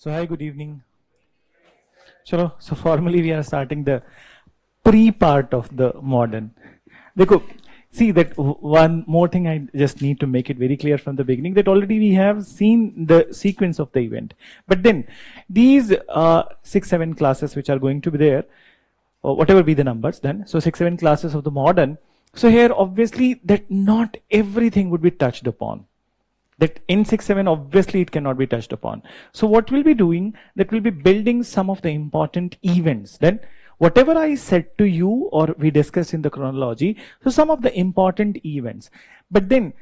So hi, good evening. Chalo, so formally we are starting the pre-part of the modern. Dekho, see that one more thing I just need to make it very clear from the beginning that already we have seen the sequence of the event. But then these 6-7 classes which are going to be there, or whatever be the numbers then, so 6-7 classes of the modern. So here obviously that not everything would be touched upon. That in 6-7 obviously it cannot be touched upon. So what we'll be doing, that we'll be building some of the important events. Then whatever I said to you or we discussed in the chronology, so some of the important events. But then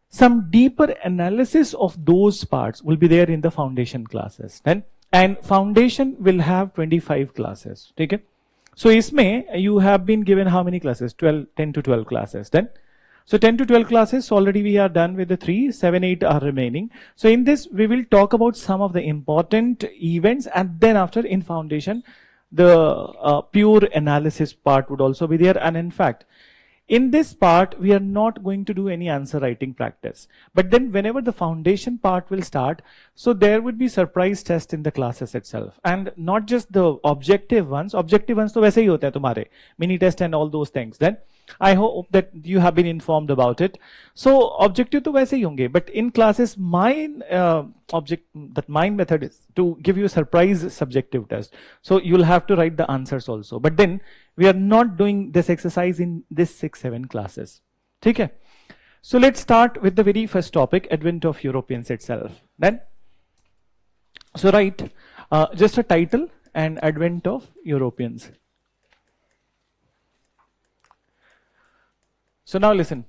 some deeper analysis of those parts will be there in the foundation classes. Then and foundation will have 25 classes. Okay? So isme you have been given how many classes? 10 to 12 classes. Then so 10 to 12 classes, already we are done with the 3, 7, 8 are remaining. So in this, we will talk about some of the important events, and then after in foundation, the pure analysis part would also be there. And in fact, in this part, we are not going to do any answer writing practice. But then whenever the foundation part will start, so there would be surprise test in the classes itself. And not just the objective ones तो वैसे ही होते हैं तुम्हारे, mini test and all those things. Then I hope that you have been informed about it. So objective तो वैसे ही होंगे, but in classes mine method is to give you a surprise subjective test. So you'll have to write the answers also. But then we are not doing this exercise in this 6-7 classes. Okay? So let's start with the very first topic, advent of Europeans itself. Then, so write just a title and advent of Europeans. So now listen,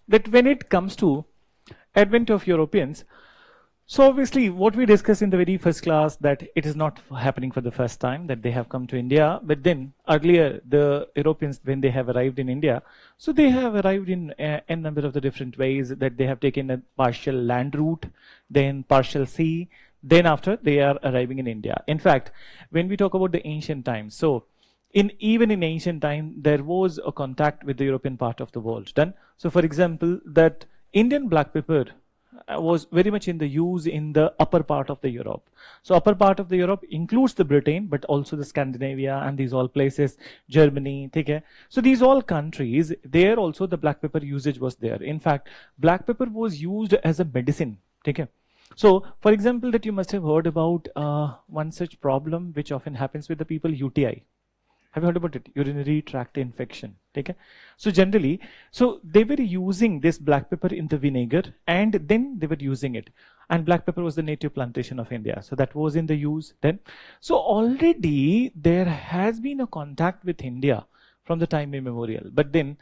that when it comes to advent of Europeans, so obviously what we discussed in the very first class that it is not happening for the first time that they have come to India, but then earlier the Europeans when they have arrived in India, so they have arrived in a number of the different ways that they have taken a partial land route, then partial sea, then after they are arriving in India. In fact, when we talk about the ancient times, so even in ancient time, there was a contact with the European part of the world done. So for example, that Indian black pepper was very much in the use in the upper part of the Europe. So upper part of the Europe includes the Britain, but also the Scandinavia and these all places, Germany, okay? So these all countries, there also the black pepper usage was there. In fact, black pepper was used as a medicine, okay? So for example, that you must have heard about one such problem which often happens with the people, UTI. Have you heard about it? Urinary tract infection. Okay? So generally, so they were using this black pepper in the vinegar and then they were using it. And black pepper was the native plantation of India. So that was in the use then. So already there has been a contact with India from the time immemorial. But then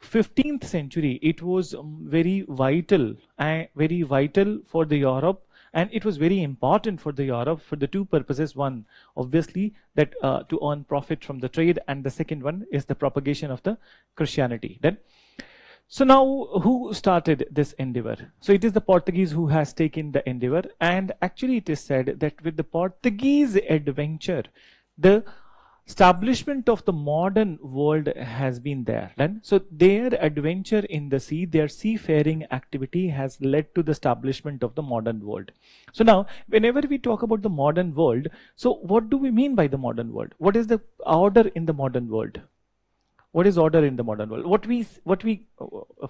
15th century, it was very vital for the Europe. And it was very important for the Europe for the two purposes. One, obviously, that to earn profit from the trade, and the second one is the propagation of the Christianity. Then, so now who started this endeavor? So it is the Portuguese who has taken the endeavor, and actually it is said that with the Portuguese adventure, the establishment of the modern world has been there. Then, so their adventure in the sea, their seafaring activity has led to the establishment of the modern world. So now, whenever we talk about the modern world, so what do we mean by the modern world? What is the order in the modern world? What is order in the modern world? What we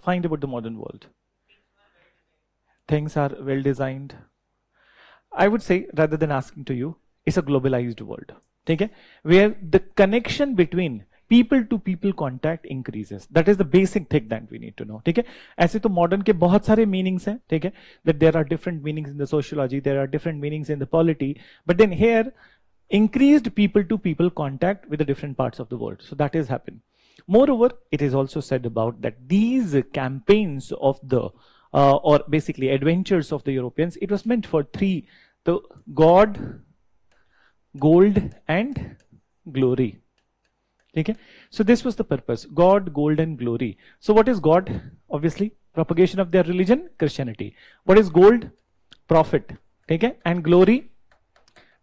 find about the modern world? Things are well designed. I would say, rather than asking to you, it's a globalized world. Okay? Where the connection between people to people contact increases. That is the basic thing that we need to know. ठीक है? ऐसे तो modern के बहुत सारे meanings हैं, ठीक है? That there are different meanings in the sociology, there are different meanings in the polity, but then here increased people to people contact with the different parts of the world. So that is happened. Moreover, it is also said about that these campaigns of the or basically adventures of the Europeans, it was meant for three: the God, gold and glory. Okay? So this was the purpose: God, gold and glory. So what is God? Obviously propagation of their religion, Christianity. What is gold? Profit. Okay? And glory,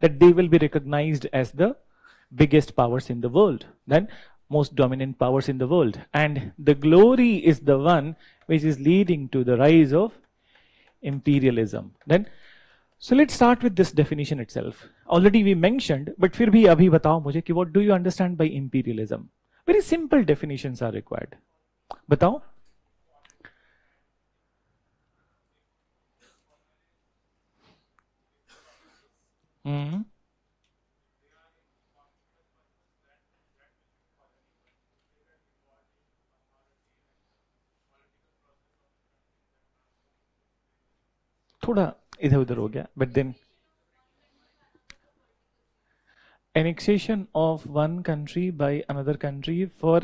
that they will be recognized as the biggest powers in the world. Then most dominant powers in the world. And the glory is the one which is leading to the rise of imperialism. Then, so let's start with this definition itself. Already we mentioned, but फिर भी अभी बताओ मुझे कि what do you understand by imperialism? Very simple definitions are required. बताओ. थोड़ा इधर उधर हो गया, but then annexation of one country by another country for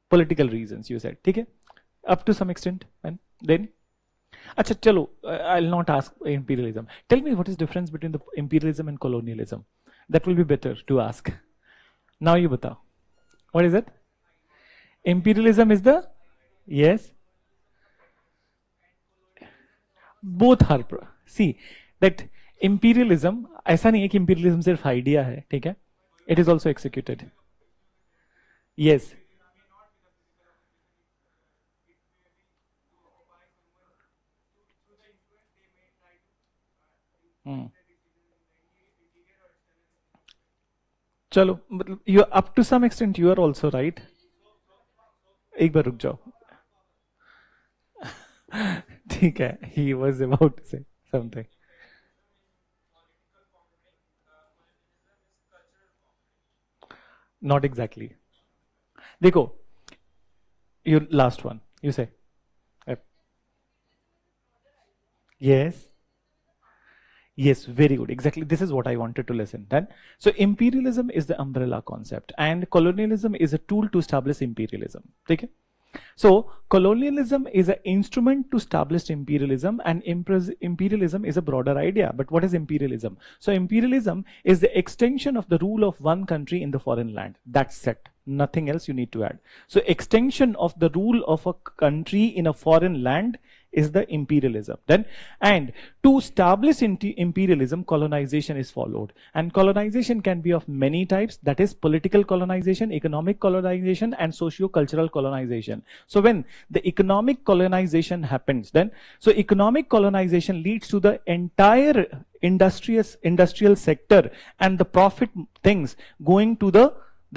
political reasons, you said. ठीक है? Up to some extent, and then अच्छा चलो, I'll not ask imperialism. Tell me what is difference between the imperialism and colonialism. That will be better to ask. Now you बताओ. What is it? Imperialism is the, yes, both are see that imperialism ऐसा नहीं है कि imperialism सिर्फ idea है, ठीक है? It is also executed. Yes. चलो, मतलब you up to some extent you are also right. एक बार रुक जाओ. ठीक है, he was about to say something. Not exactly. देखो, your last one, you say. Yes. Yes, very good. Exactly. This is what I wanted to listen. Then, so imperialism is the umbrella concept, and colonialism is a tool to establish imperialism. Okay. So colonialism is an instrument to establish imperialism, and imperialism is a broader idea. But what is imperialism? So imperialism is the extension of the rule of one country in the foreign land. That's it. Nothing else you need to add. So extension of the rule of a country in a foreign land is the imperialism. Then, and to establish imperialism, colonization is followed, and colonization can be of many types. That is political colonization, economic colonization, and socio-cultural colonization. So when the economic colonization happens, then so economic colonization leads to the entire industrial sector and the profit things going to the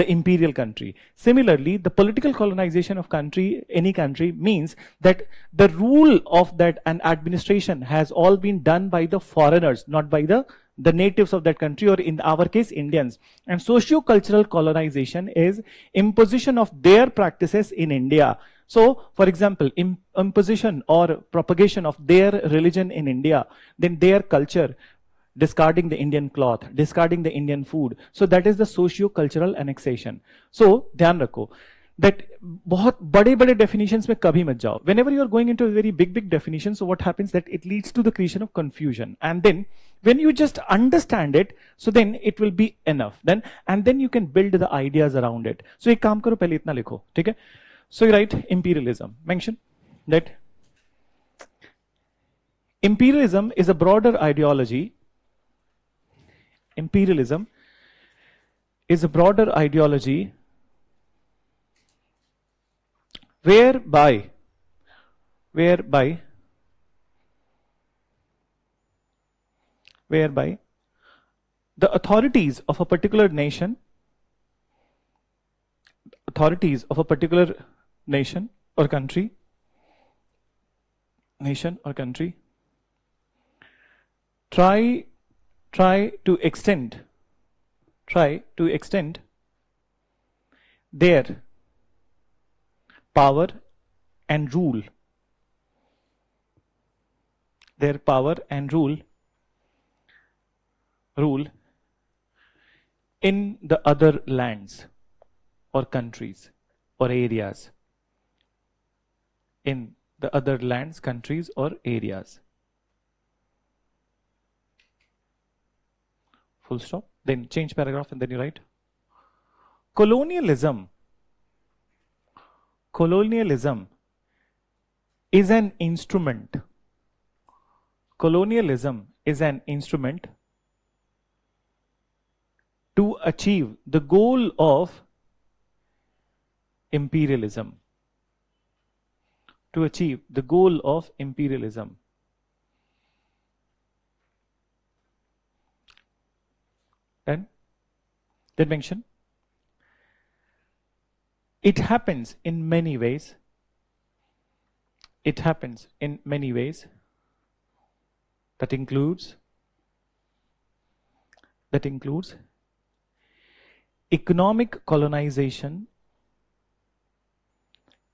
imperial country. Similarly, the political colonization of any country means that the rule of that and administration has all been done by the foreigners, not by the natives of that country, or in our case, Indians. And socio-cultural colonization is imposition of their practices in India. So, for example, imposition or propagation of their religion in India, then their culture, discarding the Indian cloth, discarding the Indian food. So that is the socio-cultural annexation. So ध्यान रखो that बहुत बड़े definitions में कभी मत जाओ. Whenever you are going into a very big definition, so what happens that it leads to the creation of confusion. And then when you just understand it, so then it will be enough. And then you can build the ideas around it. So एक काम करो, पहले इतना लिखो, ठीक है? So you write imperialism. Mention that imperialism is a broader ideology. Imperialism is a broader ideology whereby the authorities of a particular nation or country try to extend their power and rule in the other lands or countries or areas. In the other lands, countries or areas. Full stop. Then change paragraph and then you write. Colonialism is an instrument. Colonialism is an instrument to achieve the goal of imperialism, to achieve the goal of imperialism. And then mention, it happens in many ways. It happens in many ways. That includes economic colonization,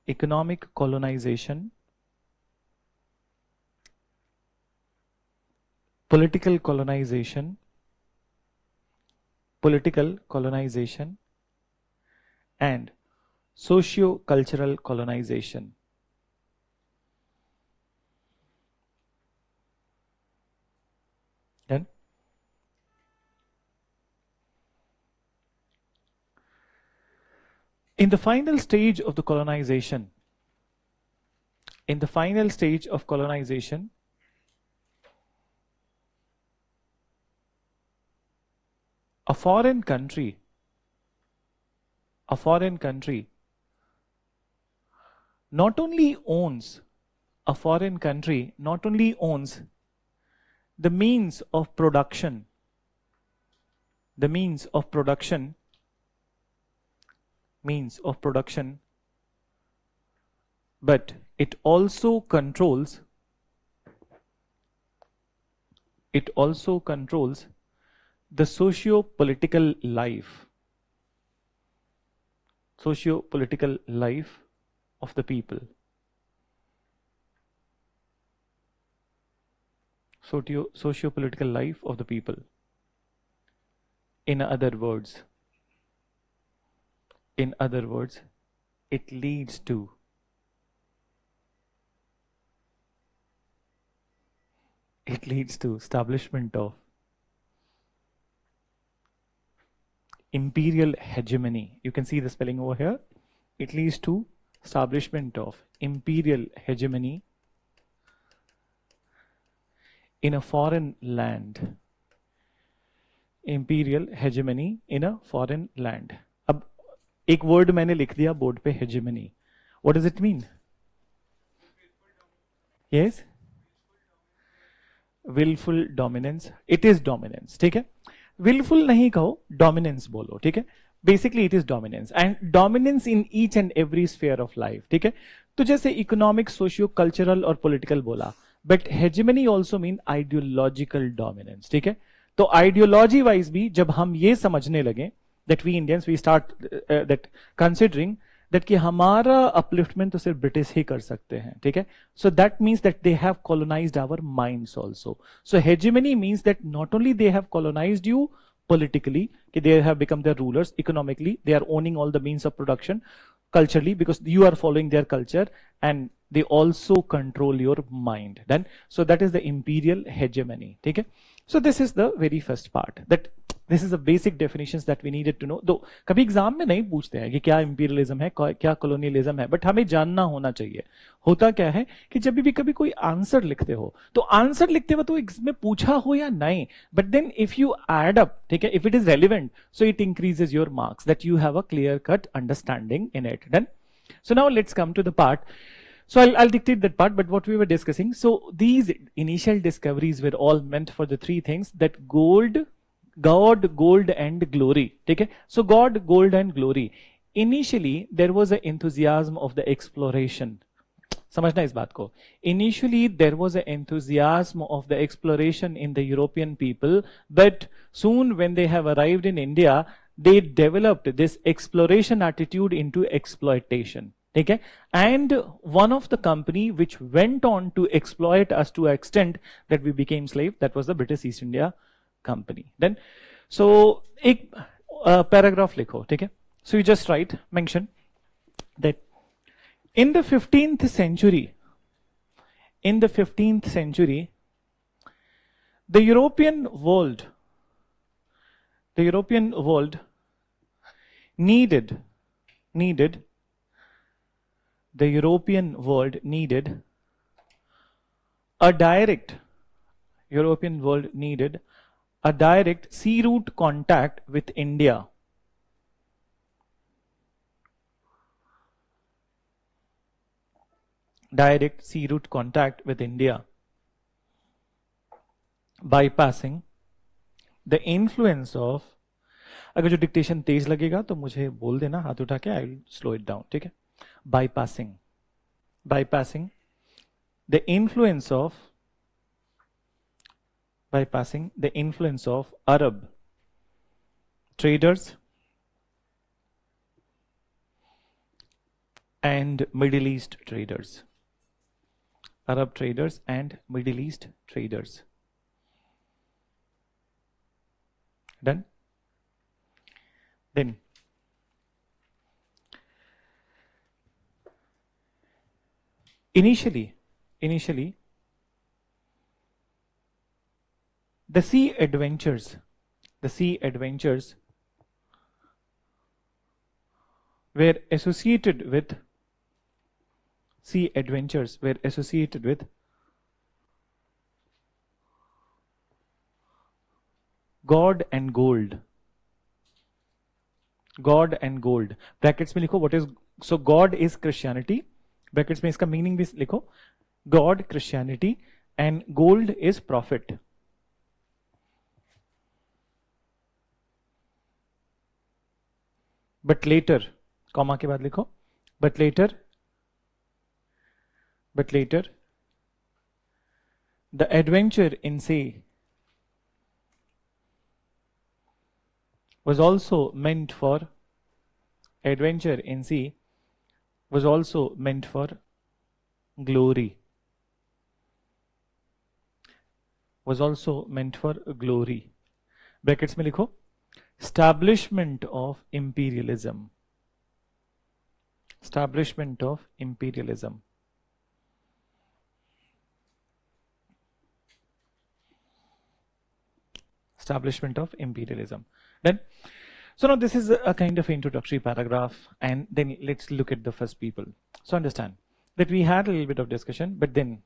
political colonization, and socio-cultural colonization. Then in the final stage of the colonization, a foreign country not only owns the means of production, but it also controls the socio-political life of the people. Socio-political life of the people. In other words, it leads to establishment of imperial hegemony. You can see the spelling over here. It leads to establishment of imperial hegemony in a foreign land. Imperial hegemony in a foreign land. अब एक word मैंने लिख दिया board पे, hegemony. What does it mean? Yes? Willful dominance. It is dominance. ठीक है? Willful नहीं कहो, dominance बोलो. ठीक है? Basically it is dominance, and dominance in each and every sphere of life. ठीक है? तो जैसे इकोनॉमिक, सोशियो कल्चरल और पॉलिटिकल बोला, but hegemony also mean ideological dominance. ठीक है? तो आइडियोलॉजी वाइज भी जब हम ये समझने लगे that we Indians we start that considering that कि हमारा अपलिफ्टमेंट तो सिर्फ ब्रिटिश ही कर सकते हैं. ठीक है? So that means that they have colonised our minds also. So hegemony means that not only they have colonised you politically, they have become their rulers. Economically, they are owning all the means of production. Culturally, because you are following their culture, and they also control your mind. Then, so that is the imperial hegemony. Okay? So this is the very first part. That this is the basic definitions that we needed to know. Though कभी exam में नहीं पूछते हैं कि क्या imperialism है, क्या colonialism है, बट हमें जानना होना चाहिए. होता क्या है कि जब भी कभी कोई आंसर लिखते हो, तो आंसर लिखते हुए तो इसमें पूछा हो या नहीं, but then if you add up, ठीक है, if it is relevant, so it increases your marks, that you have a clear cut understanding in it. Then, so now let's come to the part. So I'll dictate that part, but what we were discussing, so these initial discoveries were all meant for the three things, that God, gold and glory. Okay? So God, gold and glory. Initially there was an enthusiasm of the exploration. समझना इस बात को. Initially there was an enthusiasm of the exploration in the European people, but soon when they have arrived in India, they developed this exploration attitude into exploitation. Okay? And one of the company which went on to exploit us to an extent that we became slave, that was the British East India Company. Then, so एक paragraph लिखो, ठीक है? So you just write, mention that in the 15th century, the European world needed a direct sea route contact with India. direct sea route contact with India, bypassing the influence of, अगर जो dictation तेज लगेगा तो मुझे बोल देना हाथ उठा के, I will slow it down, ठीक है. bypassing the influence of Arab traders and Middle East traders. Arab traders and Middle East traders. Done? Then initially the sea adventures were associated with God and gold. Brackets में लिखो what is, so God is Christianity, brackets में इसका meaning भी लिखो, God, Christianity and gold is profit. But later, comma के बाद लिखो, but later the adventure in sea was also meant for glory. Brackets में लिखो establishment of imperialism. Then, so now this is a kind of introductory paragraph, and then let's look at the first people. So understand that we had a little bit of discussion, but then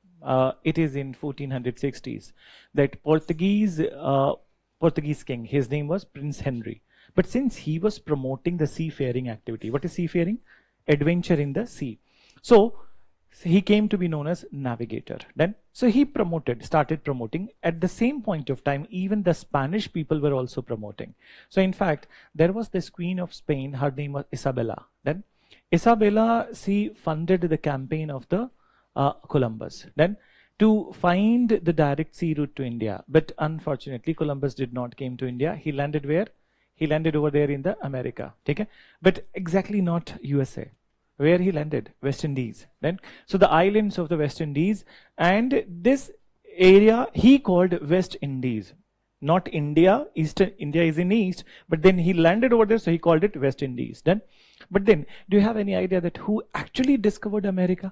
it is in 1460s that Portuguese king, his name was Prince Henry. But since he was promoting the seafaring activity, what is seafaring? Adventure in the sea. So he came to be known as navigator. Then, so he started promoting. At the same point of time, even the Spanish people were also promoting. So in fact, there was this Queen of Spain, her name was Isabella. Then Isabella, she funded the campaign of the Columbus. Then to find the direct sea route to India. But unfortunately, Columbus did not came to India. He landed where? He landed over there in the America. Okay? But exactly not USA. Where he landed? West Indies. Then, so the islands of the West Indies, and this area he called West Indies. Not India. Eastern India is in East, but then he landed over there, so he called it West Indies. Then, but then, do you have any idea that who actually discovered America?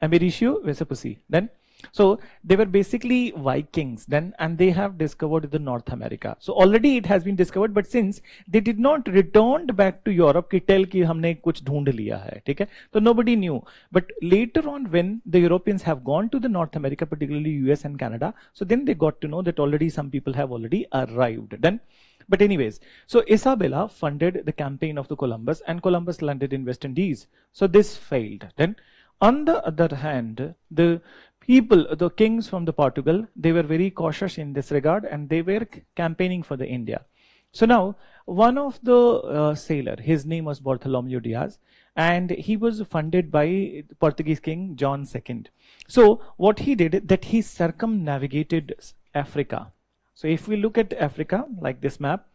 Americio Vespucci. Then, so they were basically Vikings then, and they have discovered the North America. So already it has been discovered, but since they did not return back to Europe, कि tell कि हमने कुछ ढूंढ लिया है, ठीक है? So nobody knew. But later on, when the Europeans have gone to the North America, particularly US and Canada, so then they got to know that already some people have already arrived. Then, but anyways, so Isabella funded the campaign of the Columbus, and Columbus landed in West Indies. So this failed. Then, on the other hand, the people, the kings from the Portugal, they were very cautious in this regard, and they were campaigning for the India. So now, one of the sailor, his name was Bartholomew Diaz, and he was funded by Portuguese king John II. So what he did, that he circumnavigated Africa. So if we look at Africa, like this map,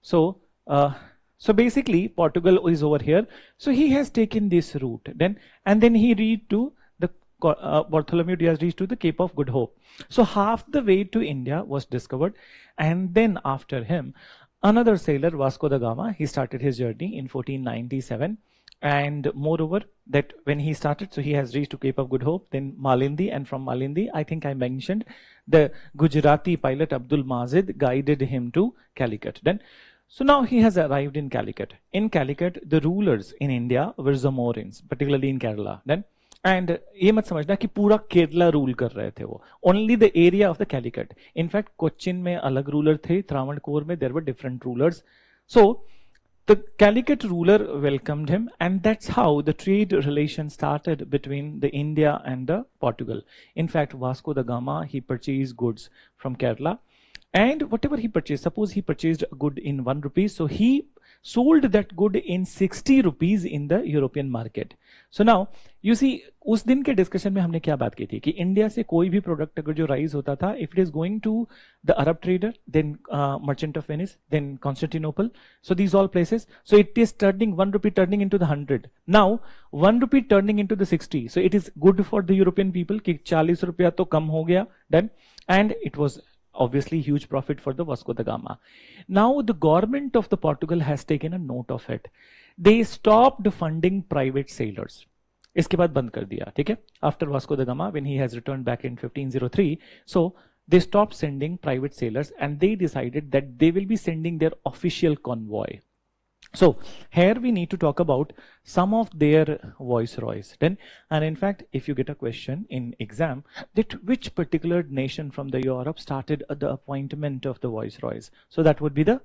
so basically Portugal is over here. So he has taken this route, then, and then he reached to the Bartholomew Diaz reached to the Cape of Good Hope. So half the way to India was discovered, and then after him, another sailor, Vasco da Gama, he started his journey in 1497. And moreover, that when he started, so he has reached to Cape of Good Hope, then Malindi, and from Malindi, I think I mentioned, the Gujarati pilot Abdul Mazid guided him to Calicut. Then, so now he has arrived in Calicut. In Calicut, the rulers in India were Zamorins, particularly in Kerala. Then, and ये मत समझना कि पूरा Kerala rule कर रहे थे वो, only the area of the Calicut. In fact, Cochin में अलग रूलर थे, त्रावणकोर में there were different rulers. So The Calicut ruler welcomed him, and that's how the trade relation started between the India and the Portugal. In fact, Vasco da Gama, he purchased goods from Kerala, and whatever he purchased, suppose he purchased a good in 1 rupee, so he sold that good in 60 rupees in the European market. So now you see, उस दिन के discussion में हमने क्या बात की थी कि इंडिया से कोई भी प्रोडक्ट अगर जो राइज होता था, if it is going to the Arab trader, then merchant of Venice, then Constantinople, so these all places, so it is turning 1 rupee turning into the 100, now 1 rupee turning into the 60, so it is good for the European people कि 40 रुपया तो कम हो गया, done, and it was obviously huge profit for the Vasco da Gama. Now the government of the Portugal has taken a note of it. They stopped funding private sailors. इसके बाद बंद कर दिया, ठीक है? After Vasco da Gama, when he has returned back in 1503, so they stopped sending private sailors and they decided that they will be sending their official convoy. So here we need to talk about some of their viceroys. Then, and in fact, if you get a question in exam that which particular nation from the Europe started the appointment of the viceroys, so that would be the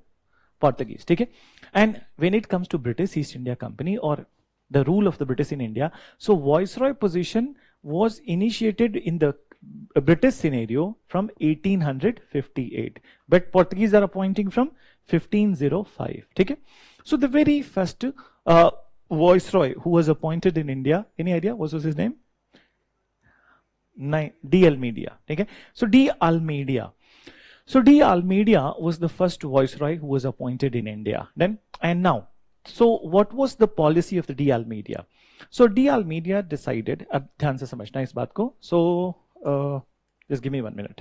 Portuguese. Okay? And when it comes to British East India Company or the rule of the British in India, so viceroy position was initiated in the British scenario from 1858, but Portuguese are appointing from 1505. Okay? So the very first viceroy who was appointed in India, any idea what was his name? D. Almeida. Okay? So D. Almeida. So D. Almeida was the first viceroy who was appointed in India. Then and now, so what was the policy of the D. Almeida? So D. Almeida decided, अब ध्यान से समझना इस बात को. So just give me 1 minute.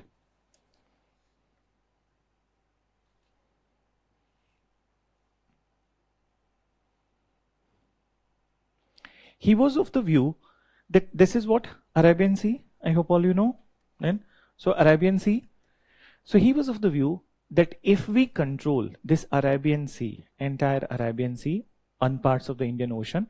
He was of the view that this is what Arabian Sea, I hope all you know. Then, so Arabian Sea. So he was of the view that if we control this Arabian Sea, entire Arabian Sea, on parts of the Indian Ocean,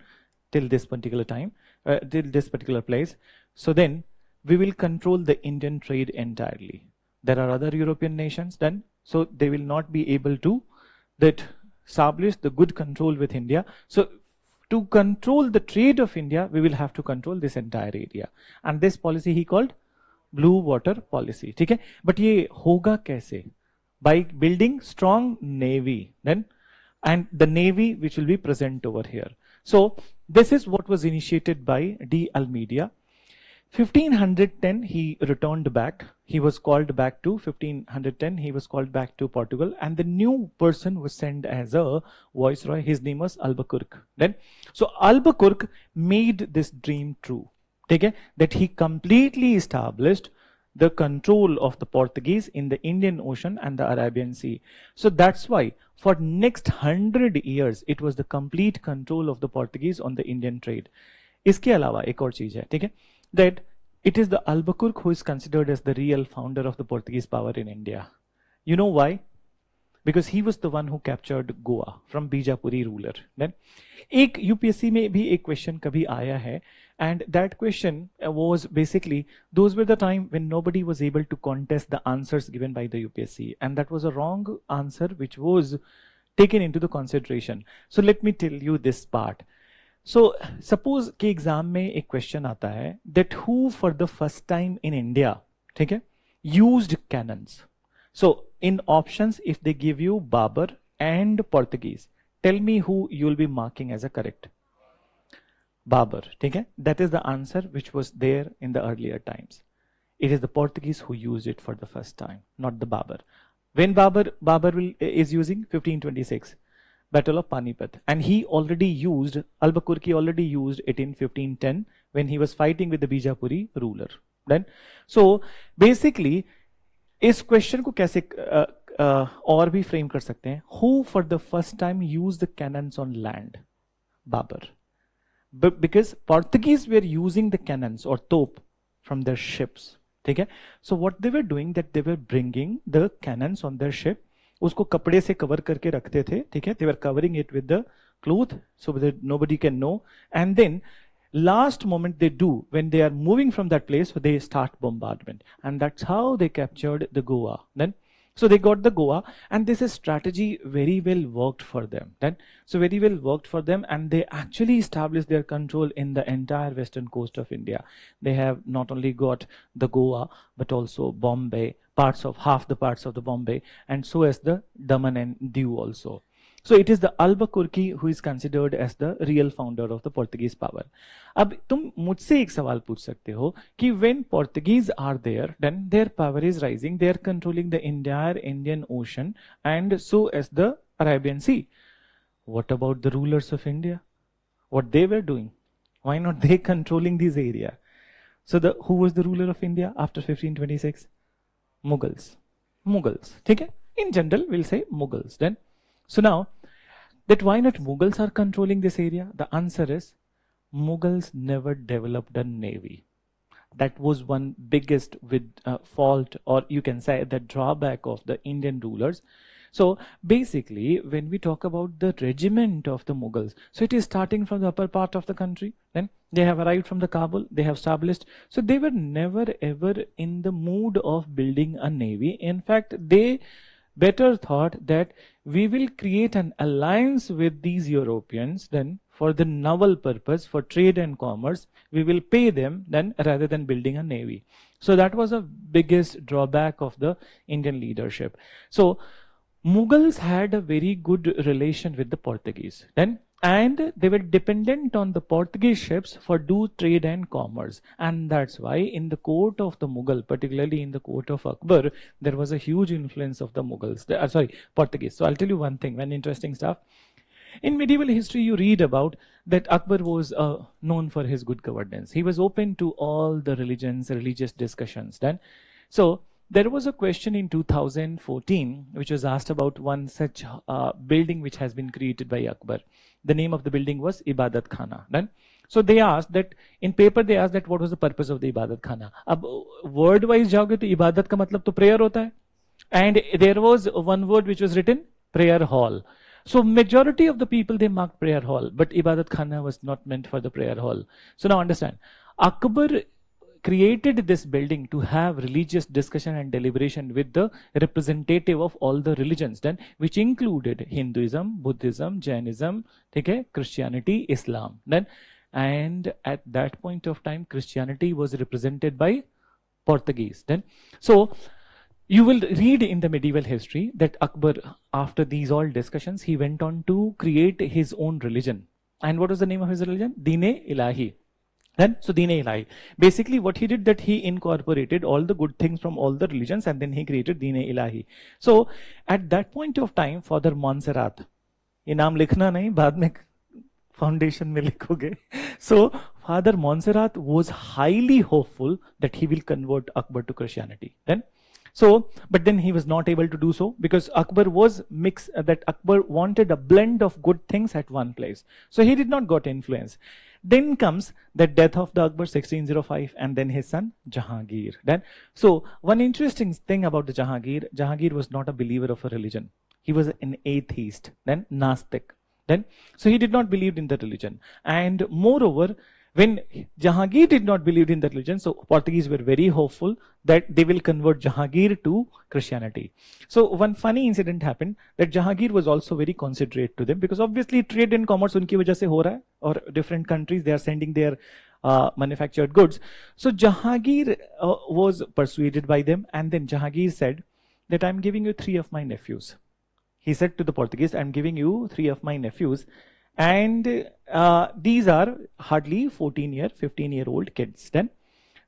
till this particular time, till this particular place, so then we will control the Indian trade entirely. There are other European nations then, so they will not be able to establish the good control with India. So to control the trade of India, we will have to control this entire area. And this policy he called blue water policy. ठीक है? But ये होगा कैसे? By building strong navy, then, and the navy which will be present over here. So this is what was initiated by D. Almeida. 1510 he returned back. He was called back to 1510. He was called back to Portugal, and the new person was sent as a viceroy. His name was Albuquerque. Then, so Albuquerque made this dream true. Okay, that he completely established the control of the Portuguese in the Indian Ocean and the Arabian Sea. So that's why for next 100 years it was the complete control of the Portuguese on the Indian trade. इसके अलावा एक और चीज है, ठीक है, that it is the Albuquerque who is considered as the real founder of the Portuguese power in India. You know why? Because he was the one who captured Goa from Bijapuri ruler. Then एक UPSC में भी एक question कभी आया है, and that question was basically, those were the time when nobody was able to contest the answers given by the UPSC, and that was a wrong answer which was taken into the consideration. So let me tell you this part. So suppose कि exam में एक question आता है that who for the first time in India, ठीक है, used cannons. So in options, if they give you Babur and Portuguese, tell me who you will be marking as a correct. Babur, ठीक है? That is the answer which was there in the earlier times. It is the Portuguese who used it for the first time, not the Babur. When Babur is using 1526. Battle of Panipat, and he already used, Albuquerque already used it in 1510 when he was fighting with the Bijapuri ruler. Then, so basically, इस question को कैसे और भी frame कर सकते हैं? Who for the first time used the cannons on land? Babur. But because Portuguese were using the cannons or top from their ships. ठीक है? So what they were doing, that they were bringing the cannons on their ship. उसको कपड़े से cover करके रखते थे, ठीक है? They were covering it with the cloth so that nobody can know. And then last moment they do, when they are moving from that place, they start bombardment, and that's how they captured the Goa. Then, So they got the Goa, and this is strategy very well worked for them. Then, so very well worked for them, and they actually established their control in the entire western coast of India. They have not only got the Goa, but also Bombay, parts of half the parts of the Bombay, and so as the Daman and Diu also. So it is the Albuquerque who is considered as the real founder of the Portuguese power. अब तुम मुझसे एक सवाल पूछ सकते हो कि when Portuguese are there, then their power is rising, they are controlling the entire Indian Ocean and so as the Arabian Sea. What about the rulers of India? What they were doing? Why not they controlling this area? So who was the ruler of India after 1526? Mughals. Mughals. Okay? In general, we'll say Mughals. Then, so now, that why not Mughals are controlling this area? The answer is Mughals never developed a navy. That was one biggest fault, or you can say the drawback of the Indian rulers. So basically, when we talk about the regiment of the Mughals, so it is starting from the upper part of the country. Then they have arrived from the Kabul, they have established. So they were never ever in the mood of building a navy. In fact, they better thought that we will create an alliance with these Europeans then for the naval purpose, for trade and commerce. We will pay them then rather than building a navy. So that was a biggest drawback of the Indian leadership. So Mughals had a very good relation with the Portuguese then, and they were dependent on the Portuguese ships for do trade and commerce. And that's why in the court of the Mughal, particularly in the court of Akbar, there was a huge influence of the Mughals, Portuguese. So I'll tell you one thing, one interesting stuff. In medieval history, you read about that Akbar was known for his good governance. He was open to all the religions, religious discussions then. So there was a question in 2014 which was asked about one such building which has been created by Akbar. The name of the building was Ibadat Khana. Then, so they asked that in paper they asked that what was the purpose of the Ibadat Khana. अब word wise जाओगे तो इबादत का मतलब तो prayer होता है. And there was one word which was written prayer hall. So majority of the people they marked prayer hall, but Ibadat Khana was not meant for the prayer hall. So now understand, Akbar created this building to have religious discussion and deliberation with the representative of all the religions then, which included Hinduism, Buddhism, Jainism, okay, Christianity, Islam then. And at that point of time, Christianity was represented by Portuguese then. So you will read in the medieval history that Akbar, after these all discussions, he went on to create his own religion. And what was the name of his religion? Dine Ilahi. Then, so Dine Ilahi. Basically, what he did that he incorporated all the good things from all the religions and then he created Dine Ilahi. So, at that point of time, Father Montserrat, ये नाम लिखना नहीं, बाद में foundation में लिखोगे. So, Father Montserrat was highly hopeful that he will convert Akbar to Christianity. Then, so, but then he was not able to do so because Akbar was that Akbar wanted a blend of good things at one place. So he did not got influence. Then comes the death of the Akbar 1605 and then his son Jahangir. Then, so one interesting thing about the Jahangir was not a believer of a religion. He was an atheist, then Nastik. Then, so he did not believe in the religion. And moreover, when Jahangir did not believe in the religion, so Portuguese were very hopeful that they will convert Jahangir to Christianity. So one funny incident happened that Jahangir was also very considerate to them because obviously trade and commerce unki wajah se ho raha hai, or different countries they are sending their manufactured goods. So Jahangir was persuaded by them, and then Jahangir said that I'm giving you 3 of my nephews. He said to the Portuguese, I'm giving you 3 of my nephews. And these are hardly 15-year-old kids then.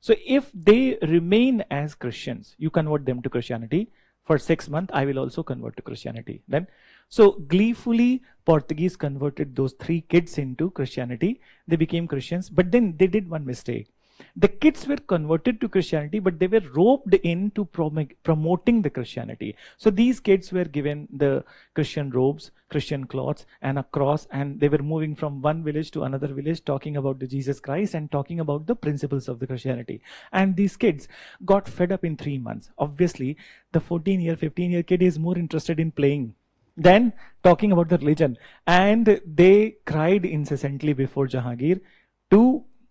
So if they remain as Christians, you convert them to Christianity. For 6 months, I will also convert to Christianity then. So gleefully, Portuguese converted those 3 kids into Christianity. They became Christians, but then they did one mistake. The kids were converted to Christianity, but they were roped into promoting the Christianity. So these kids were given the Christian robes, Christian clothes, and a cross, and they were moving from one village to another village, talking about the Jesus Christ and talking about the principles of the Christianity. And these kids got fed up in 3 months. Obviously, the 15-year kid is more interested in playing than talking about the religion. And they cried incessantly before Jahangir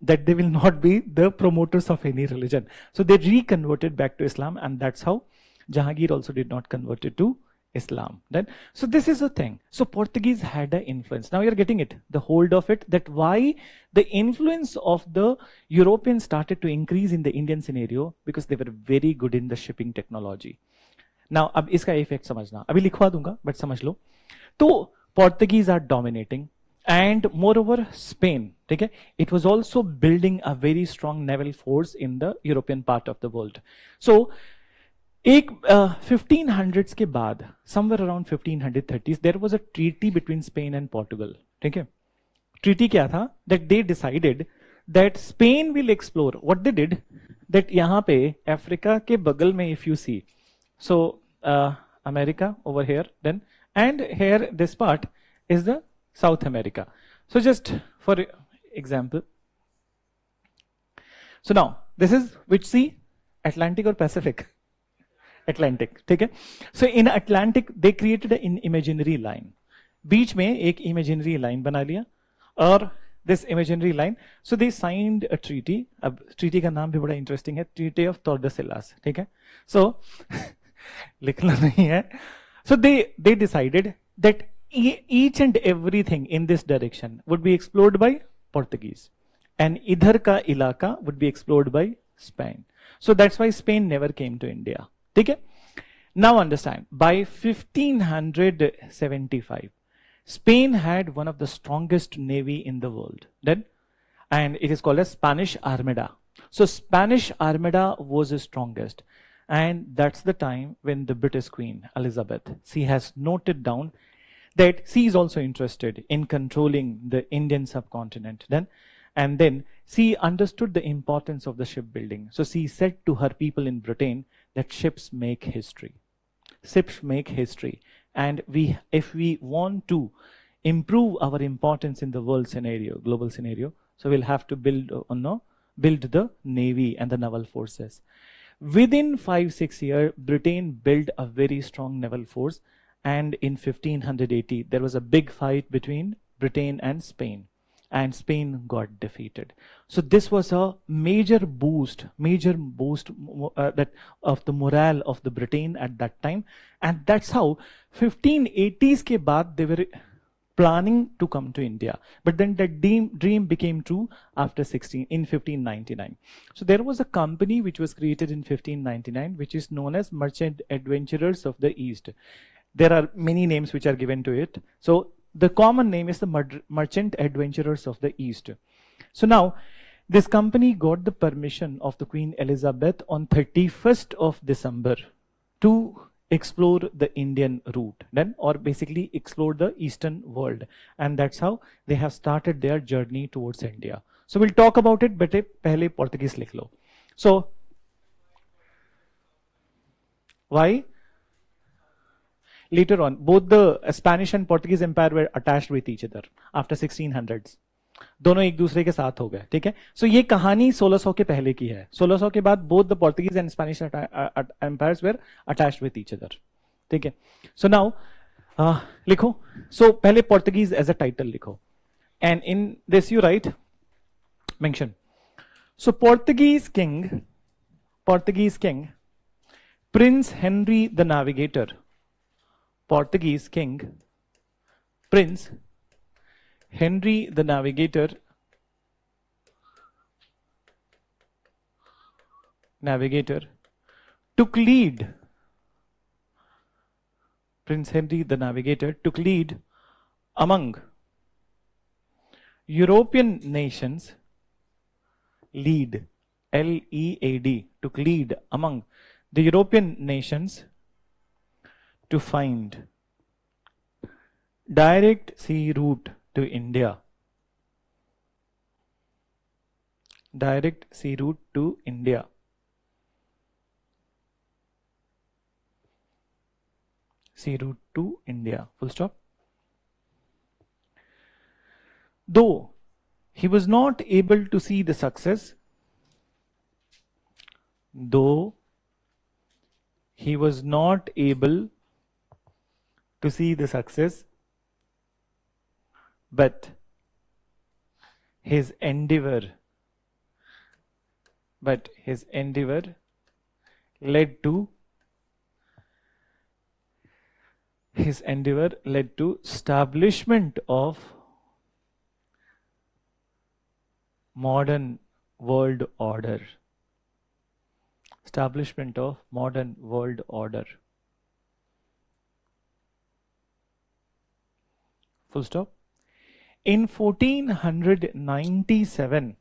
that they will not be the promoters of any religion. So they reconverted back to Islam, and that's how Jahangir also did not convert it to Islam. Then, so this is a thing. So Portuguese had an influence. Now you're getting it, the hold of it, that why the influence of the Europeans started to increase in the Indian scenario, because they were very good in the shipping technology. Now, अब इसका effect समझना, अभी लिखवा दूंगा but समझ लो. तो Portuguese are dominating, and moreover Spain, ठीक है, it was also building a very strong naval force in the European part of the world. So एक 1500s के बाद, somewhere around 1530s, there was a treaty between Spain and Portugal. ठीक है, treaty क्या था, that they decided that Spain will explore. What they did, that यहाँ पे Africa के बगल में, if you see, so America over here, then, and here this part is the South America. So just for example, so now this is which sea, Atlantic or Pacific? Atlantic, ठीक है. So in Atlantic they created an imaginary line. बीच में एक imaginary line बना लिया, और this imaginary line, so they signed a treaty. अब treaty का नाम भी बड़ा interesting है, Treaty of Tordesillas, ठीक है. So लिखना नहीं है. So they decided that each and everything in this direction would be explored by Portuguese, and इधर का इलाका would be explored by Spain. So that's why Spain never came to India. ठीक है. Now understand, by 1575, Spain had one of the strongest navy in the world then, and it is called as Spanish Armada. So Spanish Armada was the strongest, and that's the time when the British Queen Elizabeth, she has noted down that she is also interested in controlling the Indian subcontinent then, and then she understood the importance of the shipbuilding. So she said to her people in Britain that ships make history. Ships make history, and if we want to improve our importance in the world scenario, global scenario, so we'll have to build the navy and the naval forces. Within 5-6 years, Britain built a very strong naval force, and in 1580 there was a big fight between Britain and Spain got defeated. So this was a major boost that of the morale of the Britain at that time, and that's how 1580s के बाद they were planning to come to India, but then that dream became true after in 1599. So there was a company which was created in 1599, which is known as Merchant Adventurers of the East. There are many names which are given to it. So the common name is the Merchant Adventurers of the East. So now this company got the permission of the Queen Elizabeth on 31st of December to explore the Indian route then, or basically explore the eastern world, and that's how they have started their journey towards India. So we'll talk about it, but पहले Portuguese लिख लो. So why? Later on, both the Spanish and Portuguese empire were attached with each other after 1600s. दोनों एक दूसरे के साथ हो गए, ठीक है. सो ये कहानी 1600 के पहले की है. 1600 के बाद both the Portuguese and Spanish empires were attached with each other, ठीक है. सो नाउ लिखो. सो पहले पोर्टुगीज एज अ टाइटल लिखो, and in this you write mention. So Portuguese king Prince Henry the Navigator. Portuguese king Prince Henry the Navigator took lead. Prince Henry the Navigator took lead among European nations. Lead, L-E-A-D, took lead among the European nations to find direct sea route to India. Direct sea route to India. Sea route to India. Full stop. Though he was not able to see the success, to see the success, but his endeavor led to His endeavor led to establishment of modern world order. Establishment of modern world order. Full stop. In 1497,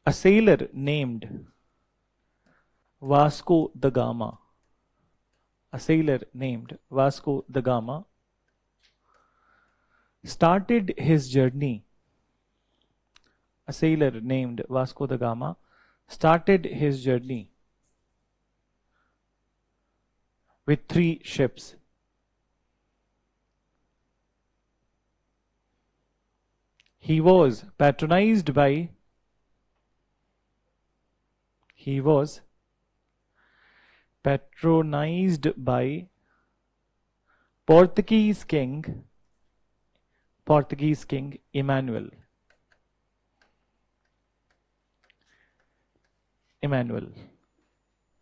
a sailor named Vasco da Gama, a sailor named Vasco da Gama started his journey. A sailor named Vasco da Gama started his journey with 3 ships. He was patronized by Portuguese King Emmanuel.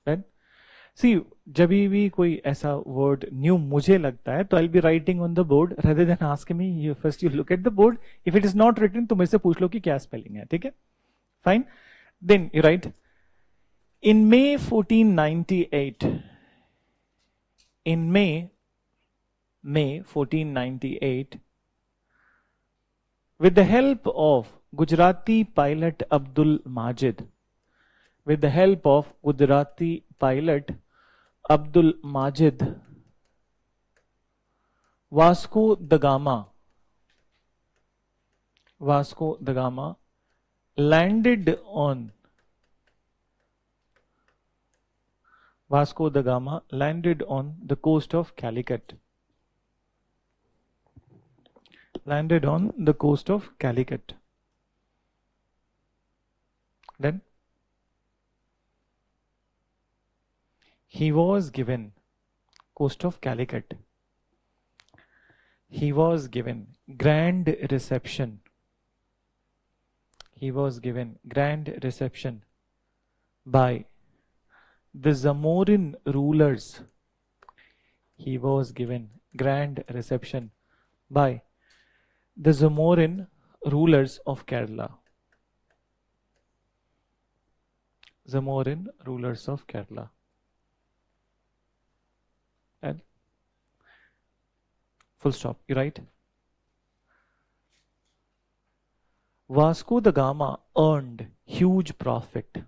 Then see, जब भी कोई ऐसा word new मुझे लगता है तो I'll be writing on the board rather than asking me. You first you look at the board. If it is not written, तो मेरे से पूछ लो कि क्या spelling है, ठीक है? Fine. Then you write. In May 1498. In May 1498, with the help of Gujarati pilot Abdul Majid, Vasco da Gama landed on the coast of Calicut. Then he was given coast of Calicut. He was given grand reception. By the Zamorin rulers. He was given grand reception by the Zamorin rulers of Kerala. And full stop. You write. Vasco da Gama earned huge profit.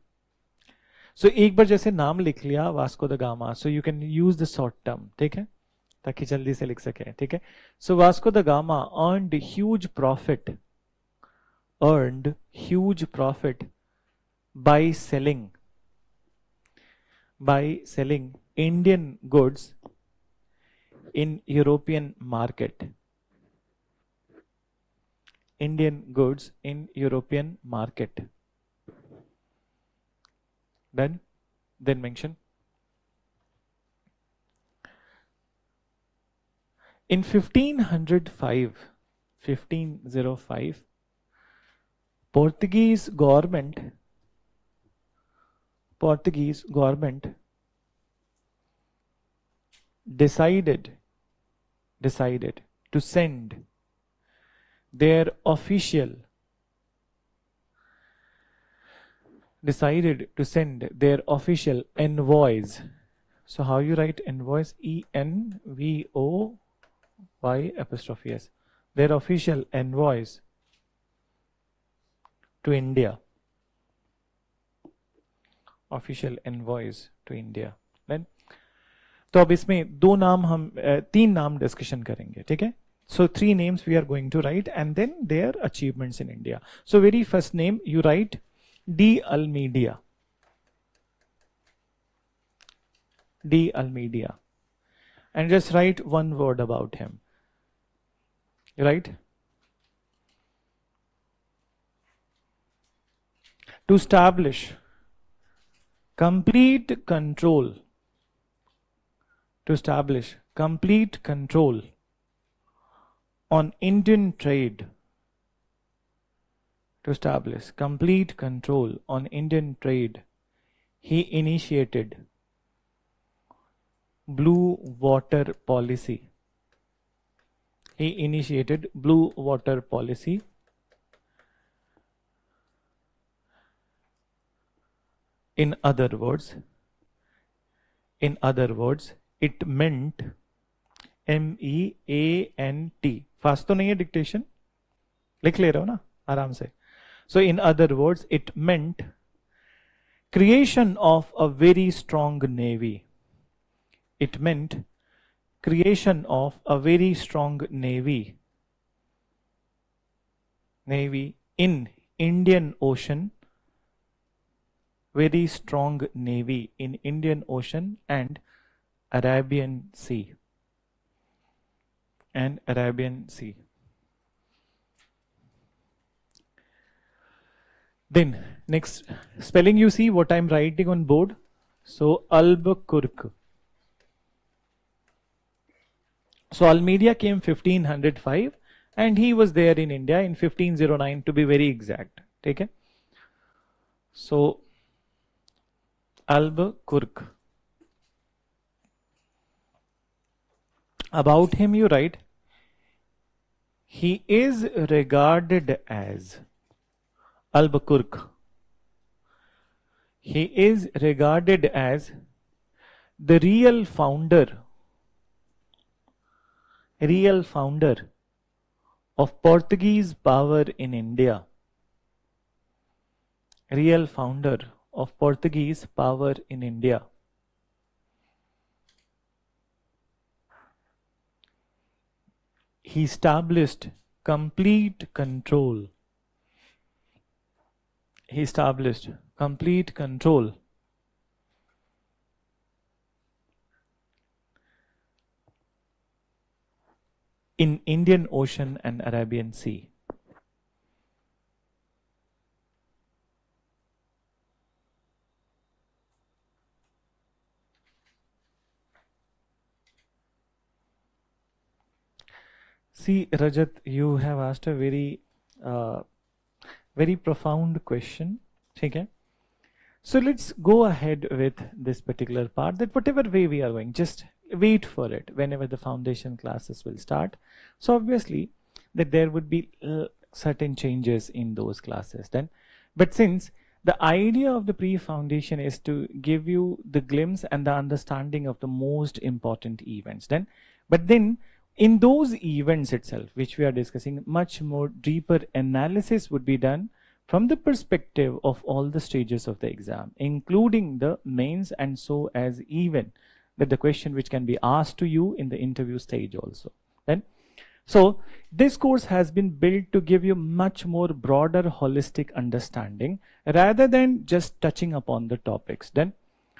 So एक बार जैसे नाम लिख लिया Vasco the gamma, so you can use the short term, ठीक है, ताकि जल्दी से लिख सके, ठीक है. So Vasco da Gama earned huge profit by selling Indian goods in European market. Then mention. In 1505, Portuguese government decided to send their official envoys. So how you write envoys? ENVOY''S. Their official envoys to India. Then तो अब इसमें 2 नाम हम 3 नाम discussion करेंगे, ठीक है. So 3 names we are going to write and then their achievements in India. So very first name you write D. Almeida. And just write 1 word about him. Right? To establish complete control on Indian trade. he initiated blue water policy. He initiated blue water policy. In other words, it meant MEANT. Fast तो नहीं है dictation, लिख ले रहा हो ना आराम से. So in other words, it meant creation of a very strong navy. It meant creation of a very strong navy in Indian Ocean, very strong navy in Indian Ocean and Arabian Sea. And Arabian Sea. Then next spelling, you see what I'm writing on board. So Albuquerque. So Almeida came 1505 and he was there in India in 1509 to be very exact. Okay. So Albuquerque. About him you write, he is regarded as Albuquerque. He is regarded as the real founder of Portuguese power in India. Real founder of Portuguese power in India. He established complete control. He established complete control in Indian Ocean and Arabian Sea. See, Rajat, you have asked a very profound question. Okay. So let's go ahead with this particular part, that whatever way we are going, just wait for it whenever the foundation classes will start. So obviously that there would be certain changes in those classes then. But since the idea of the pre-foundation is to give you the glimpse and the understanding of the most important events then, but then in those events itself, which we are discussing, much more deeper analysis would be done from the perspective of all the stages of the exam, including the mains, and so as even that the question which can be asked to you in the interview stage also. Then, so this course has been built to give you much more broader holistic understanding rather than just touching upon the topics. Then,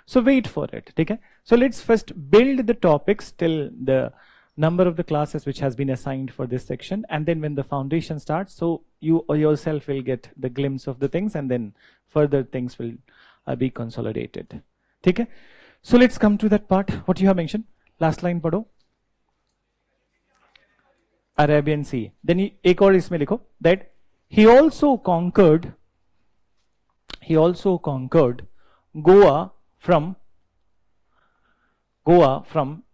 so wait for it. Okay? So let's first build the topics till the number of the classes which has been assigned for this section, and then when the foundation starts, so you yourself will get the glimpse of the things, and then further things will be consolidated. Okay? So let's come to that part. What you have mentioned, last line padho. Arabian Sea. Then ek aur isme likho that he also conquered Goa from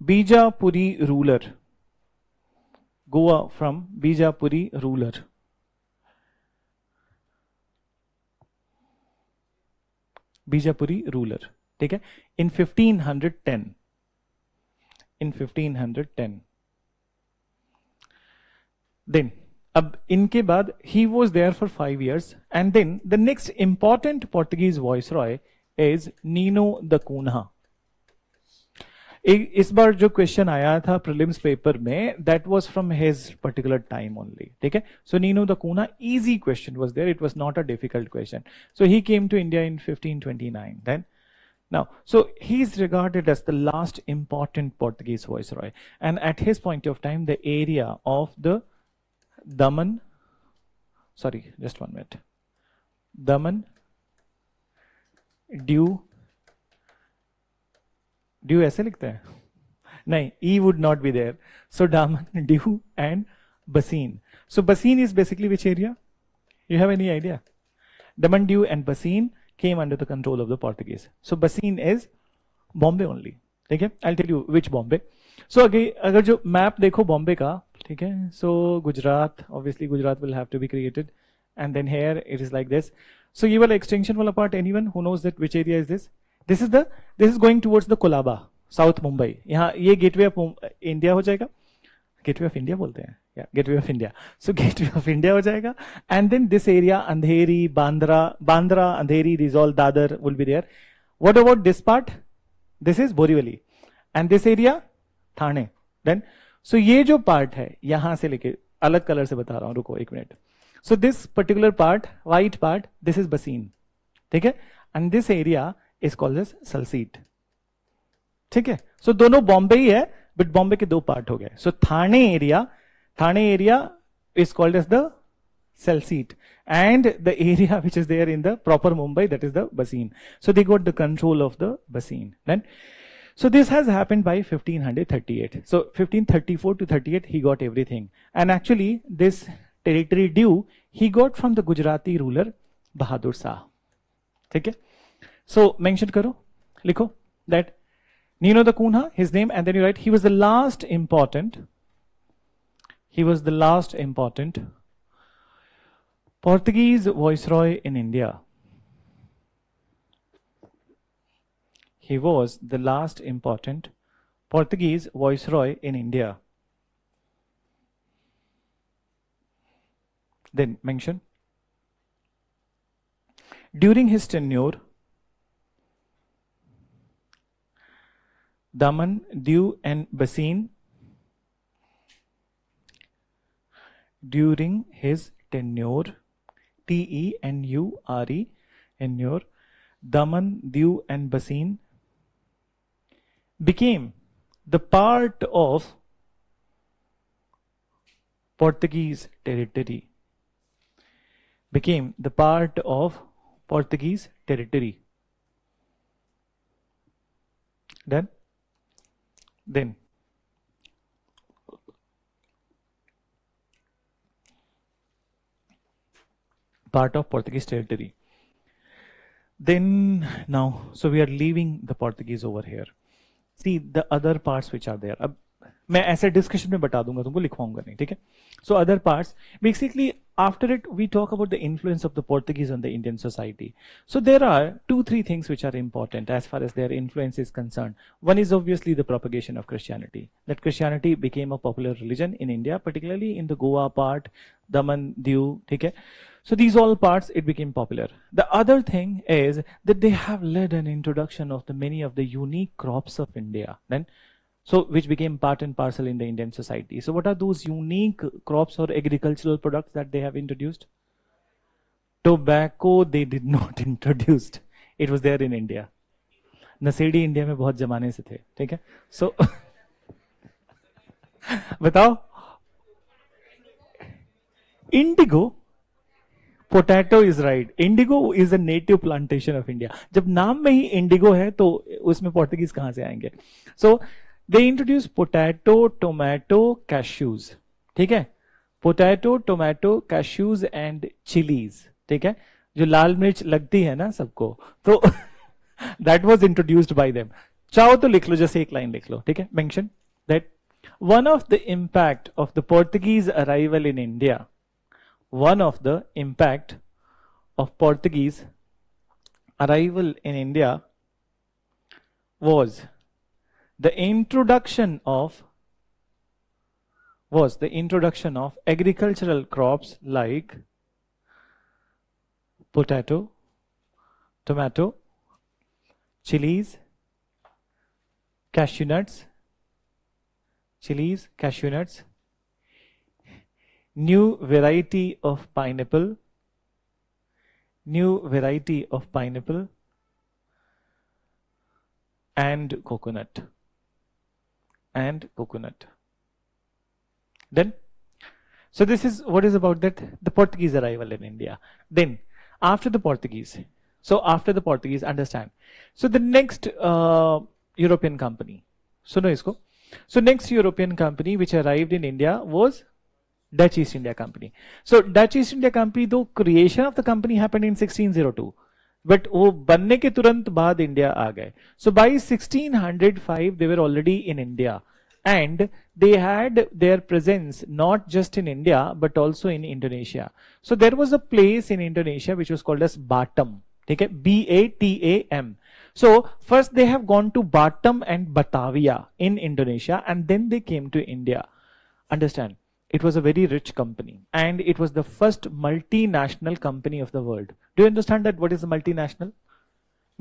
Bijapuri ruler. Goa from Bijapuri ruler. Bijapuri ruler. ठीक है? In 1510. In 1510. Then, अब इनके बाद he was there for 5 years, and then the next important Portuguese viceroy is Nino da Cunha. इस बार जो question आया था prelims paper में, that was from his particular time only. ठीक है? So Nino da Cunha, easy question was there. It was not a difficult question. So he came to India in 1529. Then, now, so he is regarded as the last important Portuguese viceroy, and at his point of time, the area of the Daman, sorry, just 1 minute. Daman, Dew ऐसे लिखते हैं? नहीं, E would not be there. So Daman, Dew and Bassein. So Bassein is basically which area? You have any idea? Daman, Dew and Bassein came under the control of the Portuguese. So Bassein is Bombay only. ठीक है, I'll tell you which Bombay. So again, अगर जो map देखो Bombay का, ठीक है, so Gujarat, obviously Gujarat will have to be created, and then here it is like this. So ये वाला extension वाला part, anyone who knows that which area is this? This is going towards the Kolaba, South Mumbai. यहाँ ये gateway of India हो जाएगा. Gateway of India बोलते हैं. Yeah, gateway of India. So gateway of India हो जाएगा, and then this area Andheri, Bandra, Andheri, these all Dadar will be there. What about this part? This is Borivali, and this area Thane. Then so ये जो part है यहाँ से लेके अलग color से बता रहा हूँ, रुको एक minute. So this particular part, white part, this is Bassein, ठीक है, and this area is called as Salseet, ठीक है. So दोनों बॉम्बे ही है, but बॉम्बे के दो पार्ट हो गए. So Thane area is called as the Salseet, and the area which is there in the proper Mumbai, that is the Bassein. So they got the control of the Bassein. Then, so this has happened by 1538. So 1534 to 38, he got everything. And actually, this territory due, he got from the Gujarati ruler Bahadur Shah. Okay? So mention karo, likho that Nino the Kunha, his name, and then you write he was the last important Portuguese viceroy in India. He was the last important Portuguese viceroy in India. Then mention during his tenure, Daman, Diu and Bassein, during his tenure, Tenure, tenure, Daman, Diu and Bassein became the part of Portuguese territory. Became the part of Portuguese territory. Done? Then part of Portuguese territory. Then now, so we are leaving the Portuguese over here. See the other parts which are there. अब मैं ऐसे discussion में बता दूंगा तुमको, लिखवाऊंगा नहीं, ठीक है. So other parts, basically after it we talk about the influence of the Portuguese on the Indian society. So there are 2-3 things which are important as far as their influence is concerned. One is obviously the propagation of Christianity. That Christianity became a popular religion in India, particularly in the Goa part, Daman, Diu, ठीक है. So these all parts, it became popular. The other thing is that they have led an introduction of the many of the unique crops of India. Then, so which became part and parcel in the Indian society. So what are those unique crops or agricultural products that they have introduced? Tobacco they did not introduce. It was there in India. नशेड़ी India में बहुत जमाने से थे, ठीक है. So बताओ, indigo. Potato is right. Indigo is a native plantation of India. जब नाम में ही indigo है तो उसमें पोर्टुगीज कहां से आएंगे? So they introduced potato, tomato, cashews. ठीक है? Potato, tomato, cashews and chilies. ठीक है? जो लाल मिर्च लगती है ना सबको, तो that was introduced by them. चाहो तो लिख लो, जैसे एक लाइन लिख लो, ठीक है? Mention that one of the impact of the Portuguese arrival in India. One of the impact of Portuguese arrival in India was the introduction of agricultural crops like potato, tomato, chilies, cashew nuts, new variety of pineapple, and coconut. Then, so this is what is about that the Portuguese arrival in India. Then, after the Portuguese, understand. So the next European company. So next European company which arrived in India was Dutch East India Company. So Dutch East India Company, though creation of the company happened in 1602, but वो बनने के तुरंत बाद India आ गए. So by 1605 they were already in India and they had their presence not just in India but also in Indonesia. So there was a place in Indonesia which was called as Batam. Okay, Batam. So first they have gone to Batam and Batavia in Indonesia and then they came to India. Understand, it was a very rich company and it was the first multinational company of the world. Do you understand that what is a multinational?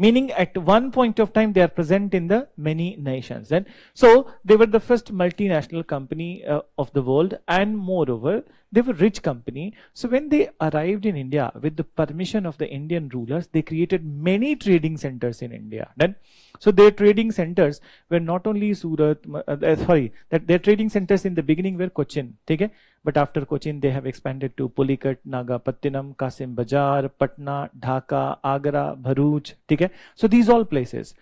Meaning at one point of time they are present in the many nations, and so they were the first multinational company of the world, and moreover they were rich company. So when they arrived in India with the permission of the Indian rulers, they created many trading centers in India. Then so their trading centers were not only Surat, that their trading centers in the beginning were Cochin, okay? But after Cochin, they have expanded to Pulicat, Nagapattinam, Kasim Bajar, Patna, Dhaka, Agra, Bharuch, okay? So these all places.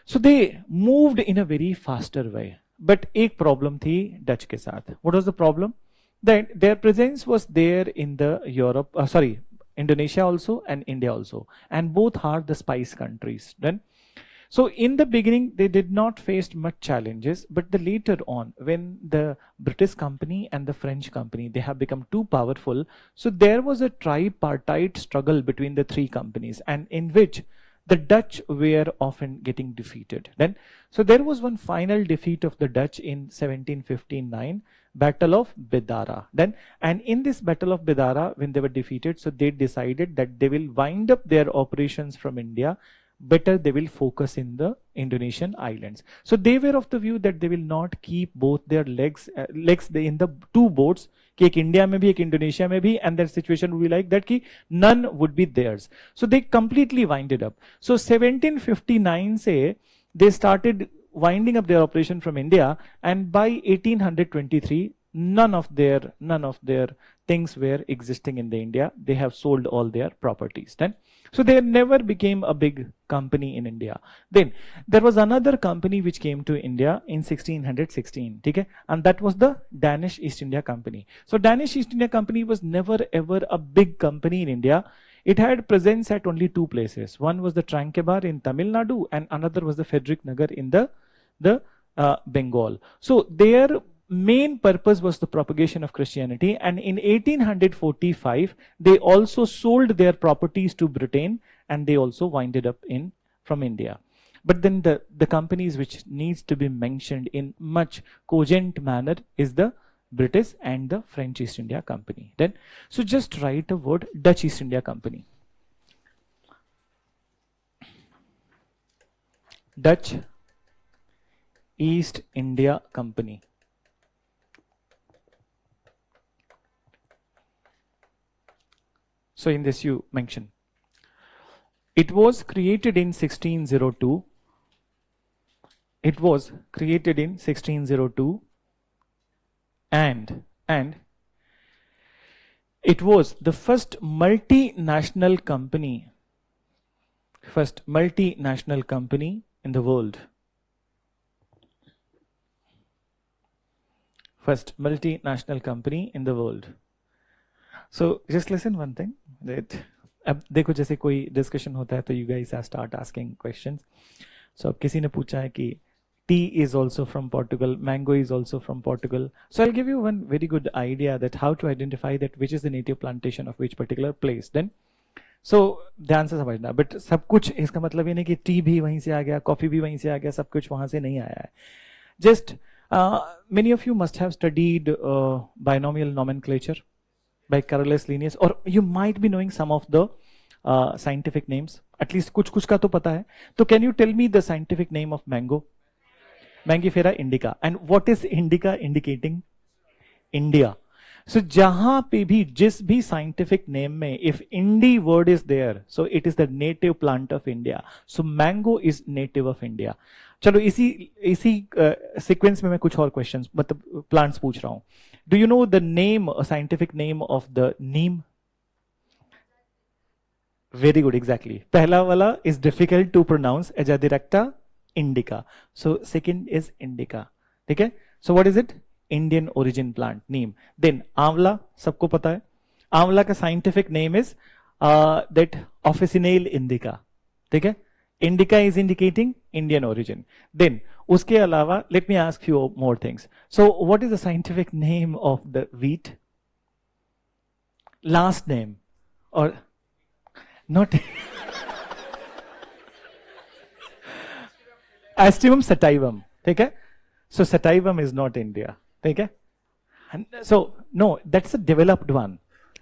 So they moved in a very faster way. But एक problem थी Dutch के साथ. What was the problem? That their presence was there in the Indonesia also and India also, and both are the spice countries. Then so in the beginning, they did not face much challenges, but the later on, when the British company and the French company, they have become too powerful. So there was a tripartite struggle between the three companies, and in which the Dutch were often getting defeated. Then, so there was one final defeat of the Dutch in 1759, Battle of Bedara. Then, and in this Battle of Bedara, when they were defeated, so they decided that they will wind up their operations from India. Better they will focus in the Indonesian islands. So they were of the view that they will not keep both their legs in the two boats, कि एक India में भी एक Indonesia में भी, and that situation would be like that कि none would be theirs. So they completely winded up. So 1759 से they started winding up their operation from India, and by 1823 none of their things were existing in the India. They have sold all their properties. Then so they never became a big company in India. Then there was another company which came to India in 1616, okay? And that was the Danish East India Company. So Danish East India Company was never ever a big company in India. It had presence at only two places. One was the Tranquebar in Tamil Nadu, and another was the Frederick Nagar in the Bengal. So their main purpose was the propagation of Christianity, and in 1845 they also sold their properties to Britain, and they also winded up from India. But then the companies which needs to be mentioned in much cogent manner is the British and the French East India Company. Then so just write a word, Dutch East India Company. Dutch East India Company. So in this you mention, it was created in 1602. It was created in 1602, and it was the first multinational company in the world. First multinational company in the world. So just listen one thing, that अब देखो जैसे कोई discussion होता है तो you guys start asking questions. So अब किसी ने पूछा है कि tea is also from Portugal, mango is also from Portugal. So I'll give you one very good idea that how to identify that which is the native plantation of which particular place. Then so ध्यान से समझना, but सब कुछ इसका मतलब ये नहीं कि टी भी वहीं से आ गया, कॉफी भी वहीं से आ गया, सब कुछ वहां से नहीं आया है. Just many of you must have studied binomial nomenclature by Carolus Linnaeus, or you might be knowing some of the scientific names. At least कुछ का तो पता है. So can you tell me the scientific name of mango? Mangifera indica. And what is indica indicating? India. So जहां पे भी जिस भी scientific name में if Indi word is there, so it is the native plant of India. So mango is native of India. चलो इसी sequence में मैं कुछ और questions मतलब plants पूछ रहा हूँ. Do you know the name, a scientific name of the neem? Very good, exactly. Pehla wala is difficult to pronounce, Azadiracta indica. So second is indica. Okay? So what is it? Indian origin plant, neem. Then Amla, sabko pata hai. Amla ka scientific name is that officinale indica. ठीक है, indica is indicating Indian origin. Then उसके अलावा let me ask you more things. So what is the scientific name of the wheat? Last name or not? Astimum sativum. ठीक है, so sativum is not India. ठीक है, so no, that's a developed one.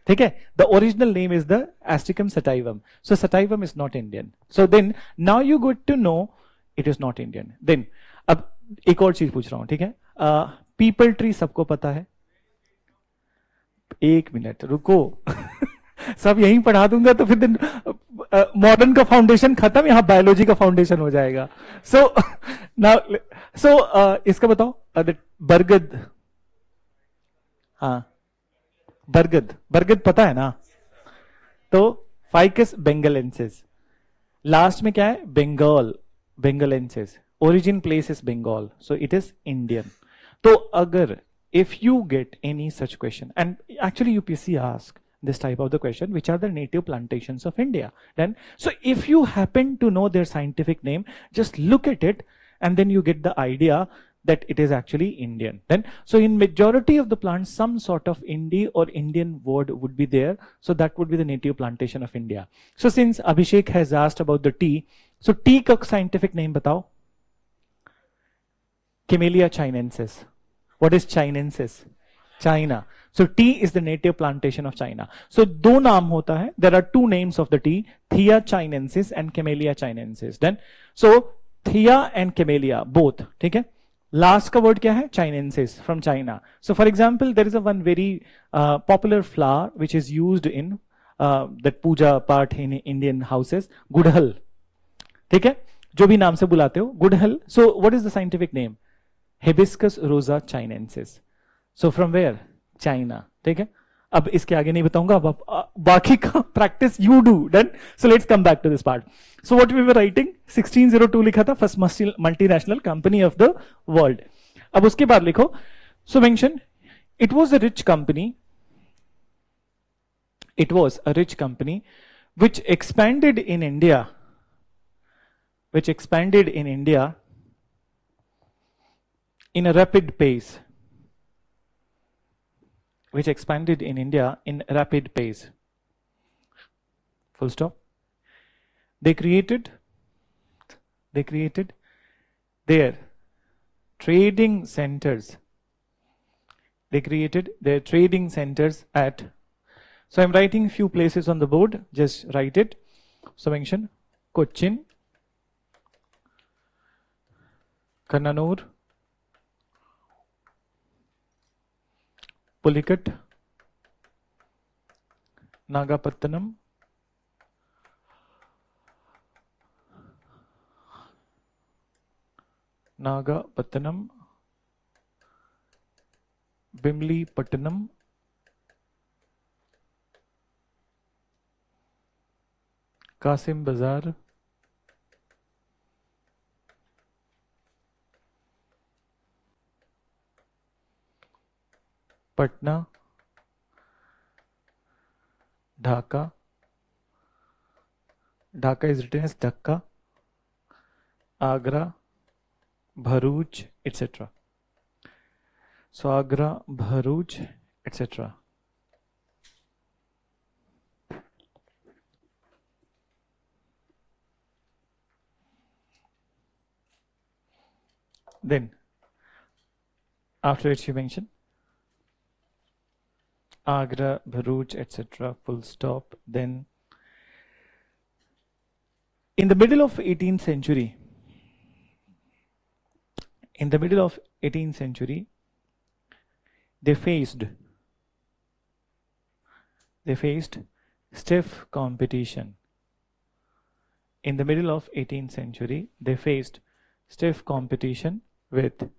ठीक है, the original name is the Astricum sativum. So sativum is not Indian. So then now you got to know it is not Indian. Then अब एक और चीज पूछ रहा हूं. ठीक है, पीपल ट्री सबको पता है. एक मिनट रुको. सब यहीं पढ़ा दूंगा तो फिर दिन मॉडर्न का फाउंडेशन खत्म, यहां बायोलॉजी का फाउंडेशन हो जाएगा. सो नाउ इसका बताओ. बरगद. हाँ, बरगद. बरगद पता है ना. तो फाइकस बेंगलेंसिस. लास्ट में क्या है? Bengal. Benghalensis. Origin place is Bengal, so it is Indian. तो अगर if you get any such question, and actually UPSC ask this type of the question, which are the native plantations of India, then so if you happen to know their scientific name, just look at it and then you get the idea that it is actually Indian. Then so in majority of the plants some sort of Indi or Indian word would be there, so that would be the native plantation of India. So since Abhishek has asked about the tea, so tea का scientific name बताओ. Camellia chinensis. What is chinensis? China. So tea is the native plantation of China. So दो नाम होता है. There are two names of the tea, Thea chinensis and Camellia chinensis. Then so Thea and Camellia both. ठीक है. Last का word क्या है? Chinensis from China. So for example, there is a one very popular flower which is used in that puja part in Indian houses. Gudhal. ठीक है. जो भी नाम से बुलाते हो, Gudhal. So what is the scientific name? Hibiscus rosa chinensis. So from where? China. ठीक है. अब इसके आगे नहीं बताऊंगा. अब बाकी का practice you do. Done. So let's come back to this part. So what we were writing? 1602 लिखा था, first multinational company of the world. अब उसके बाद लिखो. So mention it was a rich company. It was a rich company which expanded in India. Which expanded in India in a rapid pace, which expanded in India in rapid pace. Full stop. They created their trading centers. They created their trading centers at, so I'm writing few places on the board, just write it. So mention Cochin, Kannanur, Pulicat, Nagapattinam, Bimli-Pattanam, Kasim Bazar, Patna, Dhaka. Dhaka is written as Dhaka, Agra, Bharuch, etc. So Agra, Bharuch, etc. Then after it you mention Agra, Bharuch, etc. Full stop. Then in the middle of 18th century, they faced stiff competition. In the middle of 18th century, they faced stiff competition with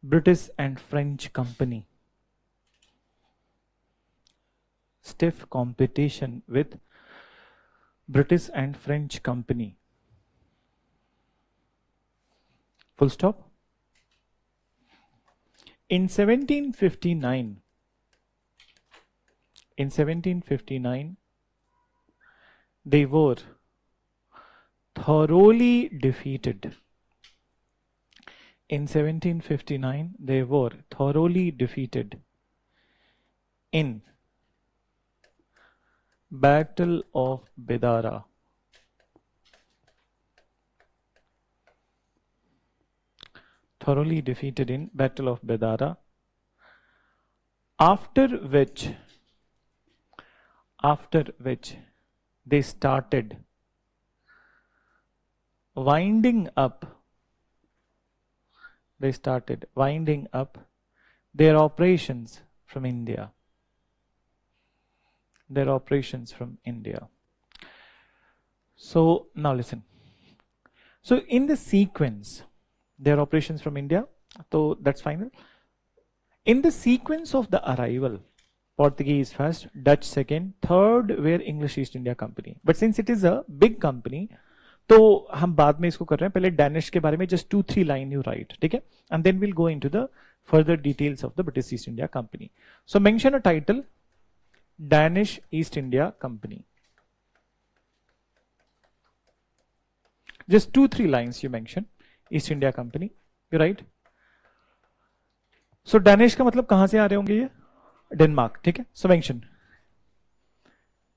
British and French company. Stiff competition with British and French company. Full stop. In 1759, in 1759, they were thoroughly defeated. In 1759, they were thoroughly defeated in Battle of Bedara. Thoroughly defeated in Battle of Bedara. After which they started winding up their operations from India. So now listen. So in the sequence, their operations from India, so that's final. In the sequence of the arrival, Portuguese first, Dutch second, third were English East India Company. But since it is a big company, तो हम बाद में इसको कर रहे हैं, पहले Danish के बारे में just 2-3 line you write, ठीक है? And then we'll go into the further details of the British East India Company. So mention a title, Danish East India Company. Just 2-3 lines you mention, East India Company, you write. So Danish का मतलब कहाँ से आ रहे होंगे ये? Denmark, ठीक है? So mention.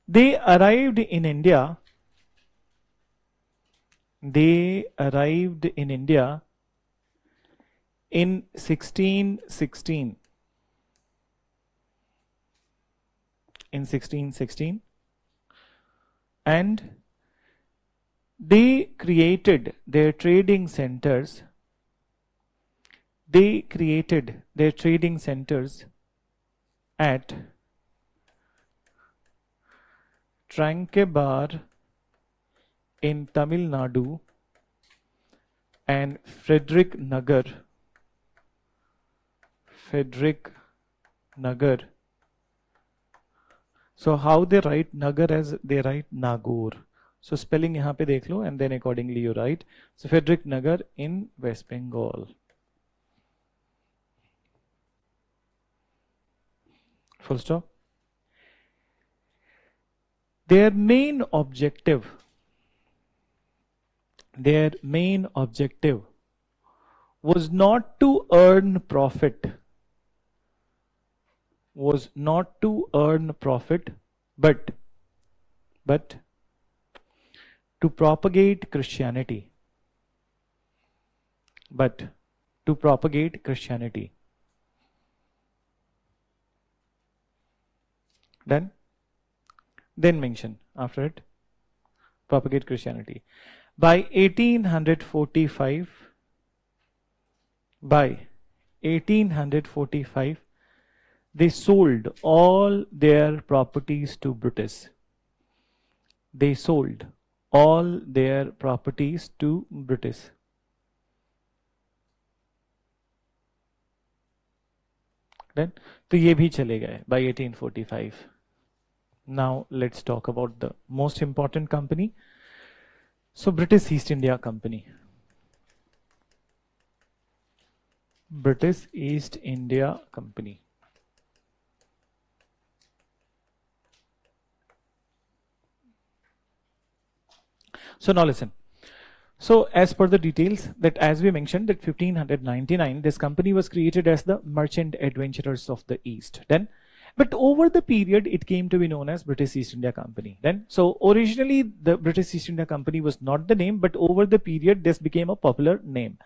They arrived in India in 1616. In 1616, and they created their trading centers. At Tranquebar in Tamil Nadu and Frederick Nagar. So how they write Nagar as they write Nagore. So spelling यहाँ पे देख लो and then accordingly you write. So Frederick Nagar in West Bengal. Full stop. Their main objective was not to earn profit, but to propagate Christianity. Then mention after it, propagate Christianity. By 1845, they sold all their properties to British. Then तो ये भी चले गए by 1845. Now let's talk about the most important company. So British East India Company. So now listen. So as per the details, that as we mentioned, that 1599 this company was created as the Merchant Adventurers of the East. But over the period it came to be known as British East India Company. So originally the British East India Company was not the name, but over the period this became a popular name.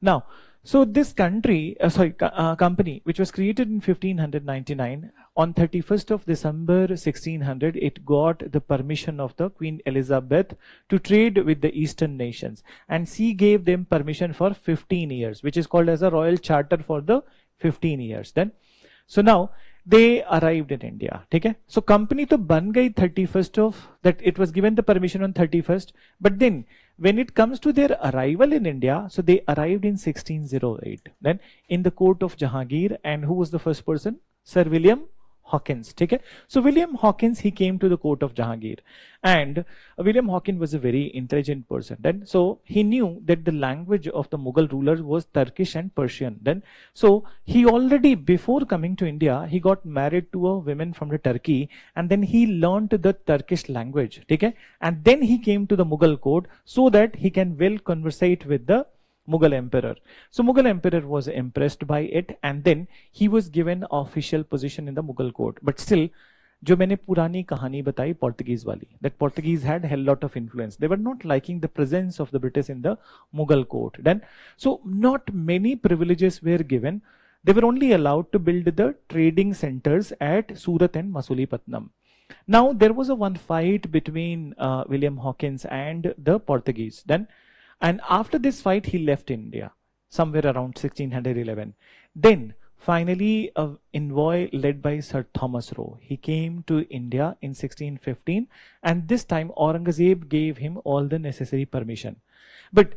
Now, so this company which was created in 1599, on 31st of December 1600, it got the permission of the Queen Elizabeth to trade with the Eastern nations, and she gave them permission for 15 years, which is called as a royal charter for the 15 years. So now they arrived in India. Okay? So company to ban gayi 31st of that, it was given the permission on 31st, but then when it comes to their arrival in India, so they arrived in 1608. Then in the court of Jahangir, and who was the first person? Sir William Hawkins. ठीक है? So William Hawkins, he came to the court of Jahangir, and William Hawkins was a very intelligent person. Then, so he knew that the language of the Mughal rulers was Turkish and Persian. Then, so he already before coming to India, he got married to a woman from the Turkey, and then he learned the Turkish language. Okay, and then he came to the Mughal court so that he can well conversate with the Mughal emperor. So Mughal emperor was impressed by it, and then he was given official position in the Mughal court. But still, जो मैंने पुरानी कहानी बताई Portuguese वाली, that Portuguese had a lot of influence. They were not liking the presence of the British in the Mughal court. Then, so not many privileges were given. They were only allowed to build the trading centers at Surat and Masulipatam. Now there was a one fight between William Hawkins and the Portuguese. Then, and after this fight, he left India somewhere around 1611. Then, finally, an envoy led by Sir Thomas Roe, he came to India in 1615, and this time Aurangzeb gave him all the necessary permission. But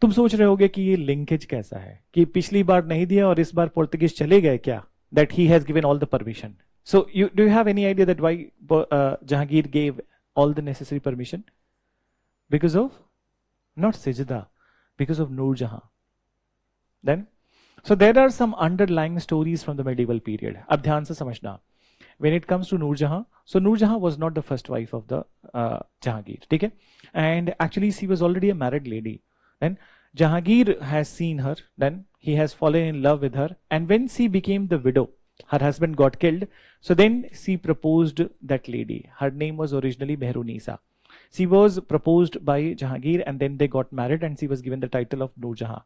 तुम सोच रहे होगे कि ये linkage कैसा है कि पिछली बार नहीं दिया और इस बार पोर्तुगीज चले गए क्या? That he has given all the permission. So, do you have any idea that why Jahangir gave all the necessary permission? Because of not Sajda, because of Noor Jahan. Then, so there are some underlying stories from the medieval period. अब ध्यान से समझना. When it comes to Noor Jahan, so Noor Jahan was not the first wife of the Jahangir, ठीक है? And actually she was already a married lady. Then Jahangir has seen her, then he has fallen in love with her, and when she became the widow, her husband got killed, so then she proposed that lady. Her name was originally Mehrunisa. She was proposed by Jahangir, and then they got married, and she was given the title of Noor Jahan.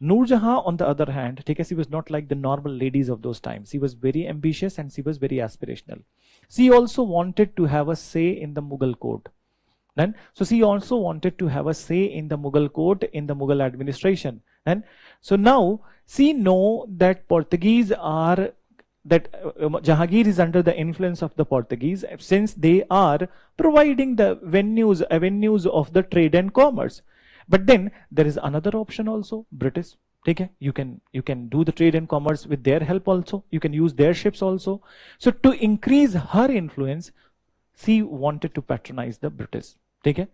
Noor Jahan, on the other hand, she was not like the normal ladies of those times. She was very ambitious and she was very aspirational. She also wanted to have a say in the Mughal court. Then, so she also wanted to have a say in the Mughal court, in the Mughal administration. And so now she know that Portuguese are that Jahangir is under the influence of the Portuguese, since they are providing the avenues of the trade and commerce. But then there is another option also, British. Okay, you can do the trade and commerce with their help also. You can use their ships also. So to increase her influence, she wanted to patronize the British. Okay,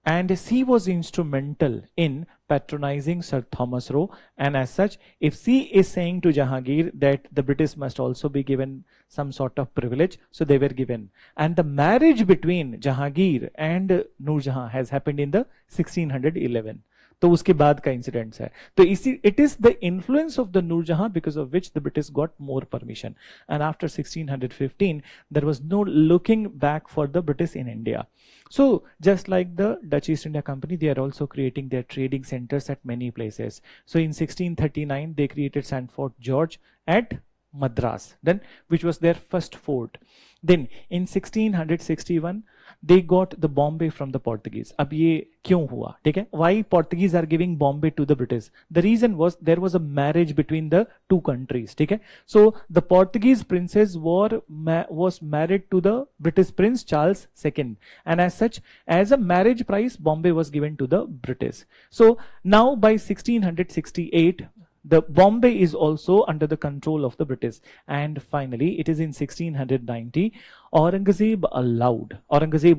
and she was instrumental in patronizing Sir Thomas Roe, and as such, if she is saying to Jahangir that the British must also be given some sort of privilege, so they were given. And the marriage between Jahangir and Noor Jahan has happened in the 1611. तो उसके बाद का incidents है. तो इसी it is the influence of the Noor Jahan because of which the British got more permission. And after 1615 there was no looking back for the British in India. So just like the Dutch East India Company, they are also creating their trading centers at many places. So in 1639, they created St. Fort George at Madras, then which was their first fort. Then in 1661, they got the Bombay from the Portuguese. अब ये क्यों हुआ? ठीक है? Why Portuguese are giving Bombay to the British? The reason was there was a marriage between the two countries. ठीक है? So the Portuguese princess was married to the British Prince Charles II, and as such, as a marriage price, Bombay was given to the British. So now by 1668. The Bombay is also under the control of the British. And finally, it is in 1690, Aurangzeb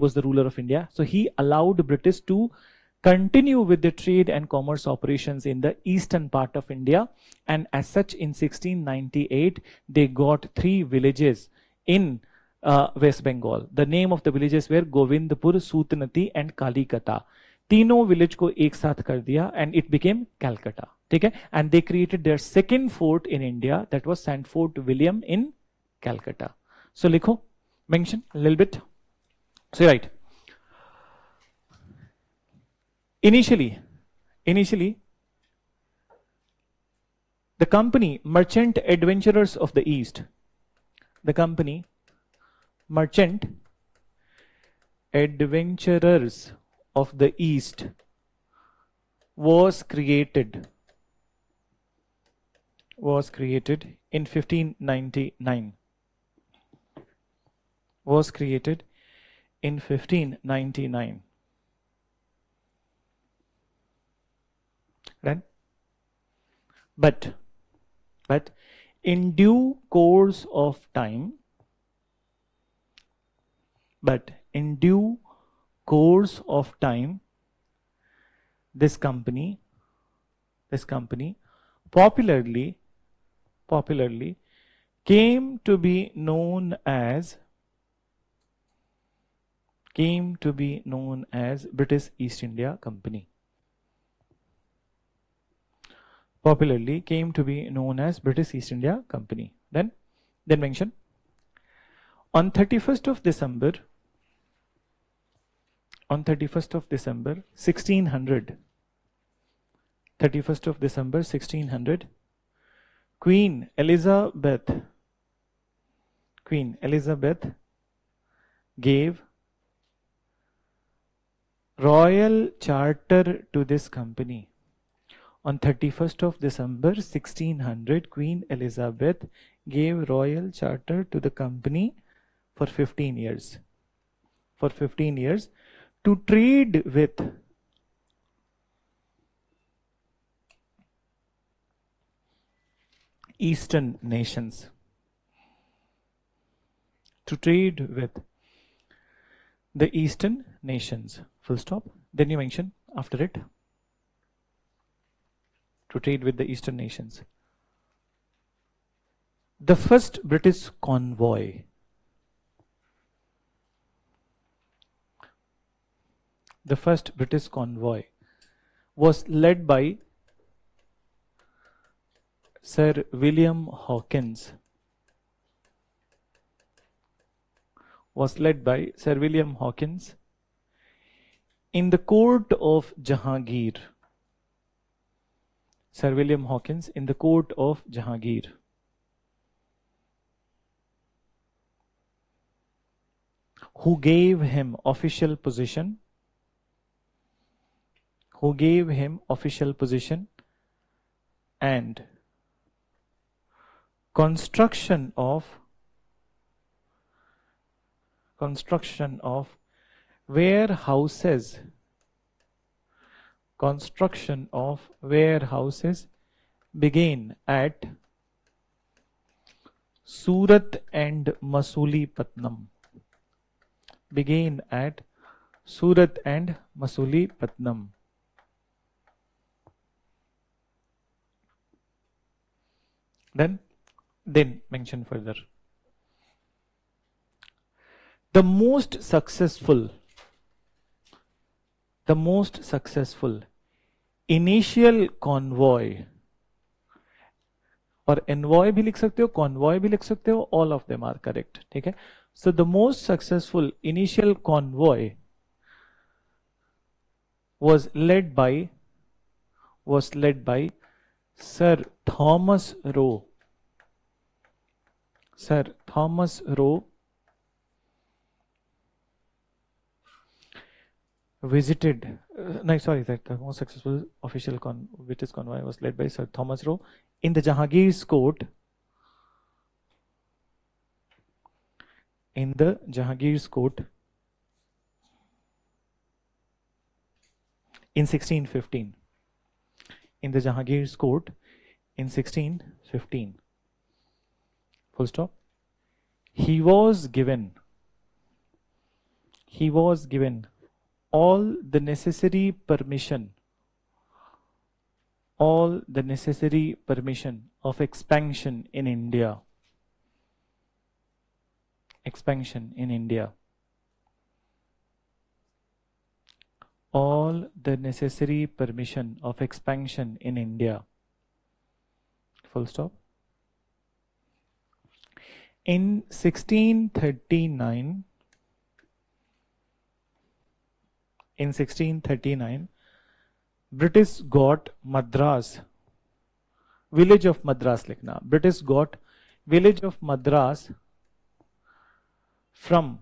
was the ruler of India. So he allowed British to continue with the trade and commerce operations in the eastern part of India. And as such, in 1698, they got 3 villages in West Bengal. The name of the villages were Govindpur, Sutnati and Kalikata. तीनों village को एक साथ कर दिया and it became Calcutta. ठीक है? And they created their second fort in India, that was St. Fort William in Calcutta. So लिखो, mention a little bit. So right. Initially, the company Merchant Adventurers of the East, the company Merchant Adventurers of the East was created in 1599. Was created in 1599. Right? But in due course of time, But in due course of time, this company popularly came to be known as British East India Company. Popularly came to be known as British East India Company. Then mention on 31st of December 1600, 31st of December 1600, Queen Elizabeth gave royal charter to this company. On 31st of December 1600, Queen Elizabeth gave royal charter to the company for 15 years. For 15 years to trade with Eastern nations. To trade with the Eastern nations. Full stop. Then you mention after it, to trade with the Eastern nations. The first British convoy was led by Sir William Hawkins. In the court of Jahangir. Sir William Hawkins in the court of Jahangir. Who gave him official position and construction of warehouses began at Surat and Masulipatam. Then mention further. The most successful initial convoy, और envoy भी लिख सकते हो, convoy भी लिख सकते हो, all of them are correct. ठीक है? So the most successful initial convoy was led by Sir Thomas Roe. Visited, the most successful official British convoy was led by Sir Thomas Roe in the Jahangir's court. In the Jahangir's court in 1615. In the Jahangir's court in 1615. Full stop. He was given all the necessary permission of expansion in India. All the necessary permission of expansion in India. Full stop. In 1639, British got Madras, village of Madras लिखना. British got village of Madras from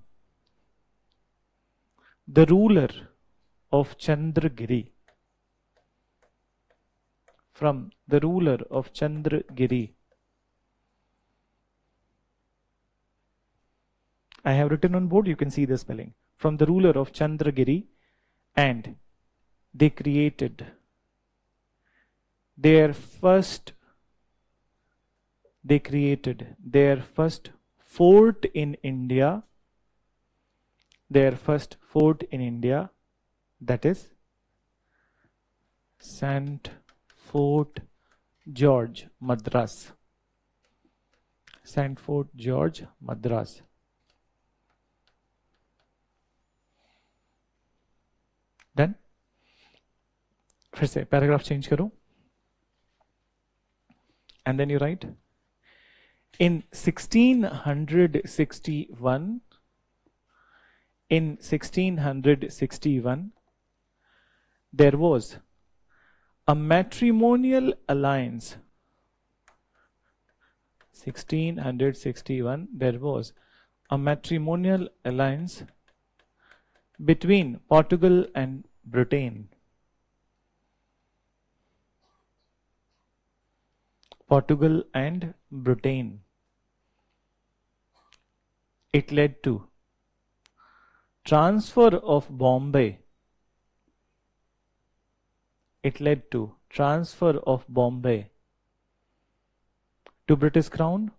the ruler of Chandragiri. I have written on board, you can see the spelling. From the ruler of Chandragiri, and they created their first fort in India their first fort in India, that is St. Fort George, Madras. St. Fort George, Madras. Done? फिर से paragraph change करो and then you write in 1661 there was a matrimonial alliance. 1661 there was a matrimonial alliance between Portugal and Britain. Portugal and Britain. It led to transfer of Bombay. It led to transfer of Bombay to British Crown.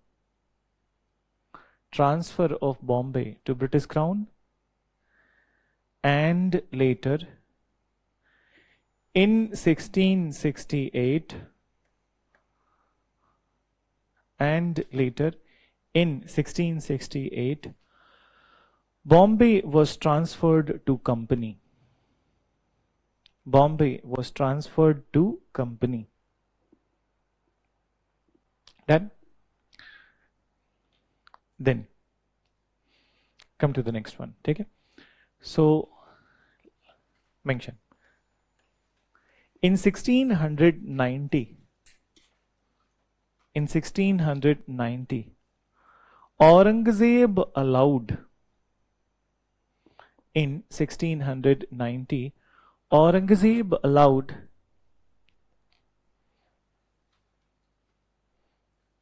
Transfer of Bombay to British Crown. And later, in 1668, Bombay was transferred to company. Bombay was transferred to company. Done? Then, come to the next one. Take it. So, mention. In 1690, Aurangzeb allowed. In 1690, Aurangzeb allowed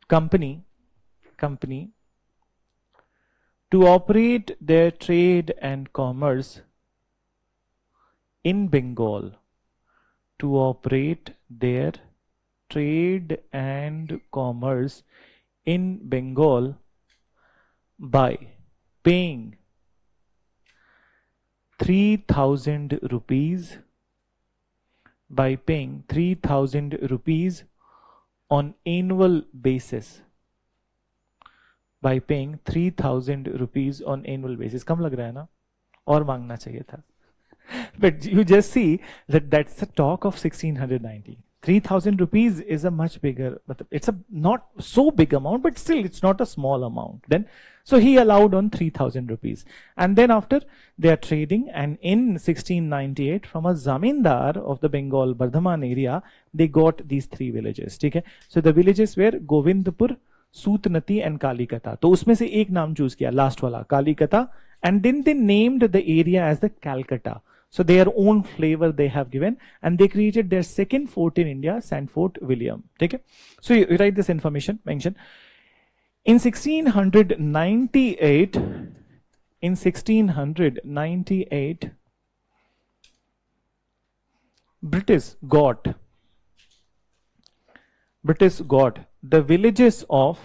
company to operate their trade and commerce in Bengal. To operate their trade and commerce in Bengal by paying 3,000 rupees on annual basis. By paying 3,000 rupees on annual basis. कम लग रहा है ना? और मांगना चाहिए था. But you just see that that's the talk of 1690. 3,000 rupees is a much bigger, it's a not so big amount, but still it's not a small amount. Then, so he allowed on 3,000 rupees. And then after they are trading, and in 1698 from a zamindar of the Bengal Bardhaman area, they got these three villages. Okay? So the villages were Govindpur, Sootnati and Kalikata. तो उसमें से एक नाम choose किया, last वाला Kalikata, and then they named the area as the Calcutta. So their own flavor they have given, and they created their second fort in India, St. Fort William. Okay? So you write this information, mention. In 1698, British got the villages of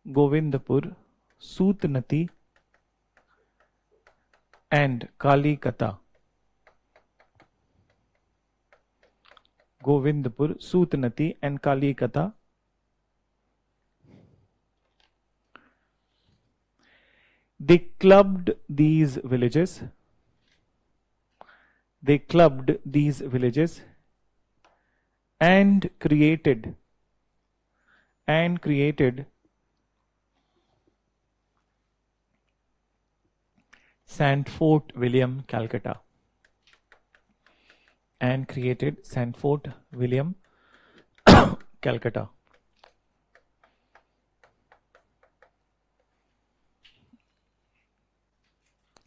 Govindpur, Sootnati and Kalikata. Govindpur, Sootnati and Kalikata. They clubbed these villages. And created St. Fort William, Calcutta. And created St. Fort William, Calcutta.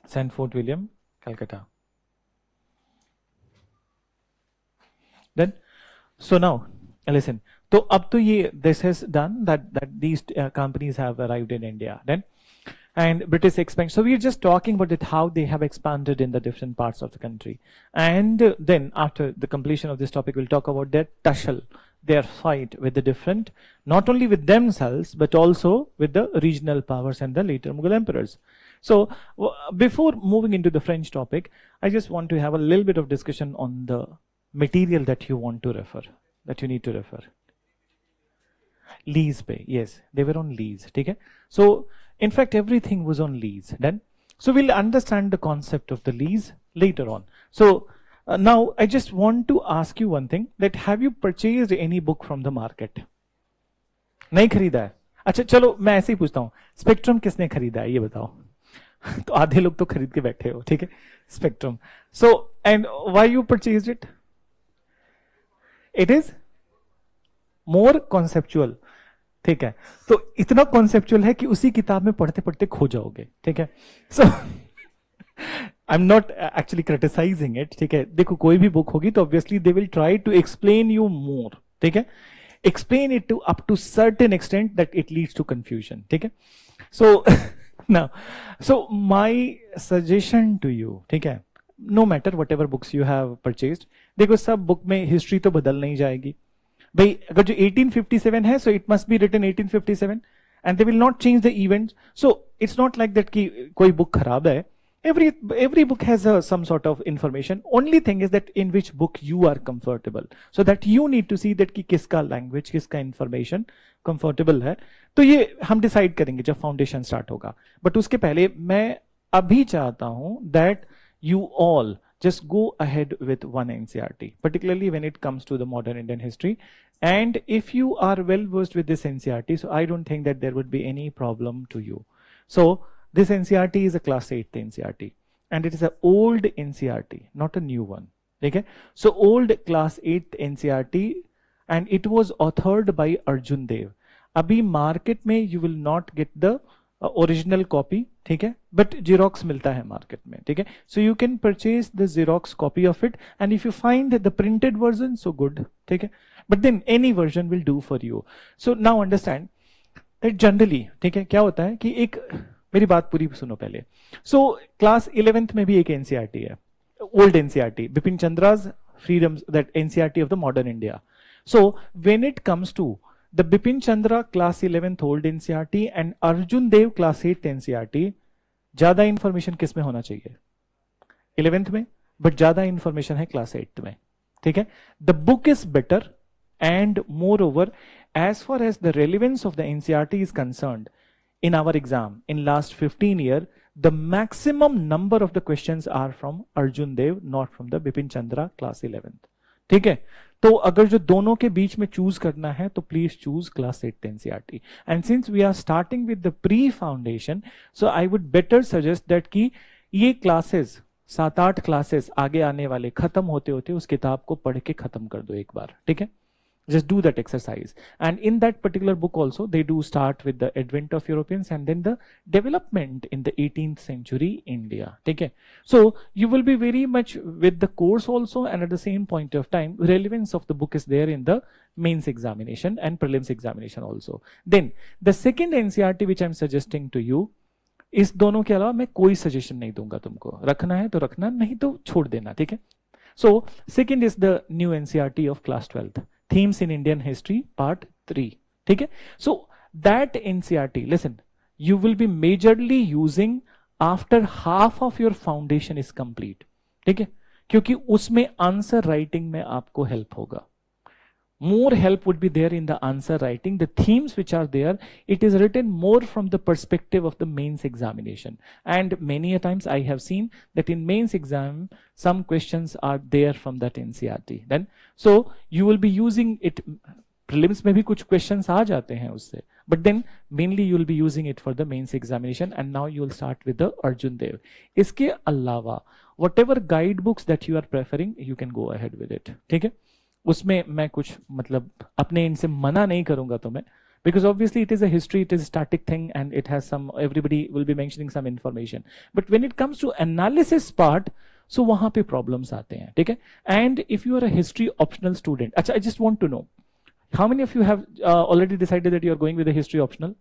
St. Fort William, Calcutta. Then, so now, listen. So up to this has done that these companies have arrived in India. Then, and British expansion. So we're just talking about it, how they have expanded in the different parts of the country. And then after the completion of this topic, we'll talk about their tussle, their fight with the different, not only with themselves, but also with the regional powers and the later Mughal emperors. So before moving into the French topic, I just want to have a little bit of discussion on the material that you want to refer, that you need to refer. Lease pay, yes, they were on lease. Okay? So in fact, everything was on lease then. So we'll understand the concept of the lease later on. So now I just want to ask you one thing, that have you purchased any book from the market? नहीं खरीदा है? अच्छा चलो मैं ऐसे ही पूछता हूँ, spectrum किसने खरीदा है ये बताओ? तो आधे लोग तो खरीद के बैठे हो, ठीक है, spectrum. So and why you purchased it? It is more conceptual. ठीक है, तो इतना कॉन्सेप्चुअल है कि उसी किताब में पढ़ते पढ़ते खो जाओगे. ठीक है, so I am not actually criticising it. ठीक है, देखो कोई भी बुक होगी तो obviously they will try to explain you more. ठीक है, explain it to up to certain extent that it leads to confusion. ठीक है, so now so my suggestion to you, ठीक है, no matter whatever books you have purchased, देखो सब book में history तो बदल नहीं जाएगी भाई. अगर जो 1857 है, so it must be written 1857 and they will not change the events. So it's not like that कि कोई book खराब है. Every book has some sort of information. Only thing is that in which book you are comfortable. So that you need to see that कि किसका language, किसका information comfortable है. तो ये हम decide करेंगे जब foundation start होगा. But उसके पहले मैं अभी चाहता हूँ that you all just go ahead with one NCERT, particularly when it comes to the modern Indian history. And if you are well versed with this NCERT, so I don't think that there would be any problem to you. So this NCERT is a class 8th NCERT and it is an old NCERT, not a new one. Okay? So old class 8th NCERT and it was authored by Arjun Dev. Abhi market में you will not get the original copy, ठीक है, but xerox मिलता है market में. ठीक है, so you can purchase the Xerox copy of it and if you find the printed version so good. ठीक है, but then any version will do for you. So now understand that generally, ठीक है, क्या होता है कि एक, मेरी बात पूरी सुनो पहले. सो क्लास 11th में भी एक एनसीईआरटी है, ओल्ड एनसीईआरटी, बिपिन चंद्रा's freedoms, that NCERT of the modern India. So when it comes to the Bipin Chandra class 11th old NCERT and Arjun Dev class 8th NCERT, ज्यादा information किस में होना चाहिए? 11th में, बट ज्यादा information है class 8th में. ठीक है, the book is better and moreover as far as the relevance of the NCERT is concerned, in our exam in last 15 years, the maximum number of the questions are from Arjun Dev, not from the Bipin Chandra class 11th. ठीक है, तो अगर जो दोनों के बीच में choose करना है तो please choose class 8th NCERT. And since we are starting with the pre foundation, so I would better suggest that कि ये क्लासेस 7-8 क्लासेस आगे आने वाले खत्म होते होते उस किताब को पढ़ के खत्म कर दो एक बार. ठीक है, just do that exercise. And in that particular book also they do start with the advent of Europeans and then the development in the 18th century India. Okay, so you will be very much with the course also, and at the same point of time relevance of the book is there in the mains examination and prelims examination also. Then the second NCERT which I'm suggesting to you, इस दोनों के अलावा मैं कोई suggestion नहीं दूंगा तुमको, रखना है तो रखना, नहीं तो छोड़ देना. ठीक है, so second is the new NCERT of class 12th, themes in Indian history part 3. ठीक है, so that NCERT, listen, you will be majorly using after half of your foundation is complete. ठीक है, क्योंकि उसमें आंसर राइटिंग में आपको help होगा. More help would be there in the answer writing. The themes which are there, it is written more from the perspective of the mains examination. And many a times I have seen that in mains exam, some questions are there from that NCERT. Then, so you will be using it. Prelims में भी कुछ questions आ जाते हैं उससे, but then mainly you will be using it for the mains examination. And now you will start with the Arjun Dev. इसके अलावा whatever guidebooks that you are preferring, you can go ahead with it. ठीक है, उसमें मैं कुछ मतलब अपने इनसे मना नहीं करूंगा तुम्हें, because obviously it is a history, it is a static thing and it has some, everybody will be mentioning some information, but when it comes to analysis part, so वहां पे problems आते हैं. ठीक है, and if you are a history optional student, अच्छा, I just want to know how many of you have already decided that you are going with a history optional?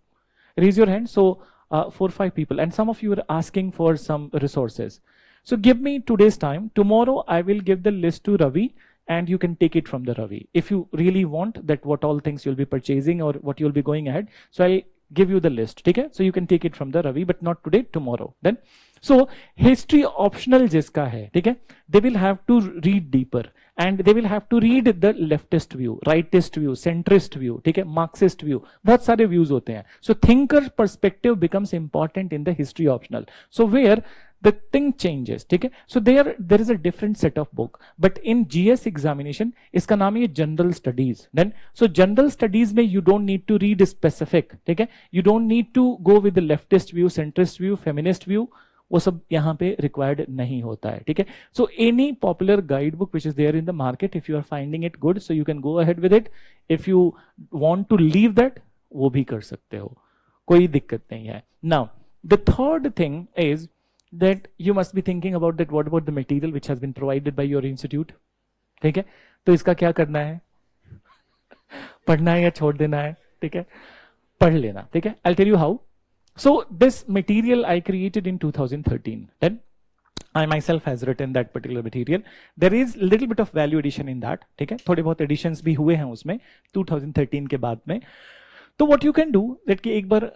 Raise your hand. So 4-5 people, and some of you are asking for some resources. So give me today's time. Tomorrow I will give the list to Ravi, and you can take it from the Ravi. If you really want that what all things you'll be purchasing or what you'll be going ahead, so I'll give you the list. Okay? So you can take it from the Ravi, but not today, tomorrow. Then, so history optional जिसका है, ठीक है? They will have to read deeper, and they will have to read the leftist view, rightist view, centrist view, ठीक है? Marxist view, बहुत सारे views होते हैं. So thinker perspective becomes important in the history optional. So where the thing changes, ठीक है? So there is a different set of book, but in GS examination इसका नाम है general studies. Then so general studies में you don't need to read specific, ठीक है? You don't need to go with the leftist view, centrist view, feminist view. वो सब यहाँ पे रिक्वायर्ड नहीं होता है, ठीक है? So any popular guide book which is there in the market, if you are finding it good, so you can go ahead with it. If you want to leave that, वो भी कर सकते हो, कोई दिक्कत नहीं है. Now the third thing is that you must be thinking about that what about the material which has been provided by your institute, ठीक है? तो इसका क्या करना है, पढ़ना है या छोड़ देना है, ठीक है? पढ़ लेना, ठीक है? I tell you how. So this material I created in 2013. Then I myself has written that particular material. There is little bit of value addition in that. ठीक है? थोड़े बहुत additions भी हुए हैं उसमें 2013 के बाद में. तो what you can do that कि एक बार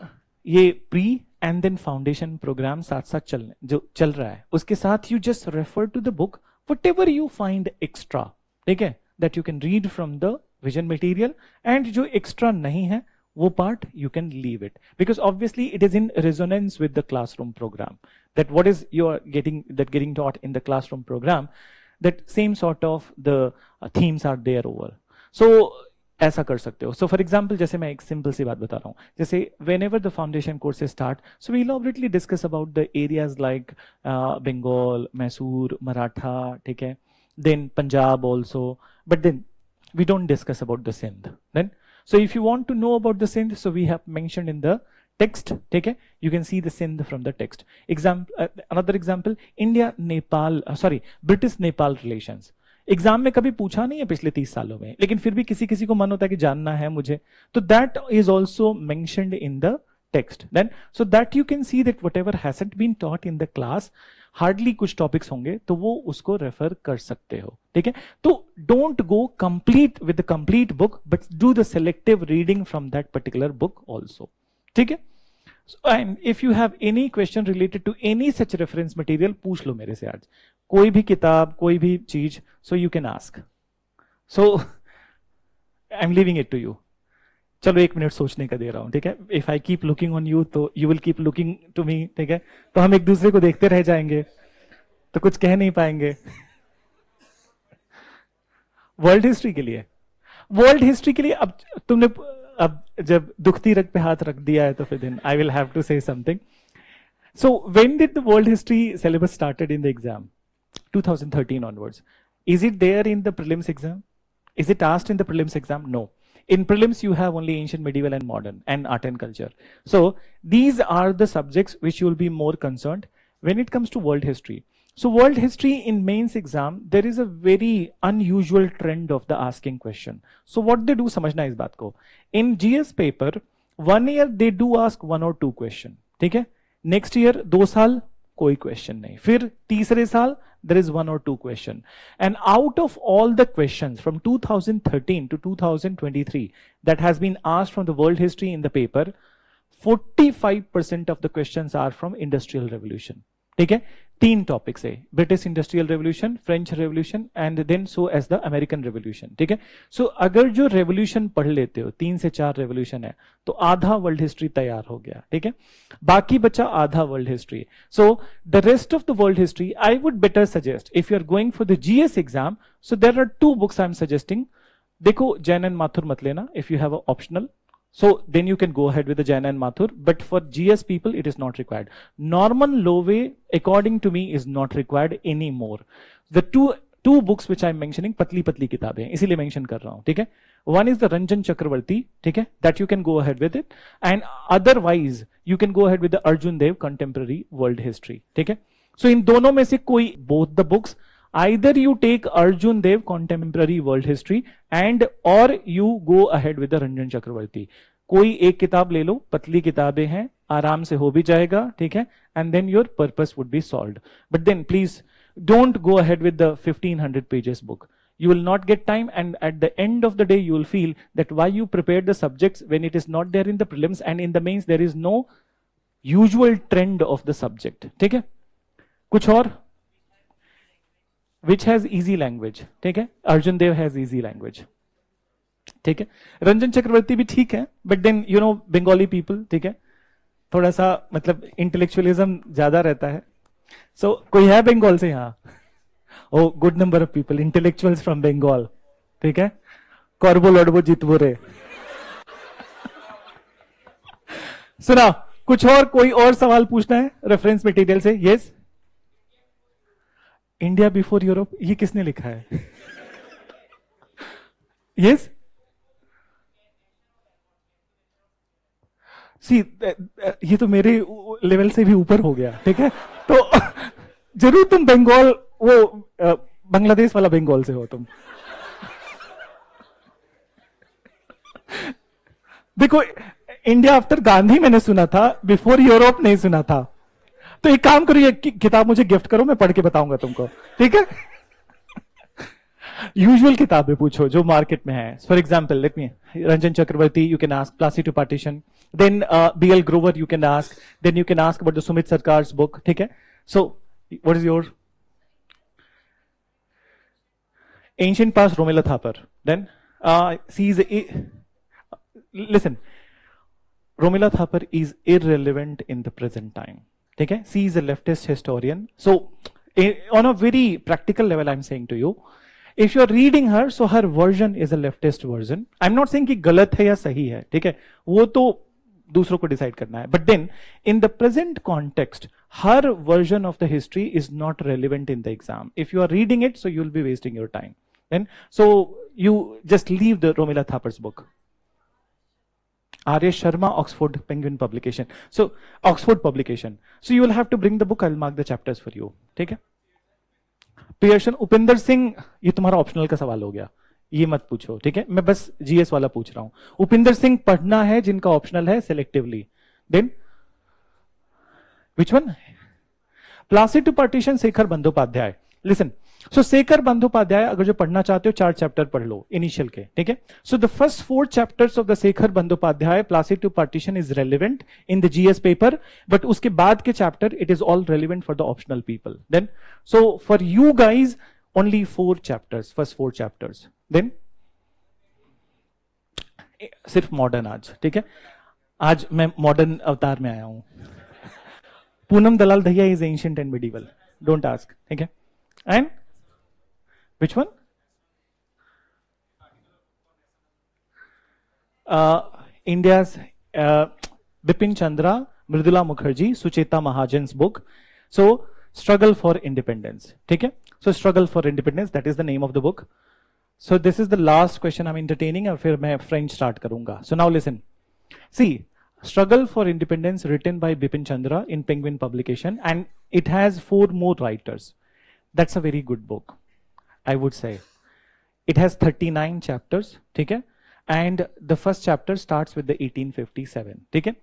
ये pre and then foundation program साथ साथ चल रहा है, उसके साथ you just refer to the book whatever you find extra, ठीक है? That you can read from the vision material, and जो extra नहीं है वो part you can leave it, because obviously it is in resonance with the classroom program, that what is you are getting taught in the classroom program, that same sort of the themes are there over. So ऐसा कर सकते हो. So for example, जैसे मैं एक simple सी बात बता रहा हूँ, जैसे whenever the foundation courses start, so we elaborately discuss about the areas like Bengal, Mysore, Maratha, ठीक है? Then Punjab also, but then we don't discuss about the Sindh. Then so if you want to know about the Sindh, so we have mentioned in the text, ठीक है? You can see the Sindh from the text. Another example, India Nepal, British Nepal relations. Exam में कभी पूछा नहीं है पिछले 30 सालों में, लेकिन फिर भी किसी किसी को मन होता है कि जानना है मुझे, तो that is also mentioned in the text. Then so that you can see that whatever hasn't been taught in the class, hardly कुछ टॉपिक्स होंगे तो वो उसको रेफर कर सकते हो, ठीक है? तो don't go complete with the complete book, but do the selective reading from that particular book also, ठीक है? And if you have any question related to any such reference material, पूछ लो मेरे से आज, कोई भी किताब, कोई भी चीज, so you can ask. So I am leaving it to you. चलो 1 मिनट सोचने का दे रहा हूं, ठीक है? If I keep looking on you, तो you will keep looking to me, ठीक है? तो हम एक दूसरे को देखते रह जाएंगे, तो कुछ कह नहीं पाएंगे. वर्ल्ड हिस्ट्री के लिए अब तुमने अब जब दुखती रग पे हाथ रख दिया है, तो फिर then I will have to say something. So when did the world history syllabus started in the exam? 2013 onwards. Is it there in the prelims exam? Is it asked in the prelims exam? No. In prelims, you have only ancient, medieval, and modern, and art and culture. So these are the subjects which you will be more concerned when it comes to world history. So world history in mains exam, there is a very unusual trend of the asking question. So what they do, समझना इस बात को. In GS paper, 1 year they do ask 1 or 2 question. ठीक है? Next year 2 साल कोई question नहीं, फिर तीसरे साल there is 1 or 2 question, and out of all the questions from 2013 to 2023 that has been asked from the world history in the paper, 45% of the questions are from industrial revolution. ठीक है? 3 topics है, British industrial revolution, French revolution, and then so as the American revolution, ठीक है? सो अगर जो revolution पढ़ लेते हो, 3 से 4 रेवोल्यूशन है, तो आधा वर्ल्ड हिस्ट्री तैयार हो गया, ठीक है? बाकी बचा आधा world history. So the rest of the world history I would better suggest, if you are going for the GS exam, so there are 2 books I am suggesting. देखो, जैन एंड माथुर मत लेना if you have an optional. So then you can go ahead with the Jain and Mathur, but for GS people it is not required. Norman Lowe, according to me, is not required anymore. The two books which I'm mentioning, पतली पतली किताबें हैं, इसीलिए mention कर रहा हूं, ठीक है? One is the Ranjan Chakravarti, ठीक है? That you can go ahead with it, and otherwise you can go ahead with the Arjun Dev Contemporary World History, ठीक है? So इन दोनों में से कोई, both the books, either you take Arjun Dev Contemporary World History and or you go ahead with the Ranjan Chakravarti. कोई एक किताब ले लो, पतली किताबें हैं, आराम से हो भी जाएगा, ठीक है, and then your purpose would be solved. But then please don't go ahead with the 1500 pages book. You will not get time, and at the end of the day you will feel that why you prepared the subjects when it is not there in the prelims, and in the mains there is no usual trend of the subject. ठीक है, कुछ और? Which has easy language. ठीक है, अर्जुन देव has easy language. ठीक है, रंजन चक्रवर्ती भी ठीक है, but then you know Bengali people, ठीक है, थोड़ा सा मतलब इंटेलेक्चुअलिज्म ज्यादा रहता है. सो कोई है बंगाल से यहाँ? Oh, good number of people, intellectuals from Bengal. ठीक है, करबो लड़बो जीतबो रे. सुना, कुछ और, कोई और सवाल पूछना है रेफरेंस मटेरियल से? यस. इंडिया बिफोर यूरोप, ये किसने लिखा है? यस. सी, ये तो मेरे लेवल से भी ऊपर हो गया. ठीक है, तो जरूर तुम बंगाल, वो बांग्लादेश वाला बंगाल से हो तुम. देखो, इंडिया आफ्टर गांधी मैंने सुना था, बिफोर यूरोप नहीं सुना था. तो एक काम करो, ये किताब मुझे गिफ्ट करो, मैं पढ़ के बताऊंगा तुमको. ठीक है, यूजुअल किताबें पूछो जो मार्केट में है. For example, let me, Ranjan Chakravarti you can ask, Plassey to partition, then BL Grover you can ask, then you can ask about the Sumit सरकार's बुक. ठीक है, so what is your ancient past? Romila Thapar. Then she is, listen, Romila Thapar is irrelevant in the present time. ठीक है, she is a leftist historian. So on a very practical level I'm saying to you, if you're reading her, so her version is a leftist version. I'm not saying कि गलत है या सही है, ठीक है, वो तो दूसरों को डिसाइड करना है. But then in the present context, her version of the history is not relevant in the exam. If you are reading it, so you'll be wasting your time. Then so you just leave the Romila Thapar's book. Arya Sharma, Oxford Penguin Publication. So Oxford publication. So you will have to bring the book. I'll mark the chapters for you. ठीक है. Pearson, Upinder Singh, ये तुम्हारा optional का सवाल हो गया, ये मत पूछो. ठीक है, मैं बस जीएस वाला पूछ रहा हूं. उपिंदर सिंह पढ़ना है जिनका ऑप्शनल है selectively. Then which one? Plassey to partition, Shekhar Bandyopadhyay. Listen, so Shekhar Bandyopadhyay अगर जो पढ़ना चाहते हो 4 चैप्टर पढ़ लो इनिशियल के. ठीक है, so the first 4 chapters of the Shekhar Bandopadhyay Plassey to partition is relevant in the GS paper, but उसके बाद के chapter it is all relevant for the optional people. Then so for you guys only 4 chapters, first 4 chapters. Then सिर्फ modern आज. ठीक है, आज मैं modern अवतार में आया हूं. Poonam Dalal Dahiya is ancient and medieval, don't ask. ठीक है, and which one? India's Bipin Chandra, Mridula Mukherjee, Sucheta Mahajan's book. So Struggle for Independence. ठीक है, so Struggle for Independence, that is the name of the book. So this is the last question I'm entertaining, और फिर मैं French start करूंगा. So now listen. See, Struggle for Independence written by Bipin Chandra in Penguin publication, and it has 4 more writers. That's a very good book, I would say. It has 39 chapters, ठीक है, and the first chapter starts with the 1857, ठीक है,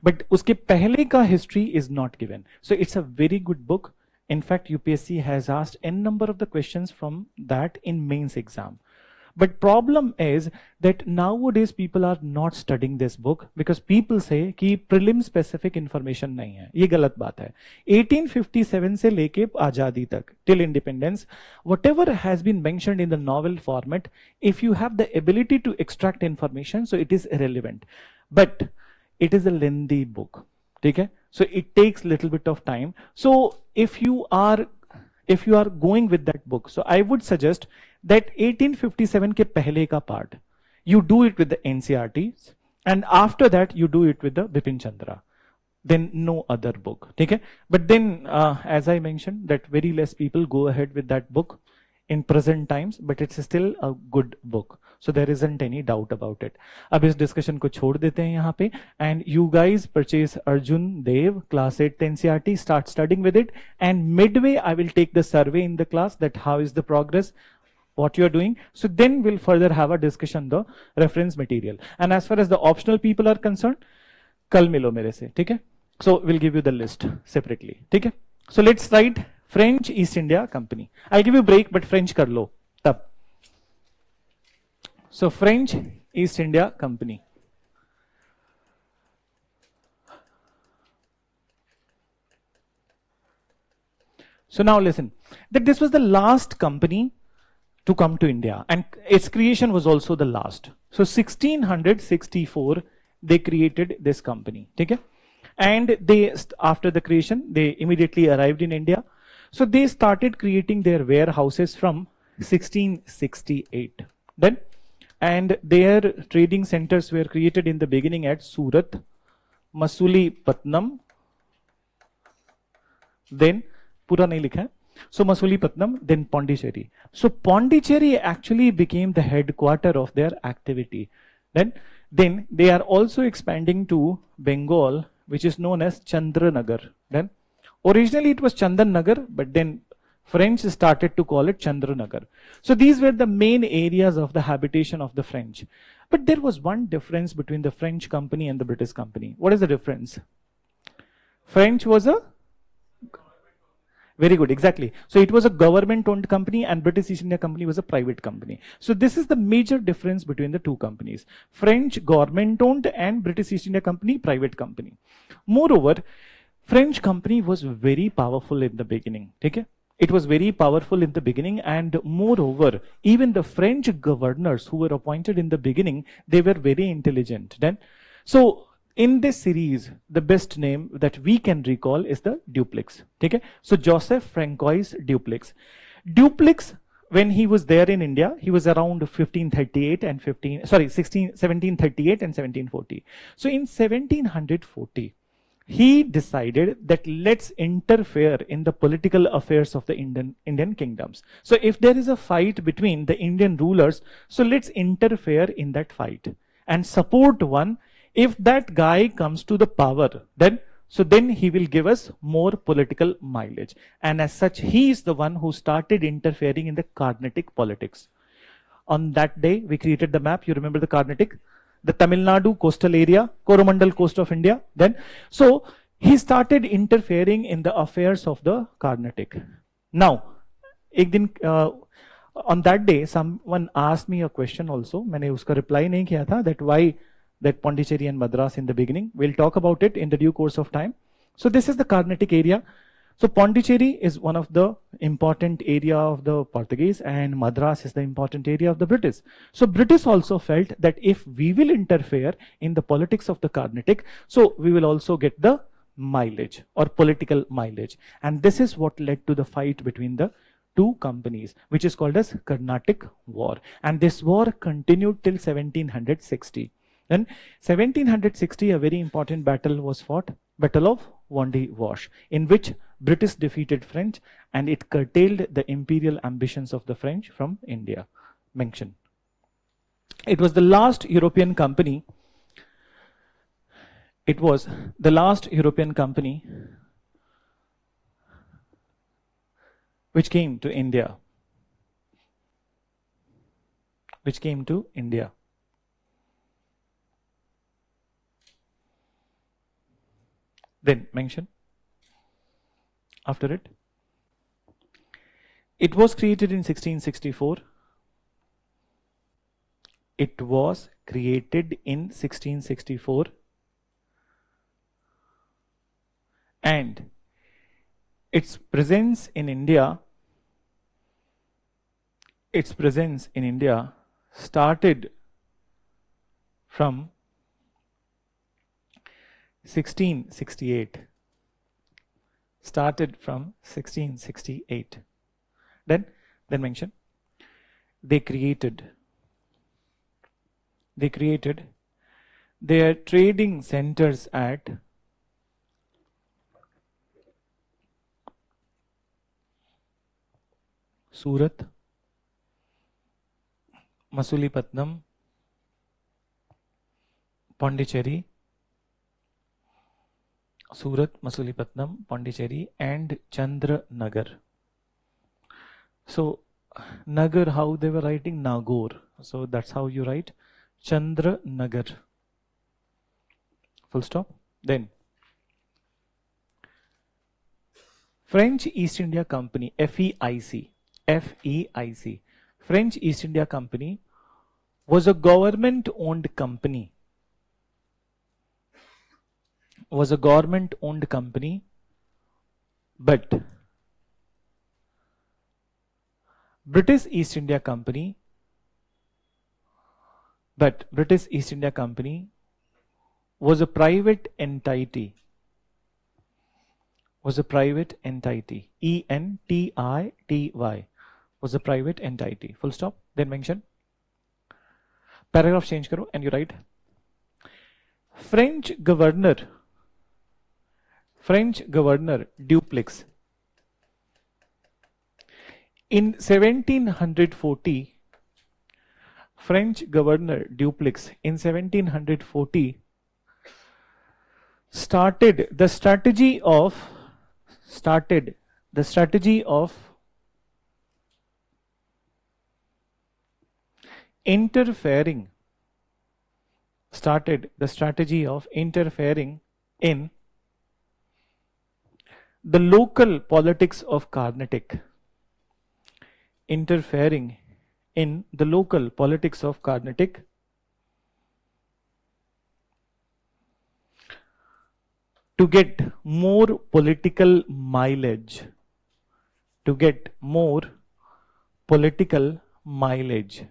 but उसके पहले का history is not given. So it's a very good book. In fact, UPSC has asked n number of the questions from that in mains exam. But problem is that nowadays people are not studying this book because people say कि prelim specific information नहीं है. ये गलत बात है. 1857 से लेके आजादी तक till independence, whatever has been mentioned in the novel format, if you have the ability to extract information, so it is irrelevant. But it is a lengthy book. ठीक है? So it takes little bit of time. So if you are going with that book, so I would suggest that 1857 के पहले का part, you do it with the NCERTs, and after that you do it with the Bipin Chandra. Then no other book. ठीक है? But then, as I mentioned, that very less people go ahead with that book in present times, but it's still a good book. So there isn't any doubt about it. अब इस discussion को छोड़ देते हैं यहाँ पे, and you guys purchase Arjun Dev class 8 NCERT, start studying with it, and midway I will take the survey in the class that how is the progress. what you are doing. So then we'll further have a discussion the reference material. And as far as the optional people are concerned, कल मिलो मेरे से, ठीक है? So we'll give you the list separately, ठीक है? So let's write French East India Company. I'll give you break, but French कर लो तब. So French East India Company. So now listen, that this was the last company to come to India, and its creation was also the last. So 1664 they created this company, okay? And they, after the creation, they immediately arrived in India. So they started creating their warehouses from 1668. Then, and their trading centers were created in the beginning at Surat, Masulipatam, then पूरा नहीं लिखा है. So Masulipatam, then Pondicherry. So Pondicherry actually became the headquarter of their activity. Then they are also expanding to Bengal, which is known as Chandranagar. Then originally it was Chandannagar, but then French started to call it Chandranagar. So these were the main areas of the habitation of the French. But there was one difference between the French company and the British company. What is the difference? French was a very good, exactly. So it was a government-owned company and British East India Company was a private company. So this is the major difference between the two companies. French government-owned and British East India Company private company. Moreover, French company was very powerful in the beginning. Okay? It was very powerful in the beginning, and moreover, even the French governors who were appointed in the beginning, they were very intelligent. Then, so in this series, the best name that we can recall is the Duplex. Okay? So Joseph Francois Duplex. Duplex, when he was there in India, he was around 1538 and 1738 and 1740. So in 1740, he decided that let's interfere in the political affairs of the Indian kingdoms. So if there is a fight between the Indian rulers, so let's interfere in that fight and support one. If that guy comes to the power, then he will give us more political mileage. And as such, he is the one who started interfering in the Carnatic politics. On that day, we created the map. You remember the Carnatic? The Tamil Nadu coastal area, Coromandel coast of India. Then, so he started interfering in the affairs of the Carnatic. Now, on that day, someone asked me a question also. मैंने उसका reply नहीं किया था, that why that Pondicherry and Madras in the beginning. We'll talk about it in the due course of time. So this is the Carnatic area. So Pondicherry is one of the important area of the Portuguese, and Madras is the important area of the British. So British also felt that if we will interfere in the politics of the Carnatic, so we will also get the mileage or political mileage. And this is what led to the fight between the two companies, which is called as Carnatic War. And this war continued till 1760. Then 1760, a very important battle was fought, Battle of Vendy Wash, in which British defeated French, and it curtailed the imperial ambitions of the French from India. Mention. It was the last European company. It was the last European company which came to India. Which came to India. Then mention after it. It was created in 1664. It was created in 1664. And its presence in India started from 1668. Started from 1668. Then mention. They created their trading centers at Surat, Masulipatam, Pondicherry, Surat, Masulipatam, Pondicherry, and Chandranagar. So Nagar, how they were writing Nagore. So that's how you write Chandra Nagar. Full stop. Then French East India Company, FEIC. FEIC. French East India Company was a government owned company. Was a government owned company, but British East India Company was a private entity. Was a private entity. ENTITY. Was a private entity. Full stop. Then mention. Paragraph change karo and you write French governor Dupleix in 1740. French governor Dupleix in 1740 started the strategy of interfering in the local politics of Carnatic. Interfering in the local politics of Carnatic to get more political mileage. To get more political mileage.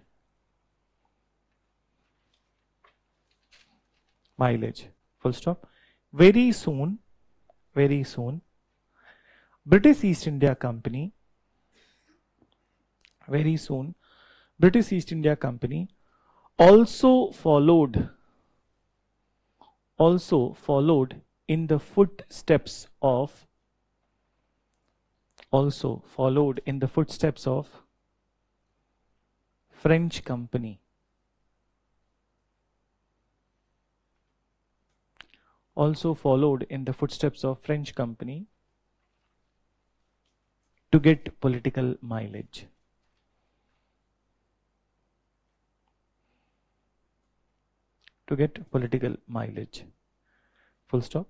Full stop. Very soon, British East India Company also followed in the footsteps of French company. Also followed in the footsteps of French company to get political mileage. To get political mileage. Full stop.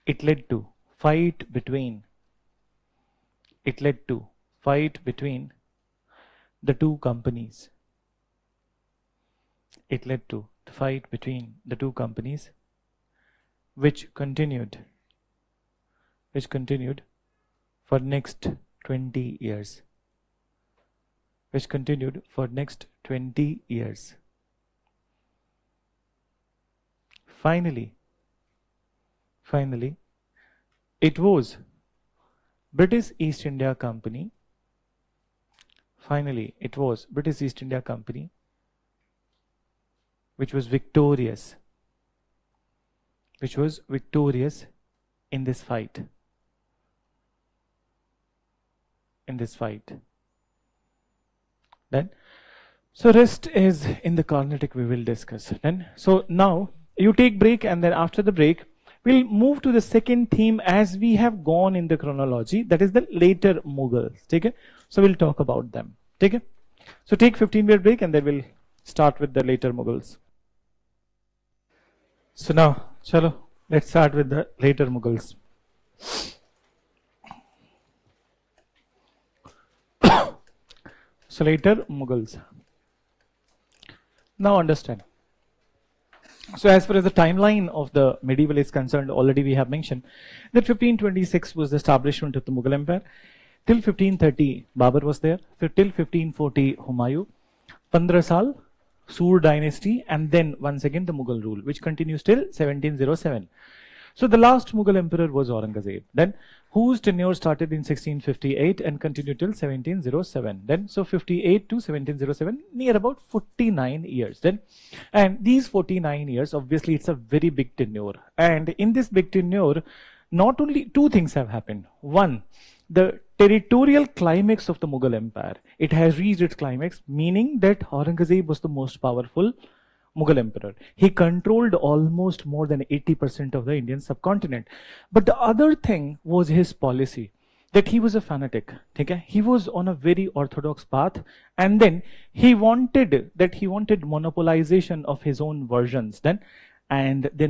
It led to fight between the two companies. It led to the fight between the two companies, which continued for next 20 years. Finally, it was British East India Company. Which was victorious in this fight. Then, so rest is in the Carnatic we will discuss. Then, so now you take break, and then after the break, we'll move to the second theme as we have gone in the chronology, that is the later Mughals. Okay? So we'll talk about them. Okay? So take 15-minute break, and then we'll start with the later Mughals. So now, chalo, let's start with the later Mughals. So later Mughals. Now understand. So as far as the timeline of the medieval is concerned, already we have mentioned that 1526 was the establishment of the Mughal Empire. Till 1530, Babur was there. Till 1540, Humayun. 15 saal, Sur dynasty, and then once again the Mughal rule, which continues till 1707. So the last Mughal emperor was Aurangzeb, then whose tenure started in 1658 and continued till 1707. Then so 58 to 1707, near about 49 years. Then, and these 49 years, obviously it's a very big tenure. And in this big tenure, not only two things have happened. One, the territorial climax of the Mughal Empire. It has reached its climax, meaning that Aurangzeb was the most powerful Mughal emperor. He controlled almost more than 80% of the Indian subcontinent. But the other thing was his policy. that he was a fanatic. Okay? He was on a very orthodox path, and then he wanted monopolization of his own versions. Then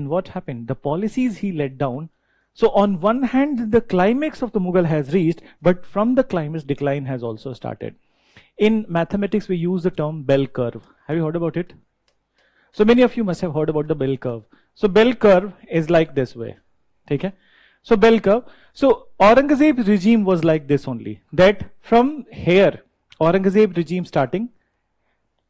what happened? The policies he laid down. So on one hand, the climax of the Mughal has reached, but from the climax, decline has also started. In mathematics, we use the term bell curve. Have you heard about it? So many of you must have heard about the bell curve. So bell curve is like this way. Okay? So bell curve. So Aurangzeb's regime was like this only. That from here, Aurangzeb regime starting,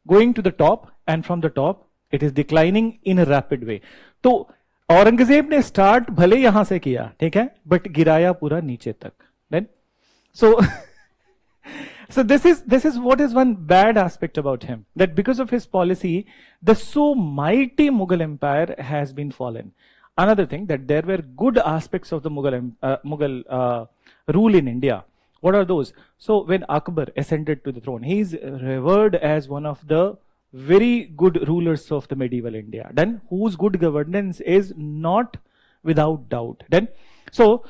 going to the top, and from the top, it is declining in a rapid way. तो औरंगजेब ने start भले यहां से किया, ठीक है, but गिराया पूरा नीचे तक. Then, so so this is what is one bad aspect about him, that because of his policy, the so mighty Mughal empire has been fallen. Another thing, that there were good aspects of the Mughal rule in India. What are those? So when Akbar ascended to the throne, he is revered as one of the very good rulers of the medieval India, then whose good governance is not without doubt. Then, so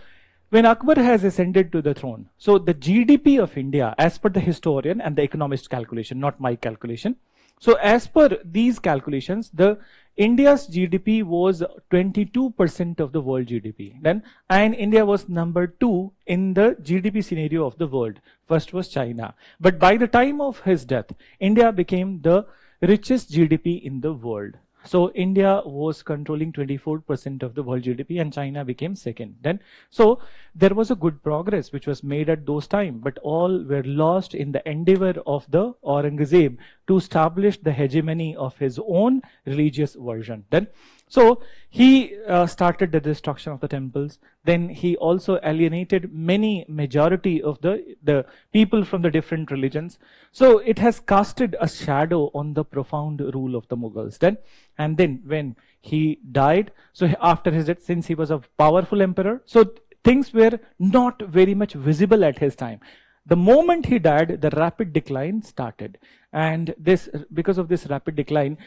when Akbar has ascended to the throne, so the GDP of India, as per the historian and the economist calculation, not my calculation. So as per these calculations, the India's GDP was 22% of the world GDP. Then, and India was number 2 in the GDP scenario of the world. First was China. But by the time of his death, India became the richest GDP in the world. So India was controlling 24% of the world GDP, and China became second. Then, so there was a good progress which was made at those times, but all were lost in the endeavor of the Aurangzeb to establish the hegemony of his own religious version. Then, so he started the destruction of the temples. Then he also alienated majority of the people from the different religions. So it has casted a shadow on the profound rule of the Mughals. Then, and then when he died, so after his death, since he was a powerful emperor, so things were not very much visible at his time. The moment he died, the rapid decline started. And this, because of this rapid decline,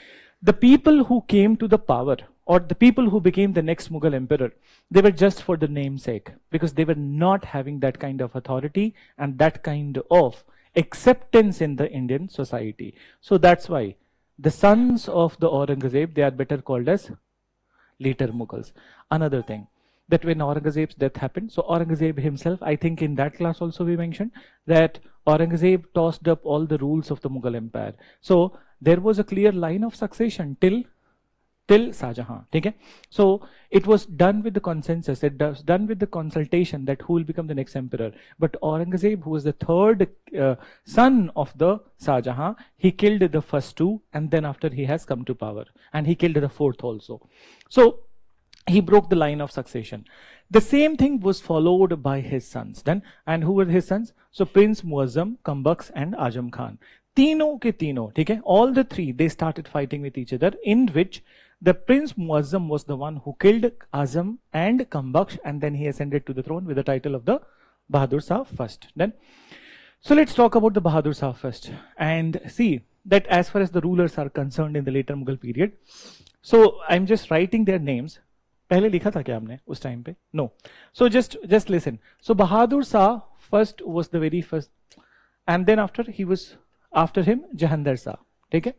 the people who came to the power, or the people who became the next Mughal emperor, they were just for the namesake, because they were not having that kind of authority and that kind of acceptance in the Indian society. So that's why the sons of the Aurangzeb, they are better called as later Mughals. Another thing, that when Aurangzeb's death happened, so Aurangzeb himself, I think in that class also we mentioned that Aurangzeb tossed up all the rules of the Mughal empire. So there was a clear line of succession till Shah Jahan. Okay? So it was done with the consensus, it was done with the consultation that who will become the next emperor. But Aurangzeb, who was the third son of the Shah Jahan, he killed the first two, and then after he has come to power, and he killed the fourth also. So he broke the line of succession. The same thing was followed by his sons. Then, and who were his sons? So Prince Muazzam, Kambaks, and Ajam Khan. Tino ke tino, okay? All the three, they started fighting with each other, in which the Prince Muazzam was the one who killed Azam and Kambaksh, and then he ascended to the throne with the title of the Bahadur Shah first. Then, so let's talk about the Bahadur Shah first, and see that as far as the rulers are concerned in the later Mughal period. So I'm just writing their names. पहले लिखा था क्या हमने उस time पे? No. So just listen. So Bahadur Shah first was the very first, and then after him Jahandar Shah. Okay?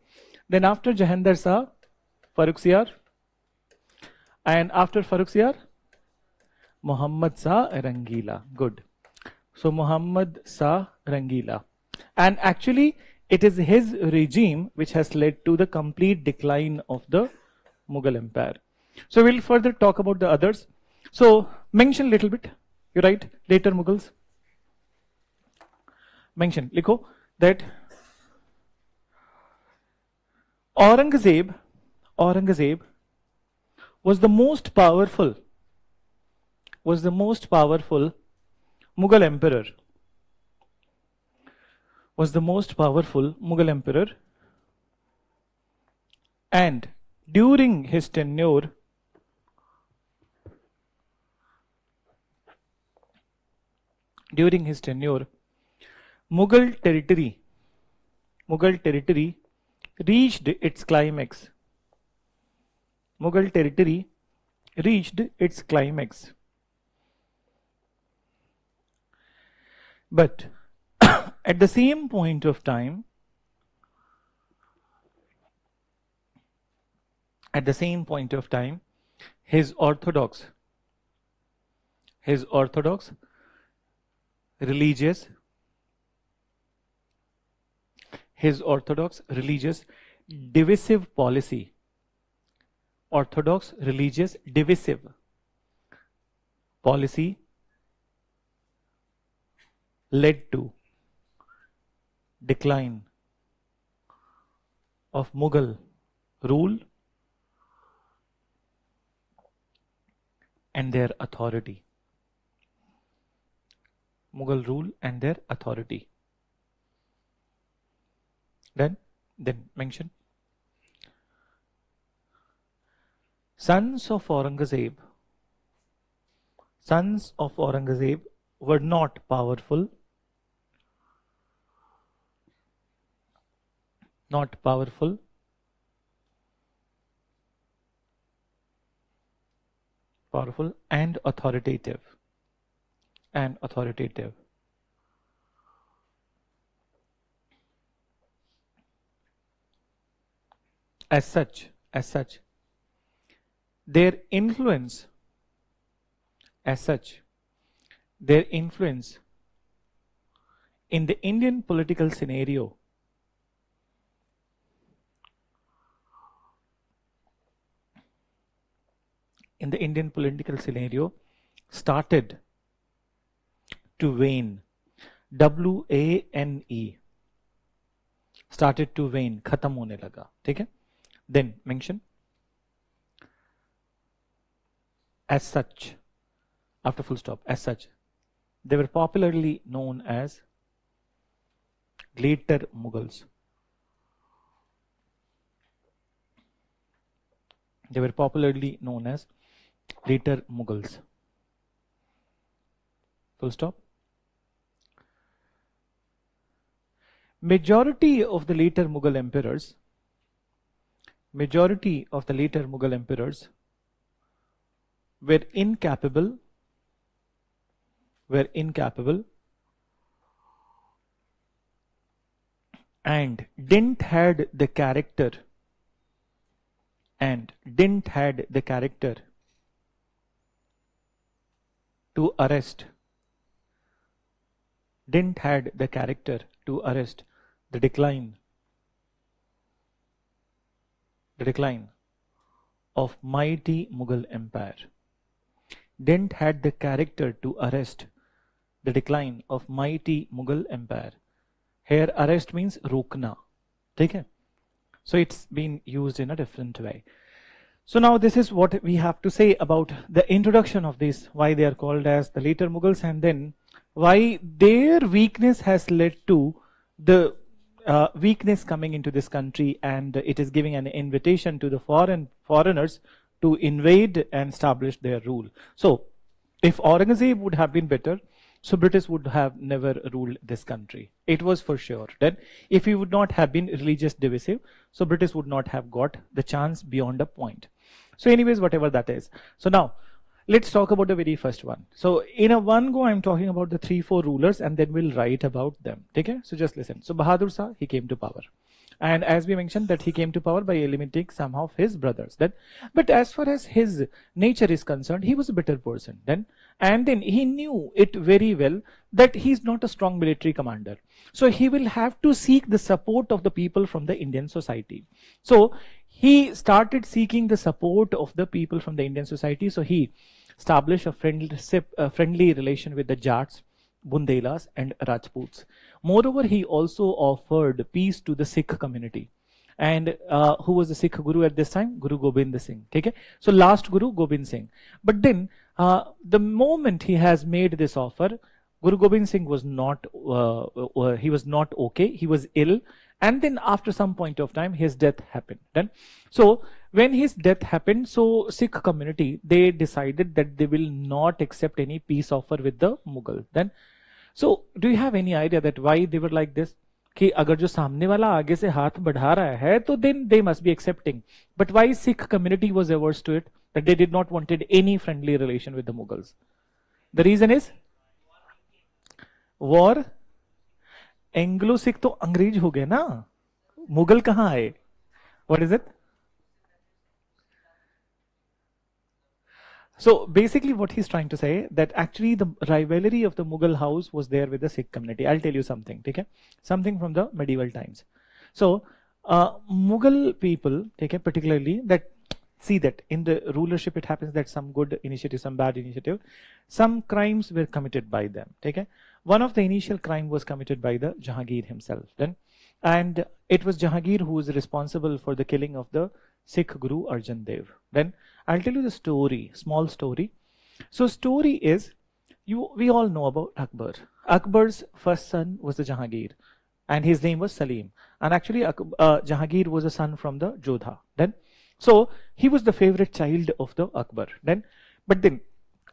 Then after Jahandar Shah, Farrukhsiyar, and after Farrukhsiyar, Muhammad Shah Rangila. Good. So Muhammad Shah Rangila, and actually it is his regime which has led to the complete decline of the Mughal empire. So we'll further talk about the others. So mention little bit. You write later Mughals. Mention, likho that Aurangzeb was the most powerful Mughal emperor. And during his tenure, Mughal territory reached its climax. But at the same point of time, his orthodox religious divisive policy, led to decline of Mughal rule and their authority. Then mention sons of Aurangzeb were not powerful, and authoritative. As such, their influence in the Indian political scenario started to wane. W-A-N-E. Started to wane, खत्म होने लगा, ठीक है? Then mention as such, after full stop, as such, they were popularly known as later Mughals. Full stop. Majority of the later Mughal emperors were incapable and didn't had the character to arrest the decline of mighty Mughal empire. Didn't had the character to arrest the decline of mighty Mughal empire. Here arrest means rokna. Okay? So it's been used in a different way. So now this is what we have to say about the introduction of this, why they are called as the later Mughals, and then why their weakness has led to the weakness coming into this country, and it is giving an invitation to the foreigners to invade and establish their rule. So if Aurangzeb would have been better, so British would have never ruled this country. It was for sure. Then if he would not have been religious divisive, so British would not have got the chance beyond a point. So anyways, whatever that is. So now let's talk about the very first one. So in a one go, I'm talking about the 3-4 rulers, and then we'll write about them. Okay? So just listen. So Bahadur Shah, he came to power. And as we mentioned that he came to power by eliminating some of his brothers. Then, but as far as his nature is concerned, he was a better person. Then he knew it very well that he's not a strong military commander. So he will have to seek the support of the people from the Indian society. So he started seeking the support of the people from the Indian society. So he established a friendly relation with the Jats, Bundelas and Rajputs. Moreover, he also offered peace to the Sikh community. And who was the Sikh Guru at this time? Guru Gobind Singh. Okay? So last Guru, Gobind Singh. But then the moment he has made this offer, Guru Gobind Singh was not okay. He was ill. And then after some point of time, his death happened. Then, so when his death happened, so Sikh community, they decided that they will not accept any peace offer with the Mughal. Then, so do you have any idea that why they were like this? कि अगर जो सामने वाला आगे से हाथ बढ़ा रहा है, तो then they must be accepting. But why Sikh community was averse to it? That they did not wanted any friendly relation with the Mughals. The reason is war Anglo Sikh तो अंग्रेज हो गए ना, मुगल कहां आए? What is it? So basically what he's trying to say that actually the rivalry of the Mughal house was there with the Sikh community. I'll tell you something, okay? Something from the medieval times. So Mughal people, okay, particularly that see that in the rulership it happens that some good initiative, some bad initiative, some crimes were committed by them, okay? One of the initial crime was committed by the Jahangir himself then, and it was Jahangir who was responsible for the killing of the Sikh Guru Arjan Dev. Then I'll tell you the story, small story. So story is, we all know about Akbar. Akbar's first son was the Jahangir, and his name was Salim. And actually, Jahangir was a son from the Jodha. Then, so he was the favorite child of the Akbar. But then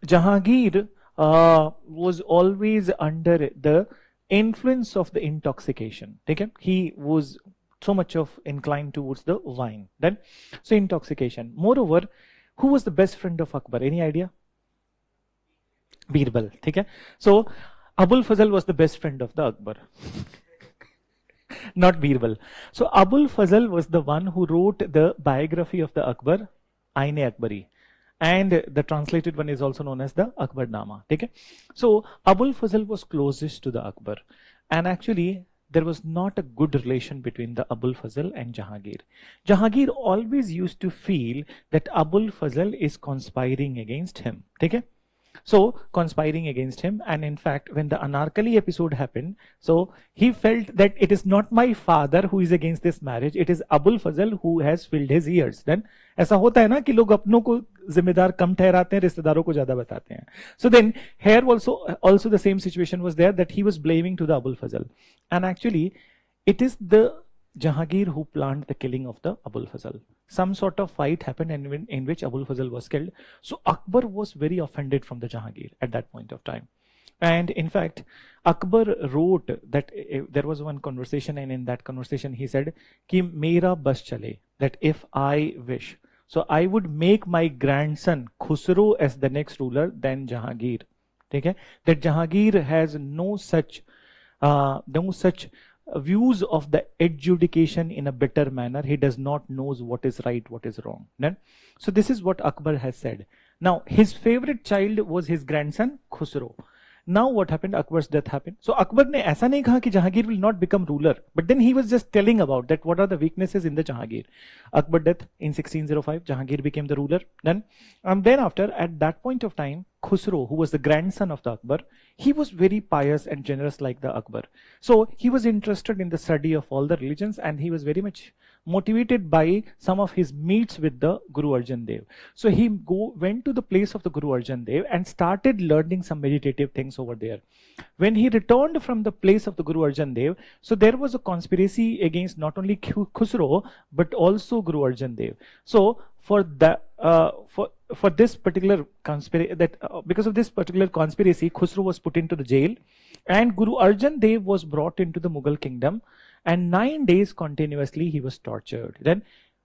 Jahangir was always under the influence of the intoxication. Okay? He was so much of inclined towards the wine. Then, so intoxication. Moreover, who was the best friend of Akbar? Any idea? Birbal. Okay? So Abul Fazl was the best friend of the Akbar. Not Birbal. So Abul Fazl was the one who wrote the biography of the Akbar, Aine Akbari. And the translated one is also known as the Akbarnama. Okay? So Abul Fazl was closest to the Akbar. And actually, there was not a good relation between the Abul Fazl and Jahangir. Jahangir always used to feel that Abul Fazl is conspiring against him. Okay? So conspiring against him, and in fact when the Anarkali episode happened, so he felt that it is not my father who is against this marriage, it is Abul Fazl who has filled his ears. Then ऐसा होता है ना कि लोग अपनों को जिम्मेदार कम ठहराते हैं, रिश्तेदारों को ज्यादा बताते हैं. So then here also the same situation was there, that he was blaming to the Abul Fazl, and actually it is the Jahangir who planned the killing of the Abul Fazl. Some sort of fight happened in which Abul Fazl was killed. So Akbar was very offended from the Jahangir at that point of time. And in fact, Akbar wrote that there was one conversation, and in that conversation he said, Ki mera bas chale, that if I wish, so I would make my grandson Khusro as the next ruler than Jahangir. Okay? That Jahangir has no such views of the adjudication in a better manner. He does not knows what is right, what is wrong. So this is what Akbar has said. Now his favorite child was his grandson Khusro. Now what happened? Akbar's death happened. So Akbar ne aisa nahi kaha ki Jahangir will not become ruler, but then he was just telling about that what are the weaknesses in the Jahangir. Akbar death in 1605, Jahangir became the ruler. Then after, at that point of time, Khusro, who was the grandson of the Akbar, he was very pious and generous like the Akbar. So he was interested in the study of all the religions, and he was very much motivated by some of his meets with the Guru Arjan Dev. So he went to the place of the Guru Arjan Dev and started learning some meditative things over there. When he returned from the place of the Guru Arjan Dev, so there was a conspiracy against not only Khusro but also Guru Arjan Dev. So for the for this particular conspiracy, because of this particular conspiracy, Khusro was put into the jail, and Guru Arjan Dev was brought into the Mughal kingdom, and 9 days continuously he was tortured. Then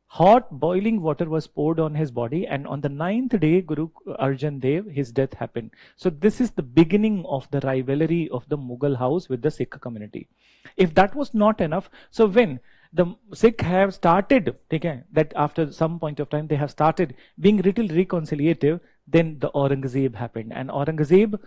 hot boiling water was poured on his body, and on the 9th day, Guru Arjan Dev, his death happened. So this is the beginning of the rivalry of the Mughal house with the Sikh community. If that was not enough, so when the Sikh have started, that after some point of time they have started being little reconciliative, then the Aurangzeb happened, and Aurangzeb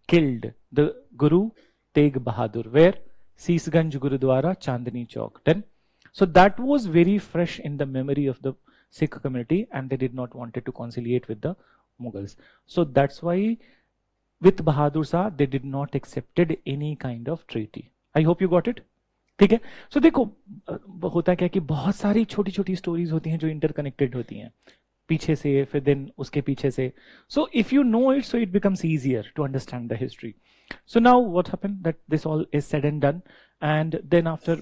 killed the Guru Tegh Bahadur, where Seesganj Gurudwara, Chandni Chowk. Then, so that was very fresh in the memory of the Sikh community, and they did not wanted to conciliate with the Mughals. So that's why with Bahadur Shah they did not accepted any kind of treaty. I hope you got it. ठीक है. सो देखो होता क्या कि बहुत सारी छोटी छोटी स्टोरीज होती हैं जो इंटरकनेक्टेड होती हैं, पीछे से फिर देन उसके पीछे से. So if you know it, so it becomes easier to understand the history. So now what happened, that this all is said and done, and then after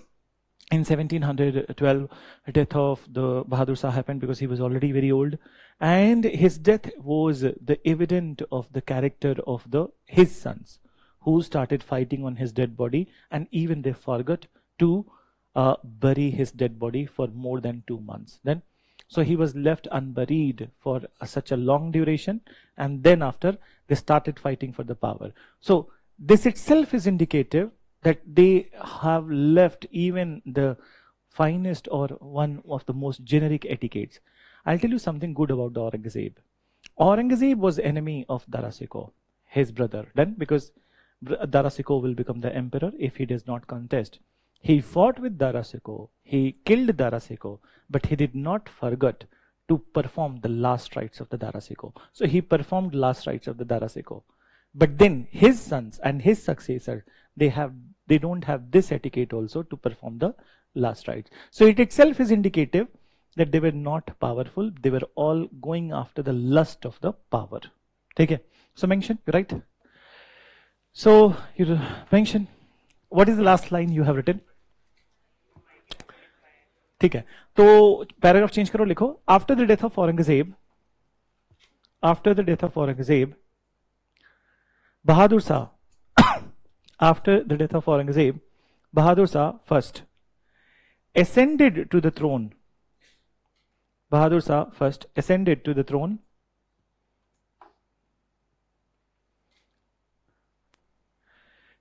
in 1712 death of the Bahadur Shah happened, because he was already very old, and his death was the evident of the character of his sons, who started fighting on his dead body, and even they forgot to bury his dead body for more than 2 months. Then so he was left unburied for such a long duration, and then after they started fighting for the power. So this itself is indicative that they have left even the finest or one of the most generic etiquettes. I'll tell you something good about the Aurangzeb. Aurangzeb was enemy of Darasiko, his brother, then, because Darasiko will become the emperor if he does not contest. He fought with Darasiko, he killed Darasiko, but he did not forget to perform the last rites of the Darasiko. So he performed last rites of the Darasiko. But then his sons and his successors, they don't have this etiquette also to perform the last rites. So it itself is indicative that they were not powerful. They were all going after the lust of the power. Okay. So mention, right? So you mention, what is the last line you have written? ठीक है, तो paragraph change करो, लिखो after the death of Aurangzeb, after the death of Aurangzeb, Bahadur Shah, after the death of Aurangzeb, Bahadur Shah first ascended to the throne. Bahadur Shah first ascended to the throne.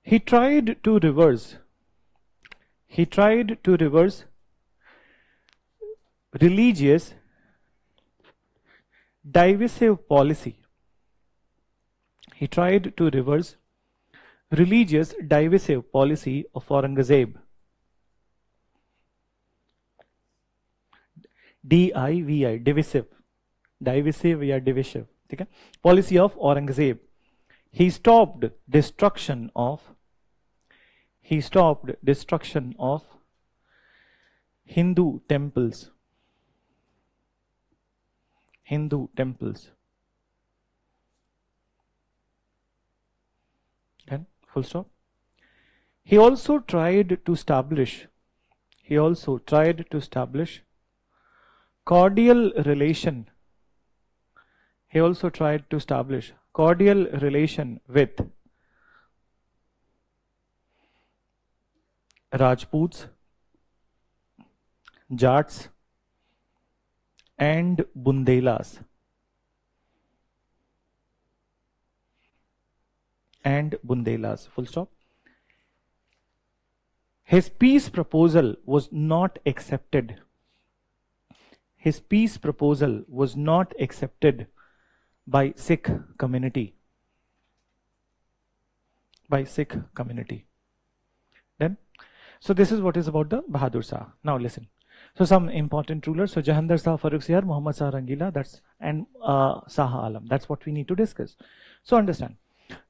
He tried to reverse religious divisive policy. He tried to reverse religious divisive policy of Aurangzeb. DIVI, divisive, या divisive, ठीक है, policy of Aurangzeb. He stopped destruction of Hindu temples. Then full stop. He also tried to establish cordial relation. He also tried to establish cordial relation with Rajputs, Jats, and Bundelas. Full stop. His peace proposal was not accepted. By Sikh community. Then, so this is what is about the Bahadur Shah. Now listen. So some important rulers. So Jahandar Shah, Farrukhsiyar, Muhammad Shah Rangila, and Shah Alam. That's what we need to discuss. So understand.